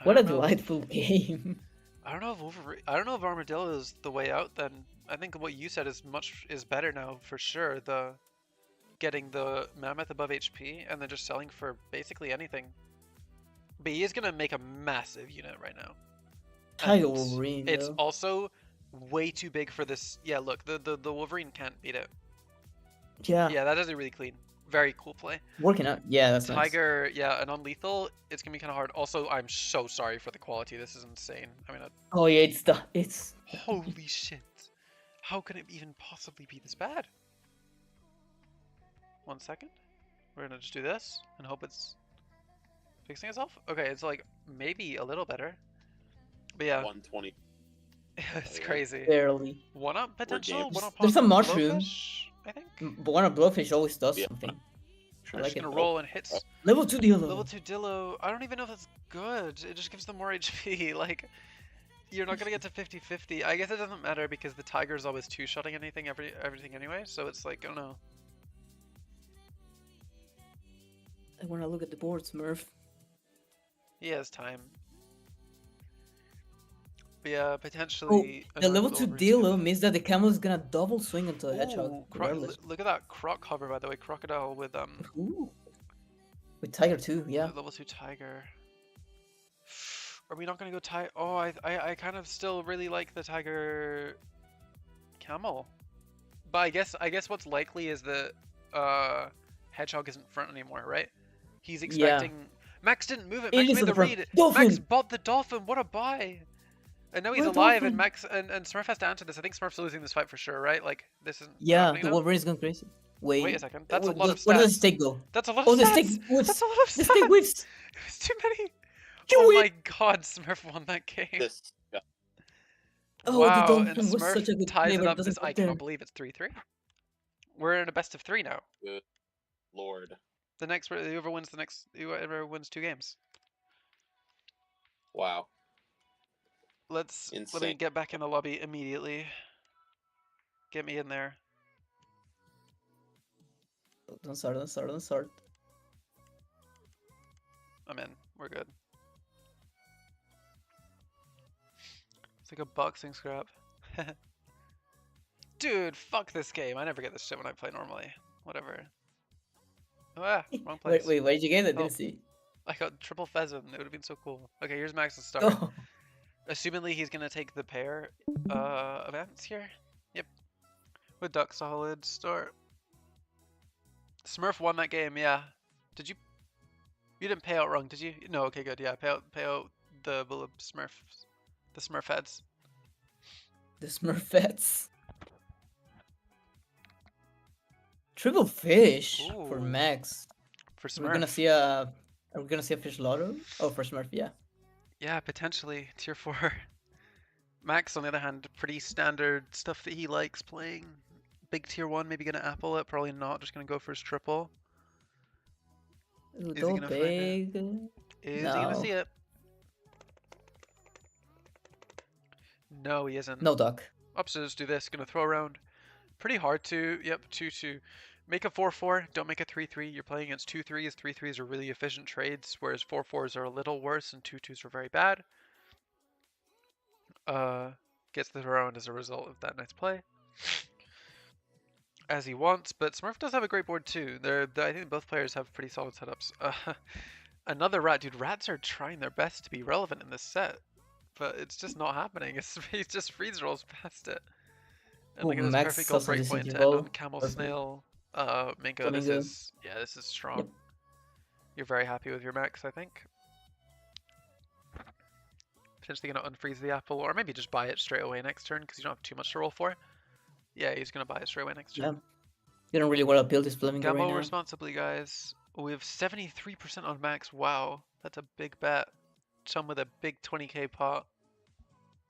What I a don't know if- delightful game. I don't know if I don't know if Armadillo is the way out. Then I think what you said is better now for sure. The getting the mammoth above HP and then just selling for basically anything. But he is gonna make a massive unit right now. Tiger And Wolverine. It's though. also way too big for this. Yeah, look, the Wolverine can't beat it. Yeah. Yeah, that does it really clean. Very cool play. Working out. Yeah, that's nice. Tiger, yeah, and on lethal, it's gonna be kind of hard. Also, I'm so sorry for the quality. This is insane. I mean, Oh yeah, it's holy shit! How can it even possibly be this bad? 1 second. We're gonna just do this and hope it's fixing itself. Okay, it's like maybe a little better, but yeah, 120. it's crazy. barely. 1-up potential. games. 1-up There's a on mushroom. Blowfish, I think. But one of Blowfish always does Yeah. something. I'm like just gonna it. roll and hits. Level 2 Dillo. Level 2 Dillo, I don't even know if that's good. It just gives them more HP. Like, you're not gonna get to 50-50. I guess it doesn't matter because the Tiger's always two-shotting everything anyway, so it's like, I don't know. I wanna look at the board, Smurf. He has time. But yeah, Oh, potentially... the level 2 Over's Dillo good. means that the camel is gonna double swing into a hedgehog. Ooh, regardless. look at that croc cover, by the way. Crocodile with, Ooh. With Tiger too, yeah. level 2 Tiger. Are we not gonna go Tiger? Oh, I kind of still really like the Tiger Camel. But I guess what's likely is that Hedgehog isn't front anymore, right? He's expecting Max didn't move it. It Max is made at the the front. read. Dolphin! Max bought the dolphin. What a buy! And now he's What a alive, dolphin! and Max and Smurf has to answer this. I think Smurf's losing this fight for sure, right? Like this isn't Yeah, happening the now? Wolverine's going crazy. Wait a second. That's a lot of Where does the stats. stick go? That's a lot of Oh, the stats. stick whiffs. That's a lot of The stats. stick whiffs. It's too many. You Oh win. my god, Smurf won that game. This. Yeah. Oh, wow, the and dolphin was Smurf such a good ties play, it but it up. doesn't This I get there. cannot believe it's 3-3. We're in a best of 3 now. Good Lord. The next, whoever wins 2 games. Wow. Let me Insane. get back in the lobby immediately. Get me in there. Don't start. I'm in. We're good. It's like a boxing scrap. Dude, fuck this game. I never get this shit when I play normally. Whatever. Ah, wrong place. Wait, where did you get it? I Oh. didn't see. I got triple pheasant. It would have been so cool. Okay, here's Max's start. Oh, Assumingly he's gonna take the pair events here. Yep. With Duck Solid start. Smurf won that game, yeah. Did you? You didn't pay out wrong, did you? No, okay, good. Yeah, pay out the Smurfs, the Smurf heads. The Smurfettes. Triple fish for Ooh. Max. For Smurf. We're gonna see a. Are we gonna see a fish lotto? Oh, for Smurf, yeah. Yeah, potentially tier 4. Max, on the other hand, pretty standard stuff that he likes playing. Big tier 1, maybe gonna apple it, probably not. Just gonna go for his triple. Ooh, Is he go gonna find it? big. Is he gonna see it? No, he isn't. No duck. Upstairs, do this. Gonna throw around. Pretty hard to. Yep, 2-2. Make a 4-4. Don't make a 3-3. You're playing against 2-3s. 3-3s are really efficient trades, whereas 4-4s are a little worse and 2-2s are very bad. Gets the round as a result of that nice play. As he wants, but Smurf does have a great board too. I think both players have pretty solid setups. Another rat, dude. Rats are trying their best to be relevant in this set, but it's just not happening. He just freeze rolls past it. And look at this Max perfect gold doesn't breakpoint listen to to end Bo. on Camel Perfect. Snail. Mingo, Flamingo. this is strong. Yep. You're very happy with your Max, I think. Potentially gonna unfreeze the apple, or maybe just buy it straight away next turn because you don't have too much to roll for. Yeah, he's gonna buy it straight away next turn. Yeah. You don't really want to build this Flamingo Gamble right now. responsibly, guys. We have 73% on Max. Wow, that's a big bet. Chum with a big 20k pot.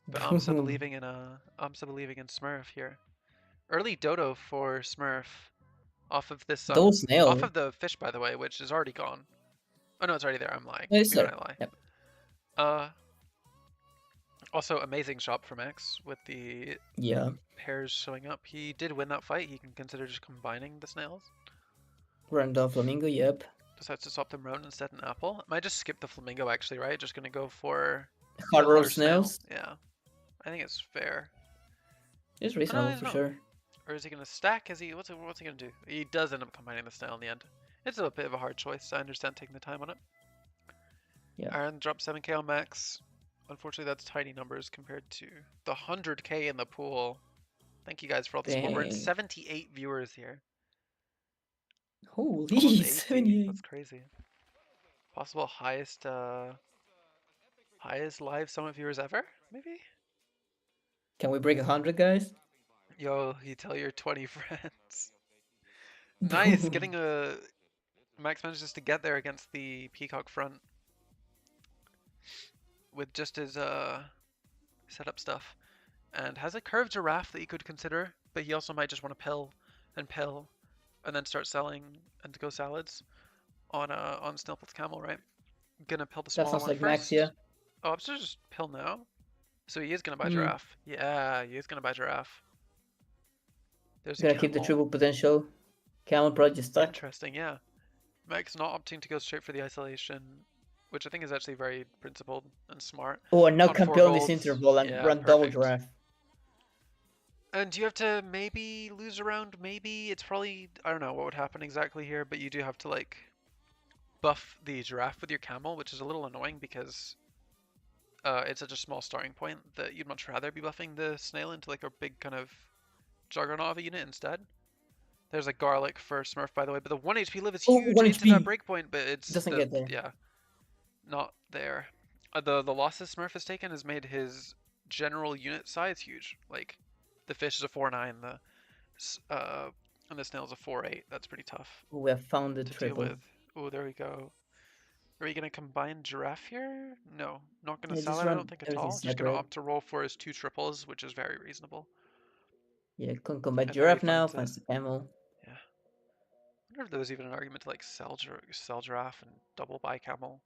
But I'm still believing in Smurf here. Early dodo for Smurf. Off of this Those snail. off of the fish, by the way, which is already gone. Oh no, it's already there. I'm lying. It's Maybe there. I lie. Yep. Also amazing shot from X with the pairs showing up. He did win that fight. He can consider just combining the snails. Random Flamingo, yep. Decides to swap them around instead an apple. Might just skip the Flamingo actually, right? Just gonna go for Hard roll snail. snails. Yeah. I think it's fair. It's reasonable for sure. Or is he gonna stack? What's he gonna do? He does end up combining the snail in the end. It's a bit of a hard choice. I understand taking the time on it. Yeah. Aaron dropped 7k on Max. Unfortunately, that's tiny numbers compared to the 100k in the pool. Thank you guys for all the support. We're at 78 viewers here. Holy, Almost 80. 78. That's crazy. Possible highest live summit viewers ever, maybe? Can we break 100, guys? Yo, you tell your 20 friends. Nice, getting a... Max manages to get there against the Peacock front. With just his setup stuff. And has a curved giraffe that you could consider, but he also might just want to pill, and then start selling and to go salads on Snailpil's camel, right? Gonna pill the small That sounds one like first. Max, yeah. Oh, I'm just pill now. So he is gonna buy giraffe. Yeah, he is gonna buy giraffe. There's Gonna keep the triple potential. Camel probably just stuck. Interesting, yeah. Max not opting to go straight for the isolation, which I think is actually very principled and smart. Oh, and now On can 4 build this golds. interval and Yeah, run double perfect. giraffe. And you have to maybe lose around, maybe. It's probably, I don't know what would happen exactly here, but you do have to like buff the giraffe with your camel, which is a little annoying because it's such a small starting point that you'd much rather be buffing the snail into like a big kind of juggernaut of a unit instead. There's a garlic for Smurf, by the way, but the 1 HP live is huge 1 into that HP. breakpoint, but it's Doesn't get there. Yeah, not there. The losses Smurf has taken has made his general unit size huge. Like the fish is a 4-9, and the snail's a 4-8. That's pretty tough We have found the to deal triple. with. Oh, there we go. Are you gonna combine giraffe here? No, not gonna Yeah, just salad. I run don't think at everything all. Just gonna separate. opt to roll for his 2 triples, which is very reasonable. Yeah, can combine And now giraffe he now, finds finds the camel. Yeah. I wonder if there was even an argument to like sell giraffe and double buy camel.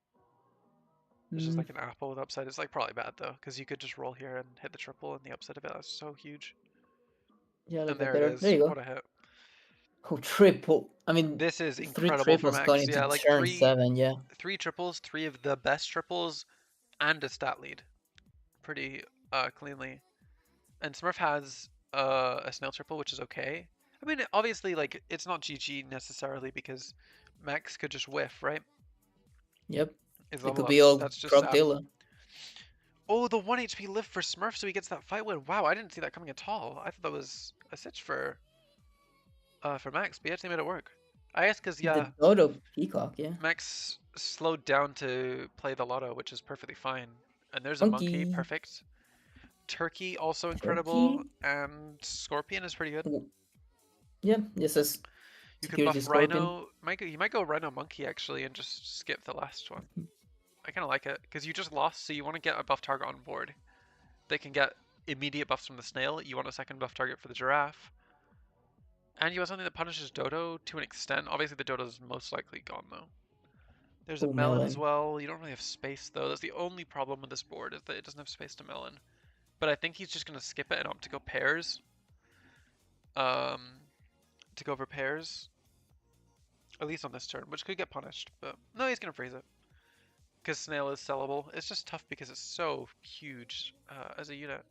It's just like an apple with upside. It's like probably bad though, because you could just roll here and hit the triple, and the upside of it is so huge. Yeah, look And at there there. it is. There you go. What a hit! Oh, triple. I mean, This is 3 incredible for triples Max. going into Yeah, like turn three 7, yeah. 3 triples, 3 of the best triples, and a stat lead, pretty cleanly. And Smurf has a snail triple, which is okay. I mean, obviously, like it's not GG necessarily because Max could just whiff, right? Yep. His It level could be ups, all that's just Proc Dilla. Oh, the 1 HP lift for Smurf, so he gets that fight win. Wow, I didn't see that coming at all. I thought that was a sitch for Max, but he actually made it work. I guess because, yeah, The Dodo Peacock, yeah. Max slowed down to play the Lotto, which is perfectly fine. And there's a Monkey. monkey, perfect. Turkey, also Turkey. incredible. And Scorpion is pretty good. Ooh. Yeah, this is You could security buff Scorpion. Rhino. You might go Rhino Monkey, actually, and just skip the last one. I kind of like it, because you just lost, so you want to get a buff target on board. They can get immediate buffs from the snail. You want a second buff target for the giraffe. And you want something that punishes Dodo to an extent. Obviously, the Dodo's most likely gone, though. There's a Ooh, melon melon. as well. You don't really have space, though. That's the only problem with this board, is that it doesn't have space to melon. But I think he's just going to skip it and opt to go pairs. To go over pairs. At least on this turn, which could get punished. But no, he's going to freeze it. Because snail is sellable. It's just tough because it's so huge as a unit.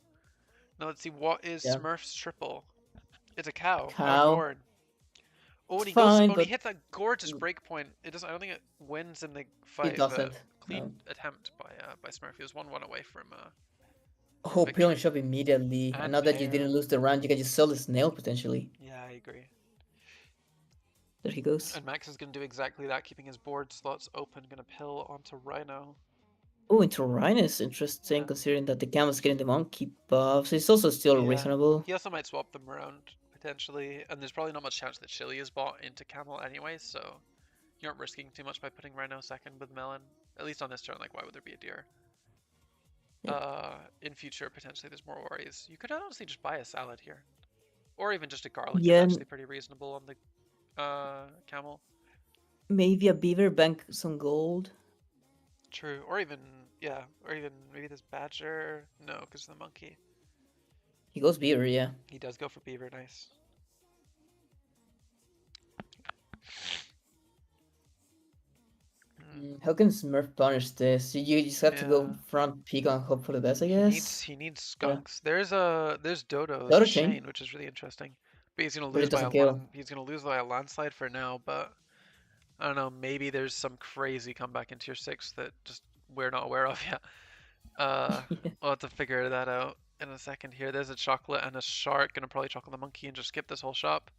Now let's see, what is Smurf's triple? It's a cow. Cow. A gourd. Oh, and he Fine, goes. Oh, but he hits that gorgeous breakpoint. It doesn't. I don't think it wins in the fight. it doesn't. But clean No. attempt by Smurf. He was 1-1 away from. Oh, put on victory. shop immediately. And now that you pair. didn't lose the round, you can just sell the snail potentially. Yeah, I agree. There he goes. And Max is going to do exactly that, keeping his board slots open. Going to pill onto Rhino. Oh, into Rhino is interesting, considering that the canvas getting the monkey buffs. It's also still reasonable. He also might swap them around, potentially. And there's probably not much chance that Chili is bought into Camel anyway, so you aren't risking too much by putting Rhino second with Melon. At least on this turn, like, why would there be a deer? In future, potentially, there's more worries. You could honestly just buy a salad here. Or even just a garlic. Yeah. It's actually pretty reasonable on the Camel. Maybe a beaver bank some gold. True. Or even, yeah. Or even maybe this badger. No, because of the monkey. He goes beaver, yeah. He does go for beaver. Nice. How can Smurf punish this? You just have to go front peek and hope for the best, I guess. He needs skunks. There's Dodo's Dodo chain, chain, which is really interesting. But he's gonna but it lose by doesn't kill. he's gonna lose by a landslide for now. But I don't know. Maybe there's some crazy comeback in tier 6 that just we're not aware of yet. We'll have to figure that out in a second. Here, there's a chocolate and a shark. Gonna probably chocolate the monkey and just skip this whole shop.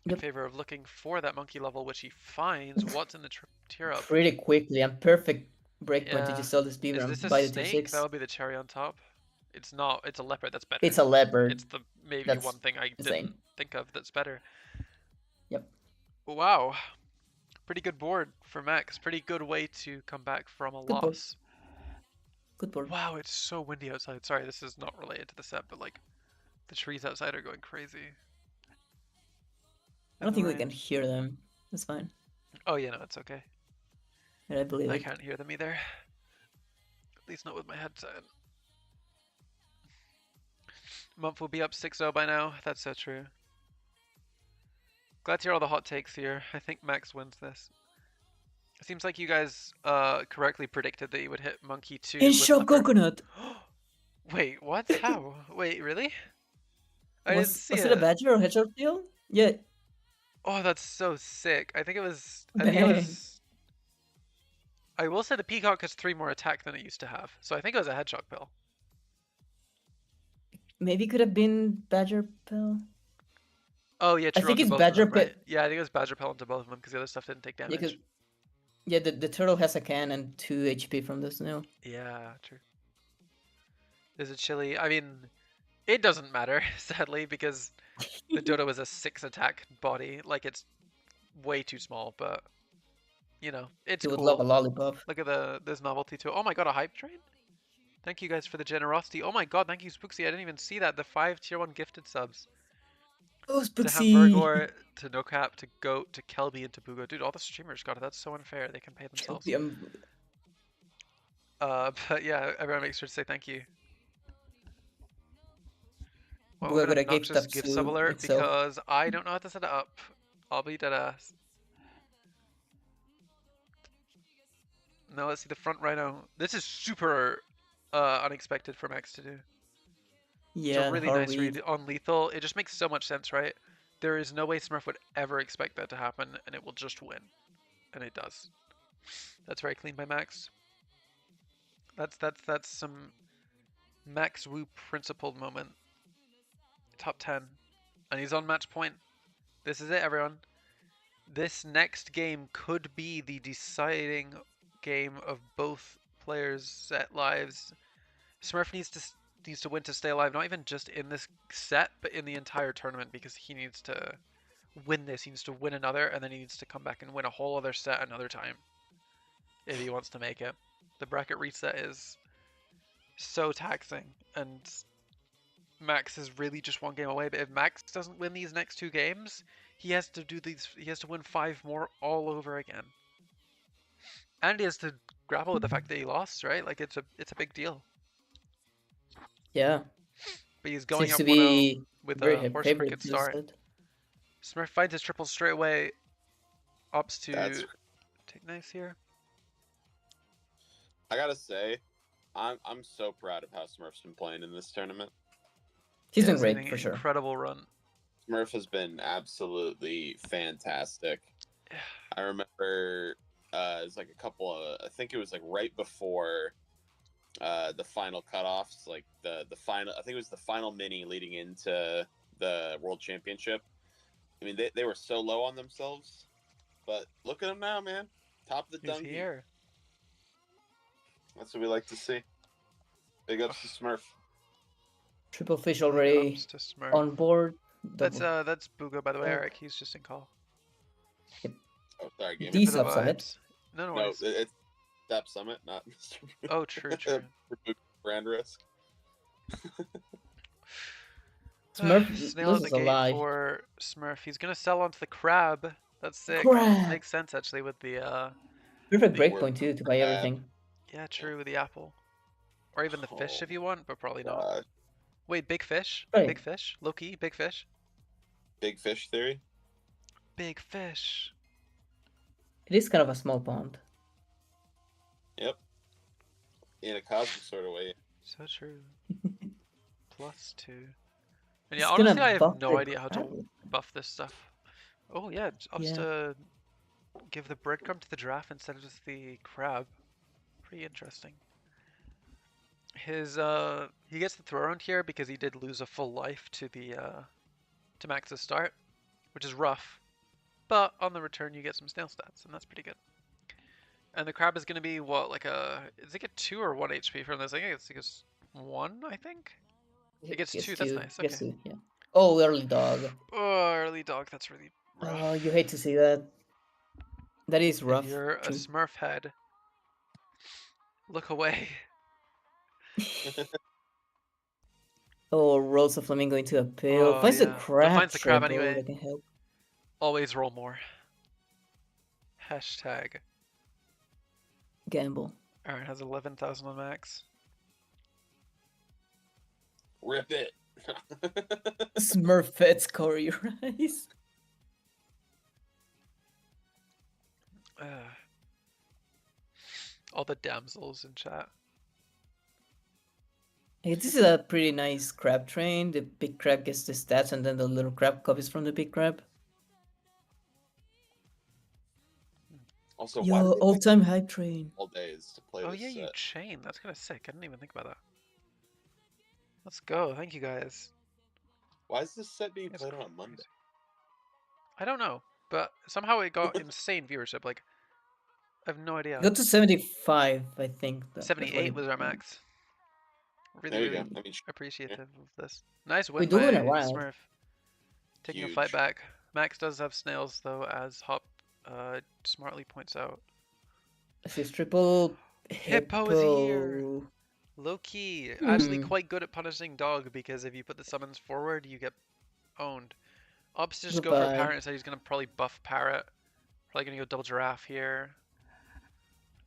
In favor of looking for that monkey level, which he finds. What's in the tier up? Pretty quickly and perfect breakpoint to just sell this beaver and buy the tier 6. That would be the cherry on top. It's not. It's a leopard. That's better. It's a leopard. It's the maybe one thing I didn't think of that's better. Yep. Wow. Pretty good board for Max. Pretty good way to come back from a loss. Good board. Wow, it's so windy outside. Sorry, this is not related to the set, but like the trees outside are going crazy. I don't think we can hear them. That's fine. Oh yeah, no, it's okay. Yeah, I believe I can't hear them either. At least not with my headset. Month will be up 6-0 by now. That's so true. Glad to hear all the hot takes here. I think Max wins this. It seems like you guys correctly predicted that you would hit Monkey 2 in shop coconut! Wait, what? How? Wait, really? I didn't see it. Was it a badger or hedgehog deal? Yeah. Oh, that's so sick. I think it was... I will say the peacock has 3 more attack than it used to have. So I think it was a hedgehog pill. Maybe it could have been badger pill. Oh yeah, true. I think it's badger pill. Right? Yeah, I think it was badger pill into both of them because the other stuff didn't take damage. Yeah, the turtle has a can and 2 HP from the snail. Yeah, true. There's a chili. I mean, it doesn't matter, sadly, because the Dodo is a 6 attack body. Like, it's way too small, but, you know, it's cool. Would love a lollipop. Look at this novelty too. Oh my god, a hype train? Thank you guys for the generosity. Oh my god, thank you, Spooksy. I didn't even see that. The 5 tier 1 gifted subs. Oh, Spooksy! To Hamburgor, to NoCap, to Goat, to Kelby, and to Bugo. Dude, all the streamers got it. That's so unfair. They can pay themselves. But yeah, everyone make sure to say thank you. Well, we're gonna obnoxious gift sub alert because I don't know how to set it up. I'll be dead ass. Now let's see the front rhino. This is super unexpected for Max to do. Yeah, it's a really nice read on lethal. It just makes so much sense, right? There is no way Smurf would ever expect that to happen, and it will just win. And it does. That's very clean by Max. That's some Max Wu principled moment. Top 10. And he's on match point. This is it, everyone. this next game could be the deciding game of both players' set lives. Smurf needs to win to stay alive, not even just in this set, but in the entire tournament, because he needs to win this. He needs to win another, and then he needs to come back and win a whole other set another time if he wants to make it. The bracket reset is so taxing, and Max is really just one game away. But if Max doesn't win these next 2 games, he has to do these. He has to win 5 more all over again, and he has to grapple with the fact that he lost. Right? Like it's a big deal. Yeah. But he's going Seems up to 1-0 be with very a horse favorite cricket this start. set. Smurf finds his triple straight away. Opts to That's- take nice here. I gotta say, I'm so proud of how Smurf's been playing in this tournament. He's Yeah, been great having for an sure. Incredible run. Smurf has been absolutely fantastic. Yeah. I remember it was like a couple of, I think it was like right before the final cutoffs, like the final, I think it was the final mini leading into the World Championship. I mean, they were so low on themselves, but look at them now, man. Top of the He's dung heap. here. That's what we like to see. Big ups to Smurf. Triple fish Big already ups to Smurf. on board. That's Double. Bugo, by the way, Oh. Eric. He's just in call. Oh, sorry, Gamer. These For the up summit. vibes. No No, worries. it's SAP Summit, not Mr. Oh, true. Brand risk. Smurf Snail in the loses gate alive. for Smurf. He's gonna sell onto the crab. That's sick. Crab. Makes sense actually with the Perfect Big breakpoint too to buy crab. everything. yeah, true, with the apple. Or even the fish Oh, if you want, but probably not. God. Wait, big fish? Right. Big fish? Low key, big fish? Big fish theory. Big fish. It is kind of a small pond. Yep. In a cosmic sort of way. So true. +2. And It's yeah, gonna honestly, I have buff no the idea how to crab. buff this stuff. Oh yeah, I'll just Yeah. give the breadcrumb to the giraffe instead of just the crab. Pretty interesting. His he gets the throw around here because he did lose a full life to the to Max's start, which is rough. But on the return you get some snail stats, and that's pretty good. And the crab is gonna be what, like is it get 2 or 1 HP from this? I think it gets 1, I think. It gets 2, that's nice, Gets okay. 2, yeah. Oh, early dog. Oh, early dog, that's really rough. Oh, you hate to see that. That is If rough. you're a True. Smurf head, look away. Oh, rolls a flamingo into a pail. Oh, Finds yeah. the But crab. finds the crab triple, anyway. that can help. Always roll more. Hashtag. Gamble. Alright, has 11,000 on max. Rip it. Smurf feds Corey Rice. All the damsels in chat. Hey, this is a pretty nice crab train. The big crab gets the stats, and then the little crab copies from the big crab. Also, why Yo, do they take all-time hype train. all days to play Oh this yeah, you set? chain. That's kind of sick. I didn't even think about that. Let's go. Thank you guys. Why is this set being It's played on a crazy. Monday? I don't know, but somehow it got insane viewership. Like, I have no idea. Go to 75, I think. That's what 78 it- was our max. Really, There you really go. I mean, appreciative of this. Nice We win do by win a while. Smurf. Taking a fight Huge. back. Max does have snails though, as Hop smartly points out. This is triple Hippo is here. Low key, actually Hmm. quite good at punishing dog because if you put the summons forward, you get owned. Ops just go for Goodbye. parrot, so he's gonna probably buff parrot. Probably gonna go double giraffe here.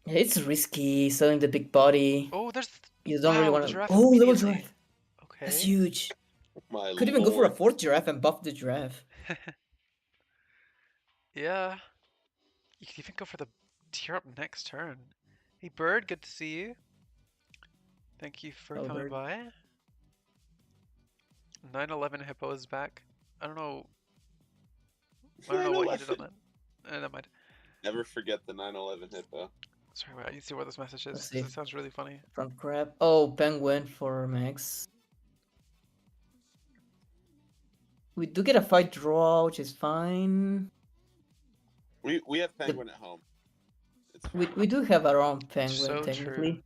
It's risky selling the big body. Oh, there's You don't really wow, want the to. giraffe Oh, double immediately. giraffe. Okay. That's huge. my Could even go for a lord. 4th giraffe and buff the giraffe. Yeah. You could even go for the tier up next turn. Hey Bird, good to see you. Thank you for Hello, coming Bird. by. 911 Hippo is back. I don't know. I don't know what you did on 9/11. that. Never mind. Never forget the 9/11 hippo. Sorry, wait, I need to see what this message is. Let's 'Cause see. it sounds really funny. Front crab. Oh, penguin for Max. We do get a fight draw, which is fine. We have penguin at home. It's We fine. we do have our own penguin So technically.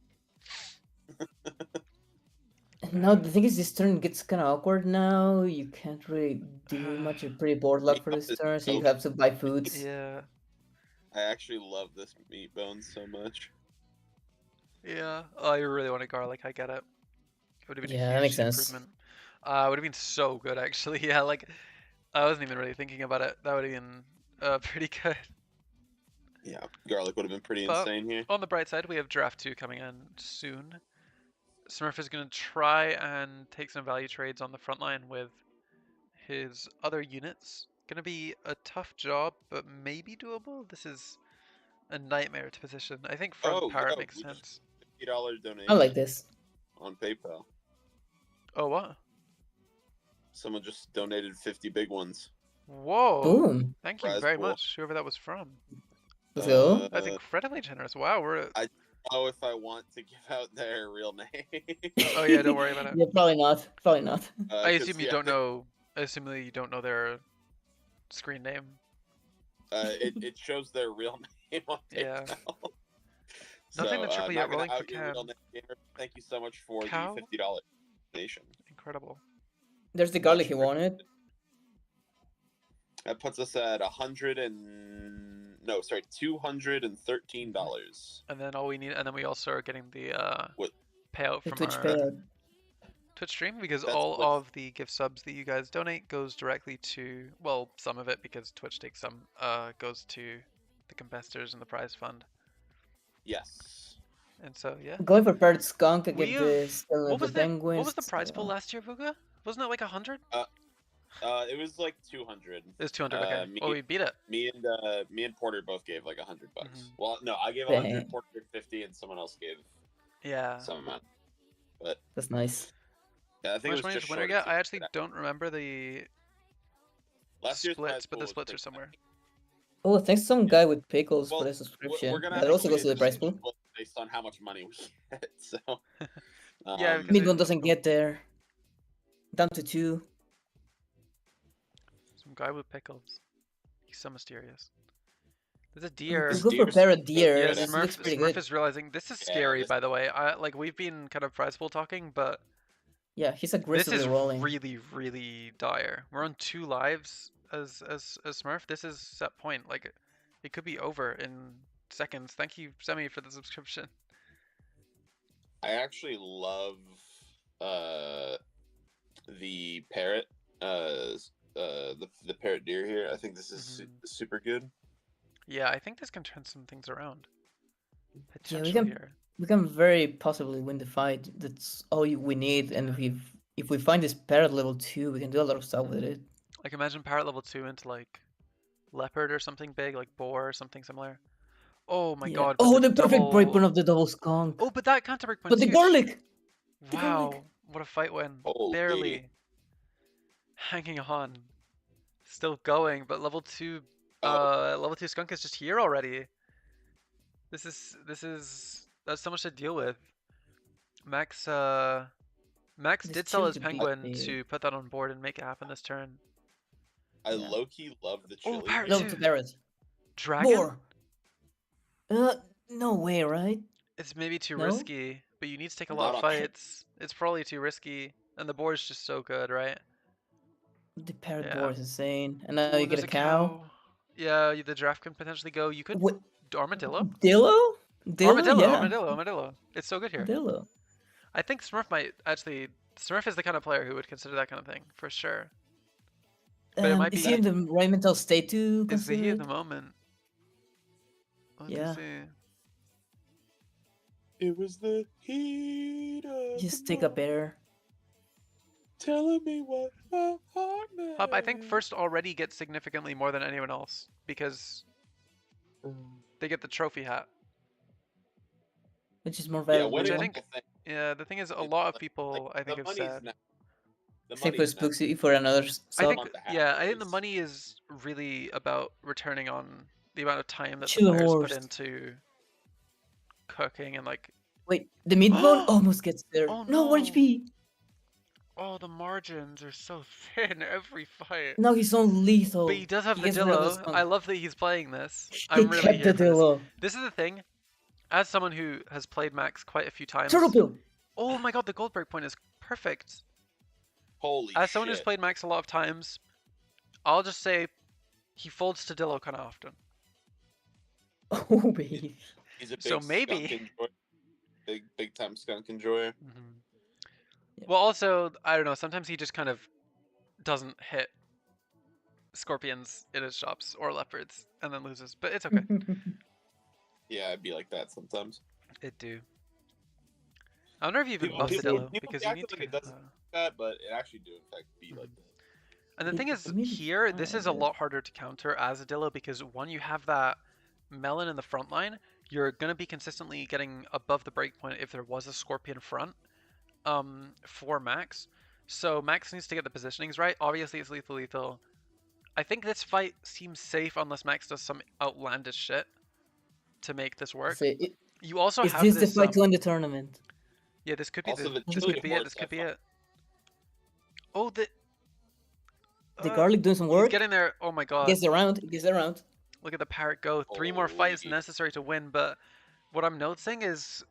No, the thing is, this turn gets kind of awkward now. You can't really do much. You're pretty bored luck for this Meatbone is turn, so you so have to buy foods. Yeah. I actually love this meat bone so much. Yeah. Oh, I really wanted garlic. I get it. It would have been Yeah, a that makes huge sense. improvement. Would have been so good actually. Yeah, like I wasn't even really thinking about it. That would have been pretty good. Yeah, garlic would have been pretty But insane here. on the bright side, we have draft 2 coming in soon. Smurf is going to try and take some value trades on the front line with his other units. Going to be a tough job, but maybe doable. This is a nightmare to position. I think front parrot makes we just sense. $50 donation I like this. on PayPal. Oh, what? Someone just donated 50 big ones. Whoa! Boom. Thank you Prize very pool. much, whoever that was from. Let's go. That's incredibly generous. Wow, we're. Oh, if I want to give out their real name. Oh yeah, don't worry about it. Yeah, probably not. Probably not. I assume you don't know. I assume that you don't know their screen name. It shows their real name on PayPal. Yeah. Nothing that triple yet rolling for out your real cam. name, gamer. Thank you so much for Cow? the $50 donation. Incredible. There's the garlic he wanted. That puts us at $213. And then all we need, and then we also are getting the What? payout The from Twitch our payout. Twitch stream, because That's all what- of the gift subs that you guys donate goes directly to, well, some of it because Twitch takes some, goes to the competitors and the prize fund. Yes. And so yeah. Going for parrot skunk. I We get have- this. What was the the penguins. what was the prize pool last year, Vuga? Wasn't it like 100? It was like 200. It was 200. Okay. Well, we beat it. Me and Porter both gave like $100. Mhm. Well, no, I gave Dang. 100, Porter 50, and someone else gave Yeah. some amount. But That's nice. yeah, I think How much it was money just did winner short of get? I actually 200. don't remember the Last year's prize splits, but pool the was splits are pretty somewhere. Oh, thanks to some guy with pickles Well, for the subscription. We're gonna That have also to goes to the prize pool. split based on how much money we get. So Yeah, because Mid one doesn't get there. Down to 2. some guy with pickles. He's so mysterious. There's a deer. Let's This go for deer's parrot good. deer. Yeah, Yeah, This looks pretty Smurf good. is realizing this is Yeah, scary. this- By the way, like we've been kind of prize pool talking, but Yeah, he's this aggressively is rolling. really dire. We're on 2 lives as Smurf. This is set point. Like it could be over in seconds. Thank you, Semi, for the subscription. I actually love the parrot, the parrot deer here. I think this is super good. Yeah, I think this can turn some things around. Yeah, Potentially we can here. we can very possibly win the fight. That's all we need. And if we find this parrot level 2, we can do a lot of stuff with it. Like imagine parrot level 2 into like leopard or something big, like boar or something similar. Oh my Yeah. god. but Oh, the perfect double- breakpoint of the double skunk. Oh, but that counter breakpoint. But the garlic! the Wow, garlic. what a fight win. Holy. Barely hanging on. Still going, but level 2 level 2 skunk is just here already. That's so much to deal with. Max This did sell his chili to beat penguin me. to put that on board and make it happen this turn. I Yeah. low-key love the Oh, chili. parrot No, two. to parrot. Dragon? Boar! No way, right? It's maybe too No? risky, but you need to take a Not lot of on- fights. It's probably too risky, and the board's just so good, right? The parrot Yeah. boar is insane. And now Ooh, you get there's a cow. Yeah, the draft can potentially go. You could What? armadillo. Dillo? Armadillo, Yeah. armadillo. It's so good here. Dillo. I think Smurf might actually. Smurf is the kind of player who would consider that kind of thing for sure. But it might Is be- he in the right mental state to Is he consider at the it? moment? Let me Yeah. see. It was the heat of Just the take a bear. telling me what my heart Hub, I think meant. first already gets significantly more than anyone else because they get the trophy hat. Which is more Yeah, valuable. Which I winning think- the thing. Yeah, the thing is, a It's lot of like- people I think the have money's said. not- the Same for money's not- Spooksy for another I sub. think, want the hat, yeah, I think the please. money is really about returning on the amount of time that the Chill players put horse. into cooking and like. Wait, the meat bone almost gets there. Oh, no, 1 no. HP. Oh, the margins are so thin every fight. Now he's on lethal. But he does have the gets rid of Dillo. skunk. I love that he's playing this. He I'm really kept here the for this. Dillo. This is the thing. As someone who has played Max quite a few times. Turtle pill. Oh my god, the gold break point is perfect. Holy As someone who's shit. played Max a lot of times, I'll just say he folds to Dillo kind of often. Oh, baby. He's a big So maybe. skunk enjoyer. Big time skunk enjoyer. Mm-hmm. Yeah. Well, also, I don't know, sometimes he just kind of doesn't hit scorpions in his shops or leopards and then loses, but it's okay. Yeah, I'd be like that sometimes. It do. I wonder if you even People- buff the people- Dillo people because be you acting need to. like it doesn't That, but it actually do in fact be like that. And the thing is, Maybe here, it's this fine, is a yeah. lot harder to counter as a Dillo because one, you have that melon in the front line. You're going to be consistently getting above the breakpoint if there was a scorpion front for Max. So Max needs to get the positionings right. Obviously, it's lethal. I think this fight seems safe unless Max does some outlandish shit to make this work. So You also is have this this. the fight to win the tournament? Yeah, this could be Also, the this chili could be it. horse This could I be find- it. Oh, The garlic doing some work. He's getting there. Oh my god. Gets around. Gets around. Look at the parrot go. 3 more fights Holy. necessary to win, but what I'm noticing is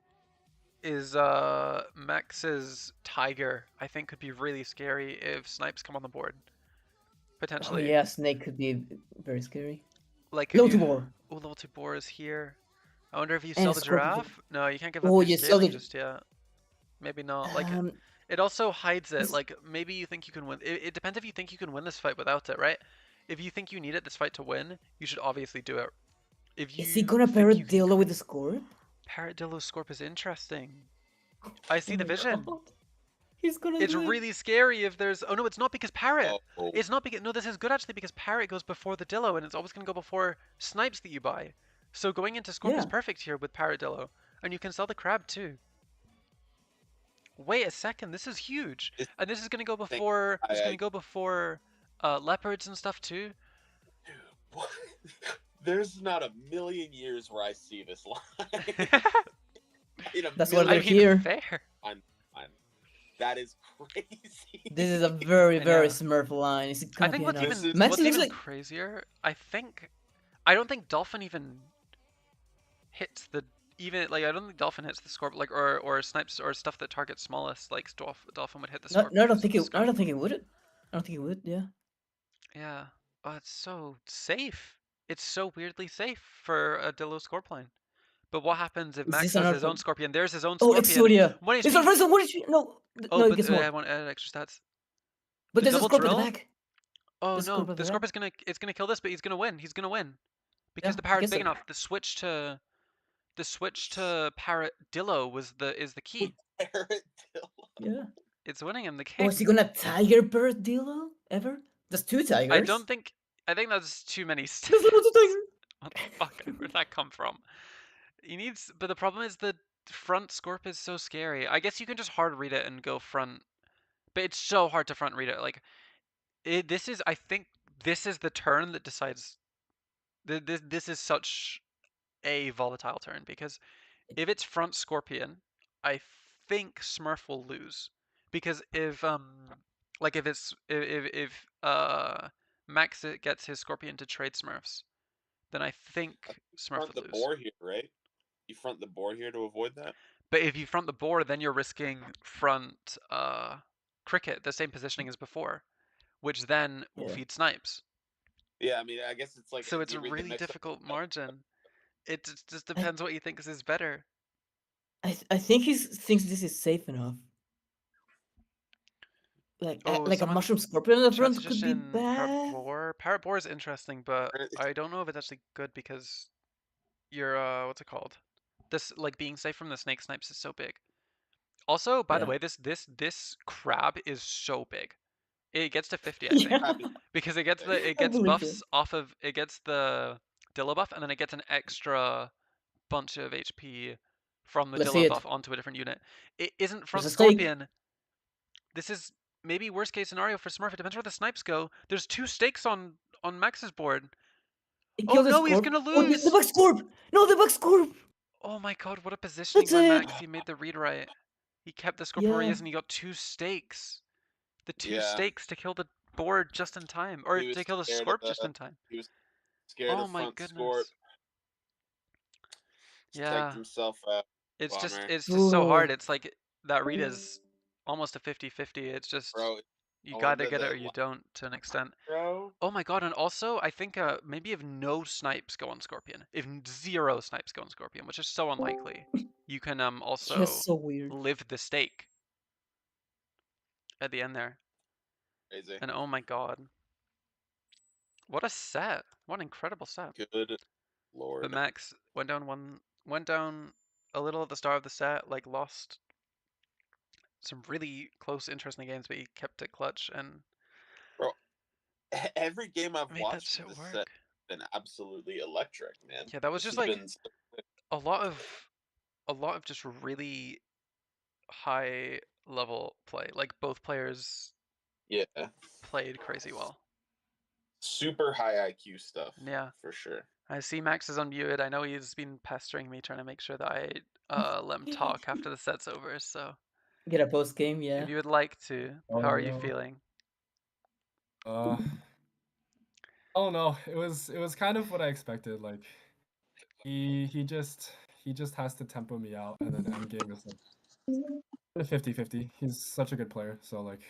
Max's Tiger, I think, could be really scary if snipes come on the board. Oh Potentially. yeah, snake could be very scary. Like Low if to you... boar. Oh, level 2 boar is here. I wonder if you And sell the scorpion. giraffe? No, you can't give up Oh, your you sell scaling the- just yet. Maybe not. Like, Um, it also hides it. this- Like, maybe you think you can win. It depends if you think you can win this fight without it, right? If you think you need it, this fight to win, you should obviously do it. If you is he gonna think pair you can- Dillo with the score? Parrot Dillo Scorp is interesting. I see Oh the my vision. God. He's gonna It's do it. really scary if there's... Oh no, it's not because Parrot. Oh, It's not because... No, this is good actually because Parrot goes before the Dillo and it's always going to go before Snipes that you buy. So going into Scorp is Yeah. perfect here with Parrot Dillo. And you can sell the crab too. Wait a second, this is huge. It's- And this is going to go before... It's I- going to go before leopards and stuff too. dude, what? There's not a million years where I see this line. In a That's why I they're mean, here. fair. That is crazy. This is a very, I very know. Smurf line. Is it I gonna think be what's enough? This even is- Max what's looks even like crazier, I don't think Dolphin even hits the I don't think Dolphin hits the Scorp or snipes or stuff that targets smallest like Dolphin would hit the no, Scorp. no, I don't because think of it. the I don't skunk. think it would. I don't think it would. Yeah. Yeah. Oh, it's so safe. It's so weirdly safe for a Dillo Scorp line. But what happens if Is Max this has another his own one? Scorpion? There's his own Oh, Scorpion. Exodia. One It's HP. not first one. What is she? No. Oh, No, it but gets I more. want added extra stats. But the there's a double scorp at the drill? back. Oh The no, Scorp at the the Scorp back. is gonna kill this, but he's gonna win. He's gonna win because Yeah, the I parrot's guess big so. enough. The switch to parrot Dillo is the key. Parrot Dillo. Yeah. It's winning him the Oh, game. is he gonna tiger bird Dillo ever? That's two tigers. I think that's too many There's steps. loads of tigers. What the fuck? Where'd that come from? But the problem is the front Scorp is so scary. I guess you can just hard read it and go front, but it's so hard to front read it. Like, I think this is the turn that decides. This is such a volatile turn because if it's front Scorpion, I think Smurf will lose because if Max gets his Scorpion to trade Smurfs, then I think Smurf Front the would lose. boar here, right? You front the boar here to avoid that. But if you front the board, then you're risking front Cricket, the same positioning as before, which then will Yeah. feed snipes. Yeah, I mean, I guess it's like So it's you a read the really mix up- difficult margin. It just depends what you think is better. I think he thinks this is safe enough. Like Oh, like a someone mushroom scorpion in the front could be Transition bad. Parrot boar is interesting, but Parrot- I don't know if it's actually good because you're what's it called? This like being safe from the snake snipes is so big. Also, by the Yeah. way, this crab is so big. It gets to 50, I think. Yeah. Because it gets I gets believe buffs it. off of it gets the Dillo buff and then it gets an extra bunch of HP from the Let's see Dillo it. buff onto a different unit. It isn't front a snake. Scorpion. This is maybe worst case scenario for Smurf. It depends where the snipes go. There's 2 stakes on Max's board. He Oh killed the no, he's scorp. gonna Oh, lose. the bug scorp! No, the bug scorp! Oh my god, what a positioning That's by it. Max. He made the read right. He kept the Scorp where he Yeah. is and he got 2 stakes. The 2 Yeah. stakes to kill the board just in time, or He was to kill the scared Scorp of just in time. He was scared Oh of my front goodness. Scorp. Yeah. Psyched himself out. It's just Bummer. it's just so hard. Ooh. It's like that read is almost a 50-50. It's just Bro, you going gotta to get it the or you don't to an extent. bro. Oh my god, and also I think maybe if no snipes go on Scorpion, if 0 snipes go on Scorpion, which is so unlikely, you can also Just so weird. live the stake at the end there. Crazy. And oh my god. What a set. What an incredible set. Good lord. But Max went down a little at the start of the set, like lost some really close, interesting games, but he kept it clutch and Bro, every game I've made that watched shit this work. set has been absolutely electric, man. Yeah, that was This just has like been a lot of just really high level play. Like both players yeah, played crazy well. super high IQ stuff. Yeah. For sure. I see Max is unmuted. I know he's been pestering me trying to make sure that I let him talk after the set's over, so Get a post game, yeah. if you would like to, how are you feeling? Oh no, it was kind of what I expected. Like he just has to tempo me out, and then end game is like 50-50. He's such a good player, so like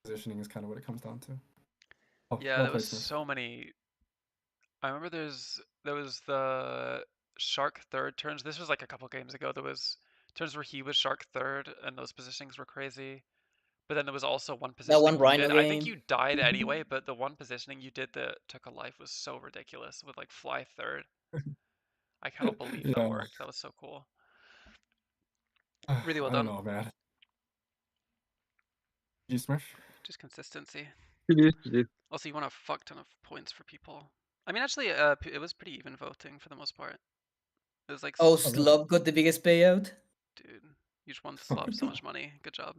positioning is kind of what it comes down to. Oh, Yeah, well there was played, Smurf. so many. I remember there was the Shark third turns. This was like a couple games ago. There was turns where he was Shark third, and those positionings were crazy. But then there was also one That positioning one you Rhino did. game. I think you died anyway, but the one positioning you did that took a life was so ridiculous with like fly third. I cannot believe that worked. That was so cool. Really well done. I don't know, man. G Smurf. Just consistency. GG. Also, you won a fuck ton of points for people. I mean, actually, it was pretty even voting for the most part. It was like, Oh, really? Slob got the biggest payout. dude, you just won Slob so much money. Good job.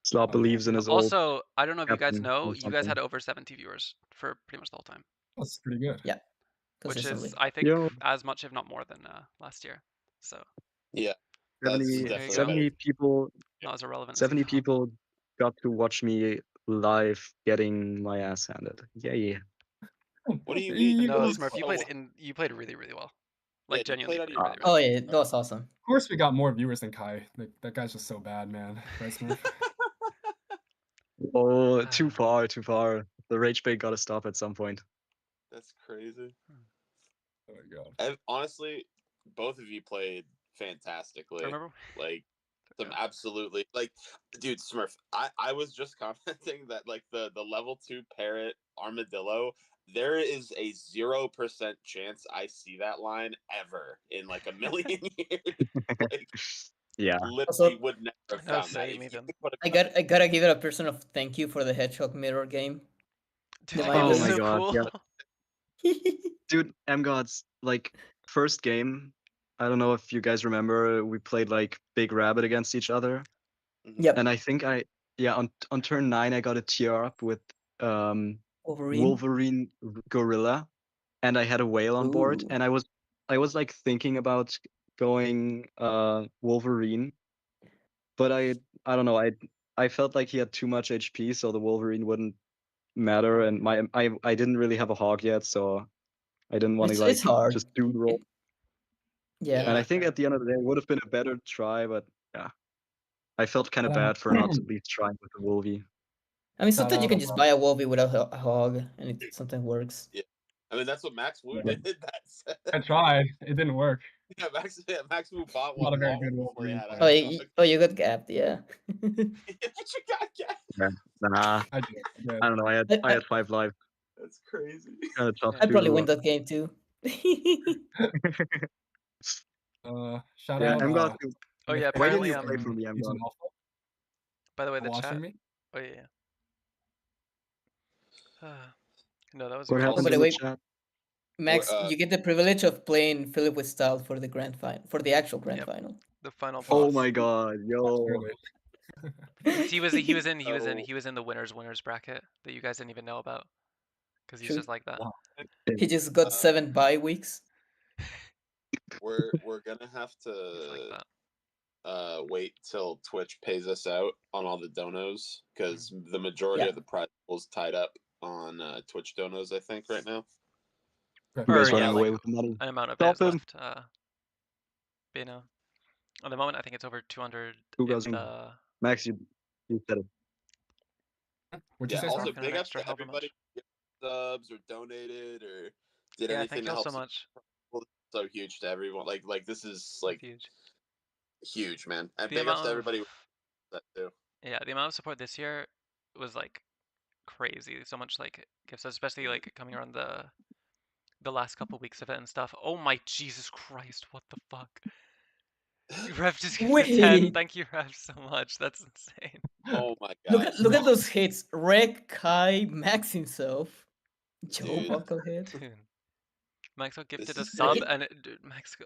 Slob believes in his old Also, I don't know if you guys captain know, or you guys had something. over 70 viewers for pretty much the whole time, That's pretty good. Yeah. which Consistently. is, I think, Yo. as much, if not more, than last year. So Yeah. That's 70, There you go. 70 people not as irrelevant as 70 you thought. people got to watch me live getting my ass handed. Yay. What do you mean? No, played Smurf, so well. you played really, really well. Yeah, Like you genuinely played played on really, your- really Oh well. yeah, that was awesome. Of course, we got more viewers than Kai. Like that guy's just so bad, man. Right, Smurf? Oh, too far, too far. The rage bait gotta stop at some point. That's crazy. Oh my god. And honestly, both of you played fantastically. I remember. Like some Yeah. absolutely like, dude, Smurf. I was just commenting that like the level 2 parrot armadillo. There is a 0% chance I see that line ever in like a million years. Like, Yeah. literally Also- would never have No, found that. same If you even. put a- I gotta give it a personal thank you for the hedgehog mirror game. Dude, The that game mine was was- so God, cool. yeah. Dude, M-Gods, like, first game, I don't know if you guys remember, we played, like, Big Rabbit against each other. Yep. And I think on turn 9, I got a tier up with Wolverine. Wolverine Gorilla, and I had a whale on board, Ooh. and I was, like, thinking about going Wolverine, but I don't know, I felt like he had too much HP, so the Wolverine wouldn't matter, and I didn't really have a hog yet, so I didn't want to like It's hard. just do roll. Yeah. And I think at the end of the day, it would have been a better try, but yeah, I felt kind of bad for not at least trying with the Wolvie. I mean, sometimes you can out just of- buy a Wolvie without a hog, and it sometimes works. I mean, that's what Max Wu Yeah. did. That I tried. It didn't work. yeah, Max Wu bought Not one a very long good before he Wolverine had a player. You got gapped, yeah. But you got gas. Nah, I did. Yeah. I don't know. I had 5 life. That's crazy. Kind of tough Yeah. I'd probably to. win that game too. Shout Yeah, out. M-God. Oh yeah, Why didn't apparently you play for me, He's M-God? an alpha. by the way, the Watching chat. me. Oh yeah. No, that was What yours happened by also. the in the way, chat? Max, Or, you get the privilege of playing Philip with style for the grand final, for the actual grand Yep. final. The final boss. Oh my god, yo. Really. He was in So- the winners bracket that you guys didn't even know about. Because he's True. just like that. Wow. He just got 7 bye weeks. we're gonna have He's like to that. wait till Twitch pays us out on all the donos because the majority Yeah. of the prize pool is tied up on Twitch donos. I think right now. You Or guys yeah, running like away with the money. an amount of Stop it is him. left. But, you know, at the moment I think it's over 200 Who in goes? the. Max, you said it. What'd you Yeah. say, Also, Smurf? an big ups extra to however everybody who subs or donated or did Yeah, anything thank to you all help. so much. So huge to everyone. Like this is like Huge. huge, man. And The big ups amount to of everybody who that too. yeah, the amount of support this year was like crazy. So much like gifts, especially like coming around the last couple weeks of it and stuff. Oh my Jesus Christ! What the fuck? Rev just gifted 10. Wait. Thank you, Rev, so much. That's insane. Oh my Look god. at those hits. Rek, Kai, Max himself, Joe Dude. Bucklehead. Dude. Max got gifted a is sub great. and dude, Max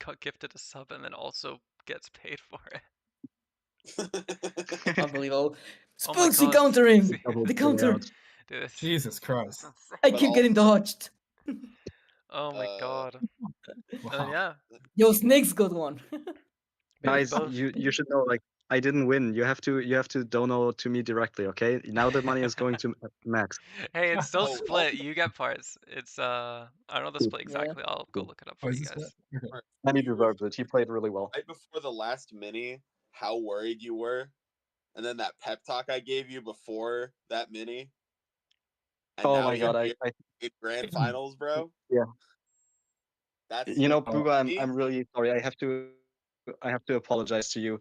got gifted a sub and then also gets paid for it. Unbelievable. Oh my Spooksy god. countering. Double The counter. payout. Dude, it's Jesus Christ. insane. I But keep getting also, dodged. Oh my god. And then Wow. yeah, Yo, Snakes got one. maybe Guys, both. you should know, like, I didn't win. You have to dono to me directly, okay? Now the money is going to Max. Hey, it's still Oh, split. You get parts. It's I don't know the Cool. split Yeah. exactly. I'll go look it up Oh, for is you this guys. it? Okay. And he you deserves it. He played really well. right before the last mini, how worried you were, and then that pep talk I gave you before that mini, and Oh now my you're god, here in grand finals, bro. yeah. That's You know, Oh. Puga, me. I'm really sorry. I have to apologize to you.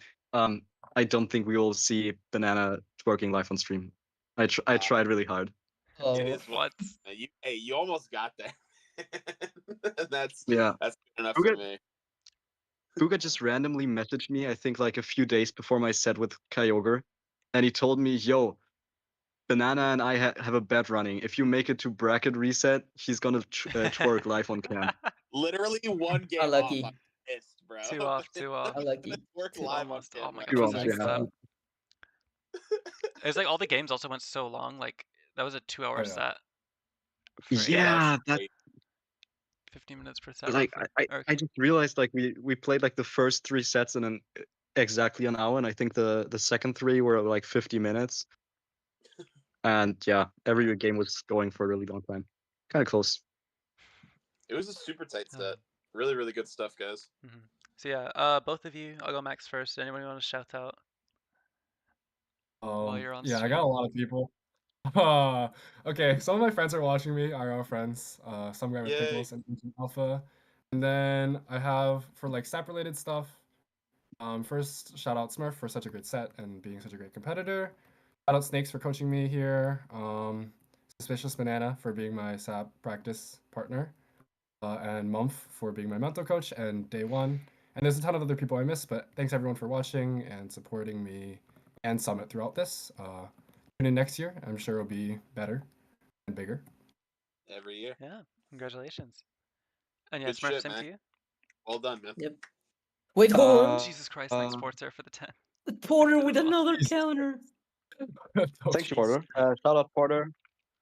I don't think we will see Banana twerking live on stream. I tried really hard. It Oh, is What? you almost got there. that's Yeah. good enough Puga, for me. Puga just randomly messaged me, I think like a few days before my set with Kyogre, and he told me, "Yo, Banana and I have a bet running. If you make it to bracket reset, he's gonna twerk live on cam." Literally one game unlucky. off. I'm pissed, bro. Two off, two off. Unlucky. Work Two live on Almost. Oh cam my right god, Two I'm off, so Nice. messed yeah. up. It's like all the games also went so long. Like that was a 2-hour Oh, yeah. set. For Yeah, that's that great. 15 minutes per set. like roughly. I Okay. just realized like we played like the first 3 sets in exactly an hour, and I think the second 3 were like 50 minutes. And yeah, every game was going for a really long time. Kind of close. It was a super tight Um, set. Really, really good stuff, guys. mhm. So yeah, both of you. I'll go Max first. Anyone want to shout out while you're on Yeah, I stream? got a lot of people. Okay, some of my friends are watching me, IRL friends. Some guy with Yay. Pickles and Alpha. And then I have for like SAP related stuff. First shout out Smurf for such a great set and being such a great competitor. Shout out Snakes for coaching me here. Suspicious Banana for being my SAP practice partner. And Mumph for being my mental coach and day one. And there's a ton of other people I missed, but thanks everyone for watching and supporting me and Summit throughout this. Tune in next year. I'm sure it'll be better and bigger. Every year. Yeah, congratulations. And yeah, Good Smurf, shit, same man. to you. Well done, man. Yep. Wait, hold on. Jesus Christ, thanks Porter for the 10. Porter with Oh, another Jesus. counter. Thank you, Jesus Porter. Shout out Porter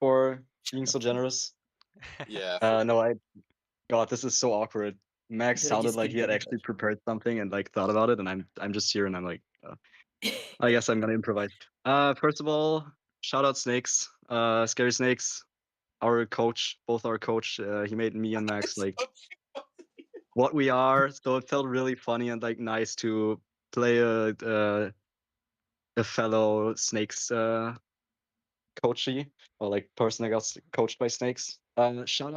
for being so generous. Yeah. God, this is so awkward. Max Dude, I sounded just like keep he had getting actually touched. prepared something and like thought about it, and I'm just here and I'm like, I guess I'm gonna improvise. First of all, shout out Snakes, Scary Snakes, our coach, both our coach. He made me and Max like what we are. So it felt really funny and like nice to play a fellow Snakes coachy or like person that got coached by Snakes. Shout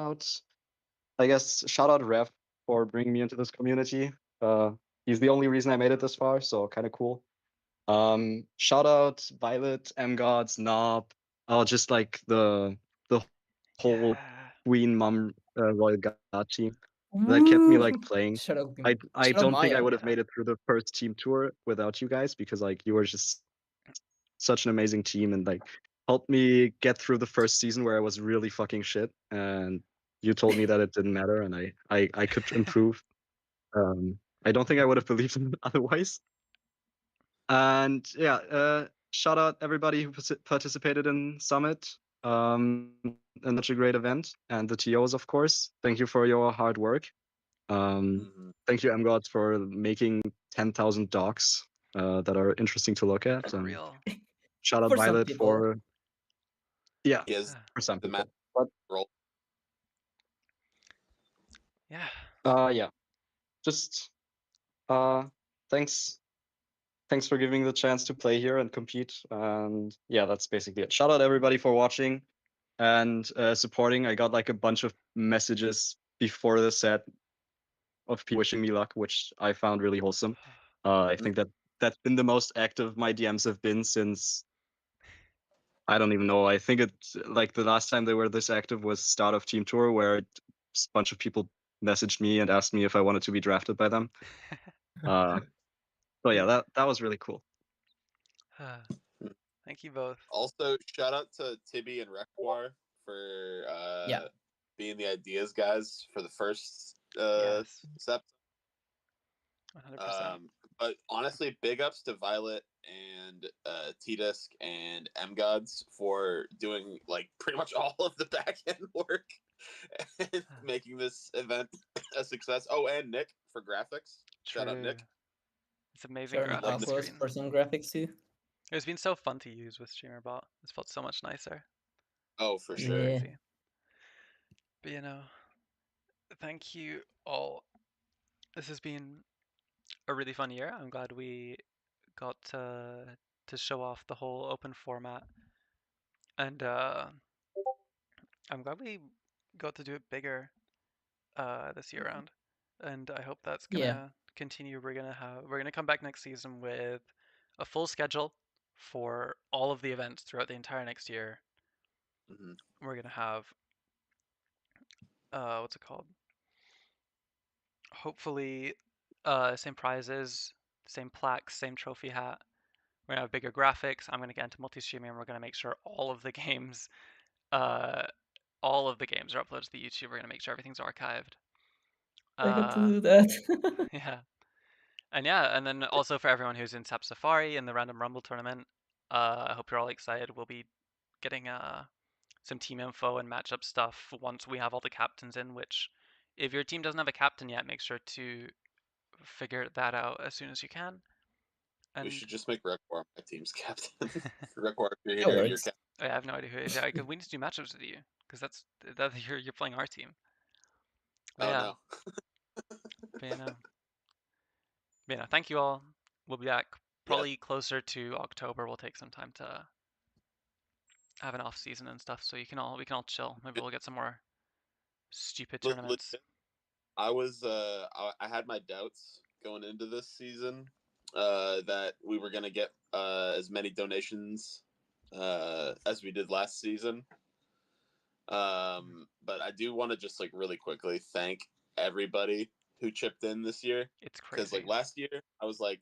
out Rev for bringing me into this community. He's the only reason I made it this far, so kind of cool. Shout out Violet, M Gods, Knob, just like the whole yeah. Queen Mom Royal God team that kept me like Woo! playing. Shut up. I Shut up, don't think I Maya. would have Yeah. made it through the first team tour without you guys because like you were just such an amazing team and like helped me get through the first season where I was really fucking shit and you told me that it didn't matter and I could improve. I don't think I would have believed in it otherwise. And yeah, shout out everybody who participated in Summit. And such a great event. And the TOs, of course. Thank you for your hard work. Mhm. thank you, MGod, for making 10,000 docs that are interesting to look at. And Real. shout out For some Violet people. for yeah, He has for some the people. map But roll. Yeah. yeah, just thanks for giving the chance to play here and compete. And yeah, that's basically it. Shout out everybody for watching and supporting. I got like a bunch of messages before the set of people wishing me luck, which I found really wholesome. I think that's been the most active my DMs have been since I don't even know. I think it's like the last time they were this active was start of Team Tour, where a bunch of people messaged me and asked me if I wanted to be drafted by them. So yeah, that was really cool. Thank you both. Also, shout out to Tibby and Rekwar for Yeah. being the ideas guys for the first Yes. step. 100%. But honestly, big ups to Violet and T-Disc and M-Gods for doing like pretty much all of the back end work and making this event a success. Oh, and Nick for graphics. Shout out Nick. It's amazing Sure, graphics. love the Aquos screen. for some graphics too. It's been so fun to use with StreamerBot. It's felt so much nicer. Oh, for It's sure. Yeah. crazy. But thank you all. This has been a really fun year. I'm glad we got to show off the whole open format, and I'm glad we got to do it bigger this year round, and I hope that's gonna continue. We're gonna come back next season with a full schedule for all of the events throughout the entire next year. Mhm. We're gonna have what's it called? Hopefully, same prizes, same plaques, same trophy hat. We're gonna have bigger graphics. I'm gonna get into multi-streaming, and we're gonna make sure all of the games are uploaded to the YouTube. We're gonna make sure everything's archived. I got to do that. Yeah. And then also for everyone who's in SAP Safari in the Random Rumble tournament, I hope you're all excited. We'll be getting some team info and matchup stuff once we have all the captains in, which if your team doesn't have a captain yet, make sure to figure that out as soon as you can. And We should just make Rekwar my team's captain. Rekwar, if you're That here, you're works. captain. I have no idea who it is. Yeah, because we need to do matchups with you, because that you're playing our team. But Oh yeah, no. but thank you all. We'll be back Yeah. probably closer to October. We'll take some time to have an off season and stuff, so we can all chill. Maybe we'll get some more stupid tournaments. Legit, I had my doubts going into this season that we were gonna get as many donations as we did last season. But I do want to just like really quickly thank everybody who chipped in this year. It's Because crazy. like last year, I was like,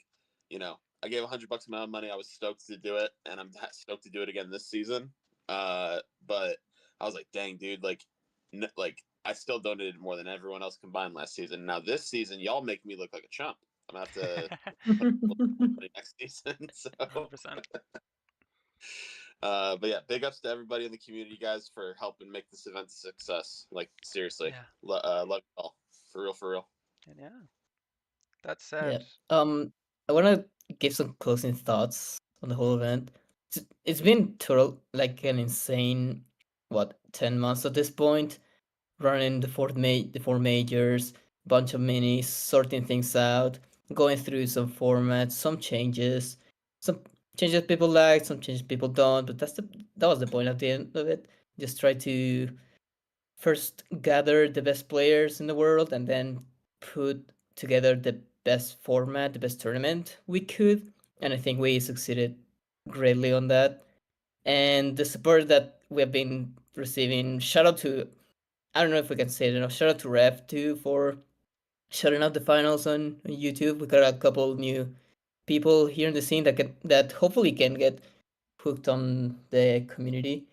I gave $100 of my own money. I was stoked to do it, and I'm stoked to do it again this season. But I was like, dang, dude, like I still donated more than everyone else combined last season. Now this season, y'all make me look like a chump. I'm gonna have to put next season. So 100%. but yeah, big ups to everybody in the community, guys, for helping make this event a success. Like seriously, Yeah. love you all for real, for real. And yeah, that said, I want to give some closing thoughts on the whole event. It's been total like an insane 10 months at this point, running the four majors, bunch of minis, sorting things out, going through some formats, some changes people like, some changes people don't, but that was the point at the end of it. Just try to first gather the best players in the world and then put together the best format, the best tournament we could. And I think we succeeded greatly on that. And the support that we have been receiving, shout out to, I don't know if we can say it enough, shout out to Rev too for shouting out the finals on YouTube. We got a couple new people here in the scene that hopefully can get hooked on the community.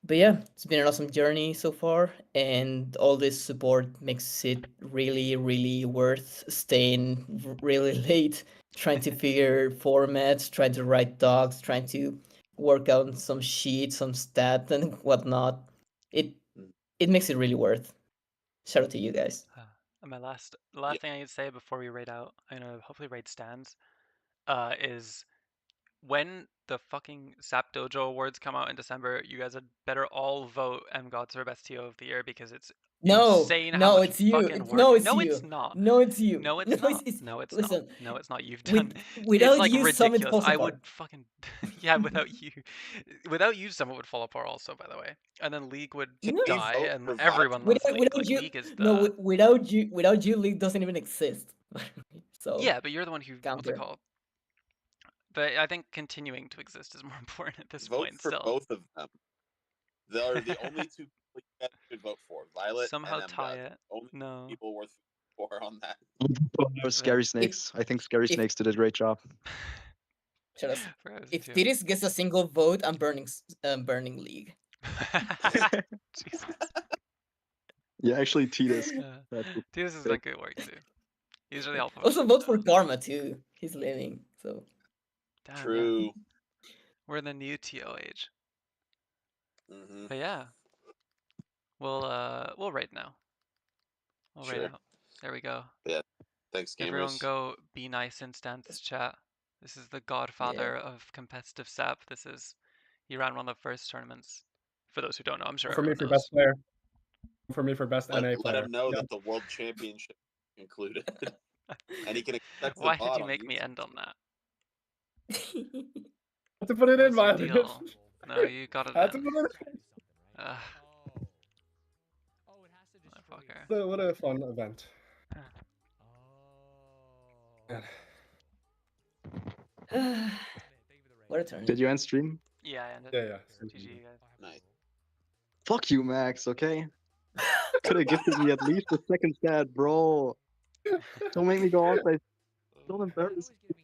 But yeah, it's been an awesome journey so far, and all this support makes it really, really worth staying really late, trying to figure formats, trying to write docs, trying to work out some sheets, some stats, and whatnot. It makes it really worth. Shout out to you guys. And the last thing I need to say before we raid out, I'm gonna hopefully raid stands, is when the fucking SAP Dojo awards come out in December, you guys had better all vote MGods for best TO of the year because it's insane how much it's you. fucking work. No, it's No, you. it's not. No, it's you. No, it's not. No, it's listen, not. No, it's not. You've with- done. without It's like you, Summit ridiculous. falls I apart. would fucking. Yeah, without you. Without you, Summit would fall apart also, by the way. And then League would You know- die, vote and for everyone Violet? loves League. without Like, you, League is the. no, without you, League doesn't even exist. So Yeah, but you're the one who. What's it counter. called? But I think continuing to exist is more important at this Vote point for still. both of them. They are the only two people you guys should vote for. Violet Somehow and tie MGod. it. Only No. people worth for on that. Scary Snakes. I think Scary Snakes did a great job. Shut us. Frozen If too. Tiris gets a single vote, I'm burning League. Jesus. Yeah, actually, Titus. This has done good work too. He's really helpful. Also vote for Karma too. He's living, so Damn, yeah. True. We're in the new TO age. Hmm. But yeah. We'll raid now. We'll raid Sure. out. There we go. Thanks, gamers. Everyone go be nice instance chat. This is the godfather of competitive SAP. He ran one of the first tournaments. For those who don't know, I'm sure For me, everyone for knows. best player. For me, for best NA Let player. him know Yeah. that the World Championship included. And he can expect Why the did bot you on make me YouTube. end on that? Had to put it in, What's your Violet. deal? No, you got it Had to in. put it in. Ugh, motherfucker. What a fun event. Man. what a turn. Did you end stream? Yeah, I ended. Yeah. GG, you guys. Nice. Fuck you, Max, okay? Could have gifted me at least a second stat, bro. Don't make me go outside. Don't embarrass me.